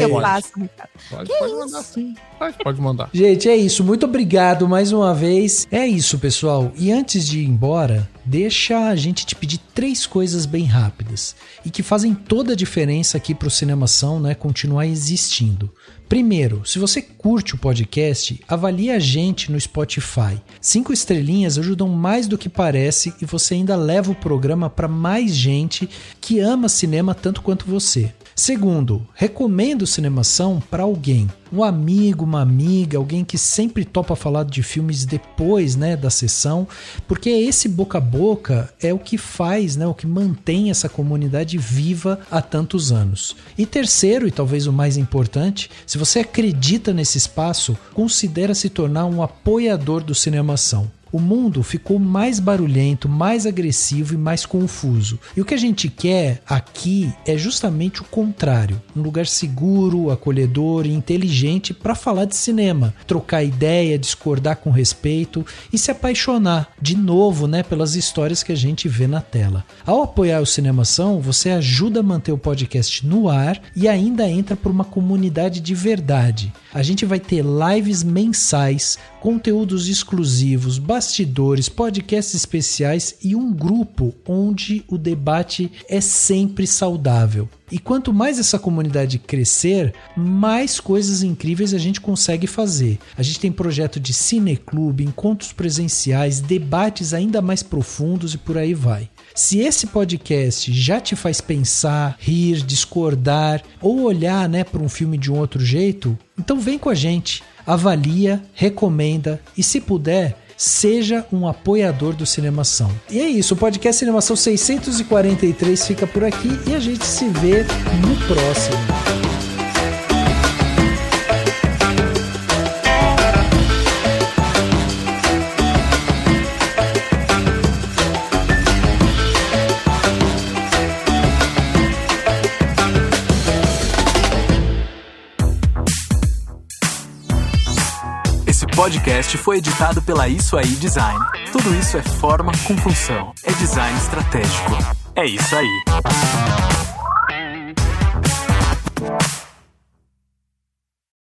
Eu passo, Ricardo. Pode mandar sim. Pode mandar. Gente, é isso. Muito obrigado mais uma vez. É isso, pessoal. E antes de ir embora, deixa a gente te pedir 3 coisas bem rápidas e que fazem toda a diferença aqui pro Cinemação, né, continuar existindo. Primeiro, se você curte o podcast, avalie a gente no Spotify. 5 estrelinhas ajudam mais do que parece e você ainda leva o programa para mais gente que ama cinema tanto quanto você. Segundo, recomenda o Cinemação para alguém. Um amigo, uma amiga, alguém que sempre topa falar de filmes depois, né, da sessão, porque esse boca a boca é o que faz, né, o que mantém essa comunidade viva há tantos anos. E terceiro, e talvez o mais importante, se você acredita nesse espaço, considera se tornar um apoiador do Cinemação. O mundo ficou mais barulhento, mais agressivo e mais confuso. E o que a gente quer aqui é justamente o contrário. Um lugar seguro, acolhedor e inteligente para falar de cinema. Trocar ideia, discordar com respeito e se apaixonar de novo, né, pelas histórias que a gente vê na tela. Ao apoiar o Cinemação, você ajuda a manter o podcast no ar e ainda entra por uma comunidade de verdade. A gente vai ter lives mensais, conteúdos exclusivos, bastidores, podcasts especiais e um grupo onde o debate é sempre saudável. E quanto mais essa comunidade crescer, mais coisas incríveis a gente consegue fazer. A gente tem projeto de cineclube, encontros presenciais, debates ainda mais profundos e por aí vai. Se esse podcast já te faz pensar, rir, discordar ou olhar, né, para um filme de um outro jeito, então vem com a gente, avalia, recomenda e, se puder, seja um apoiador do Cinemação. E é isso, o podcast Cinemação 643 fica por aqui e a gente se vê no próximo. Esse podcast foi editado pela Isso Aí Design. Tudo isso é forma com função. É design estratégico. É isso aí.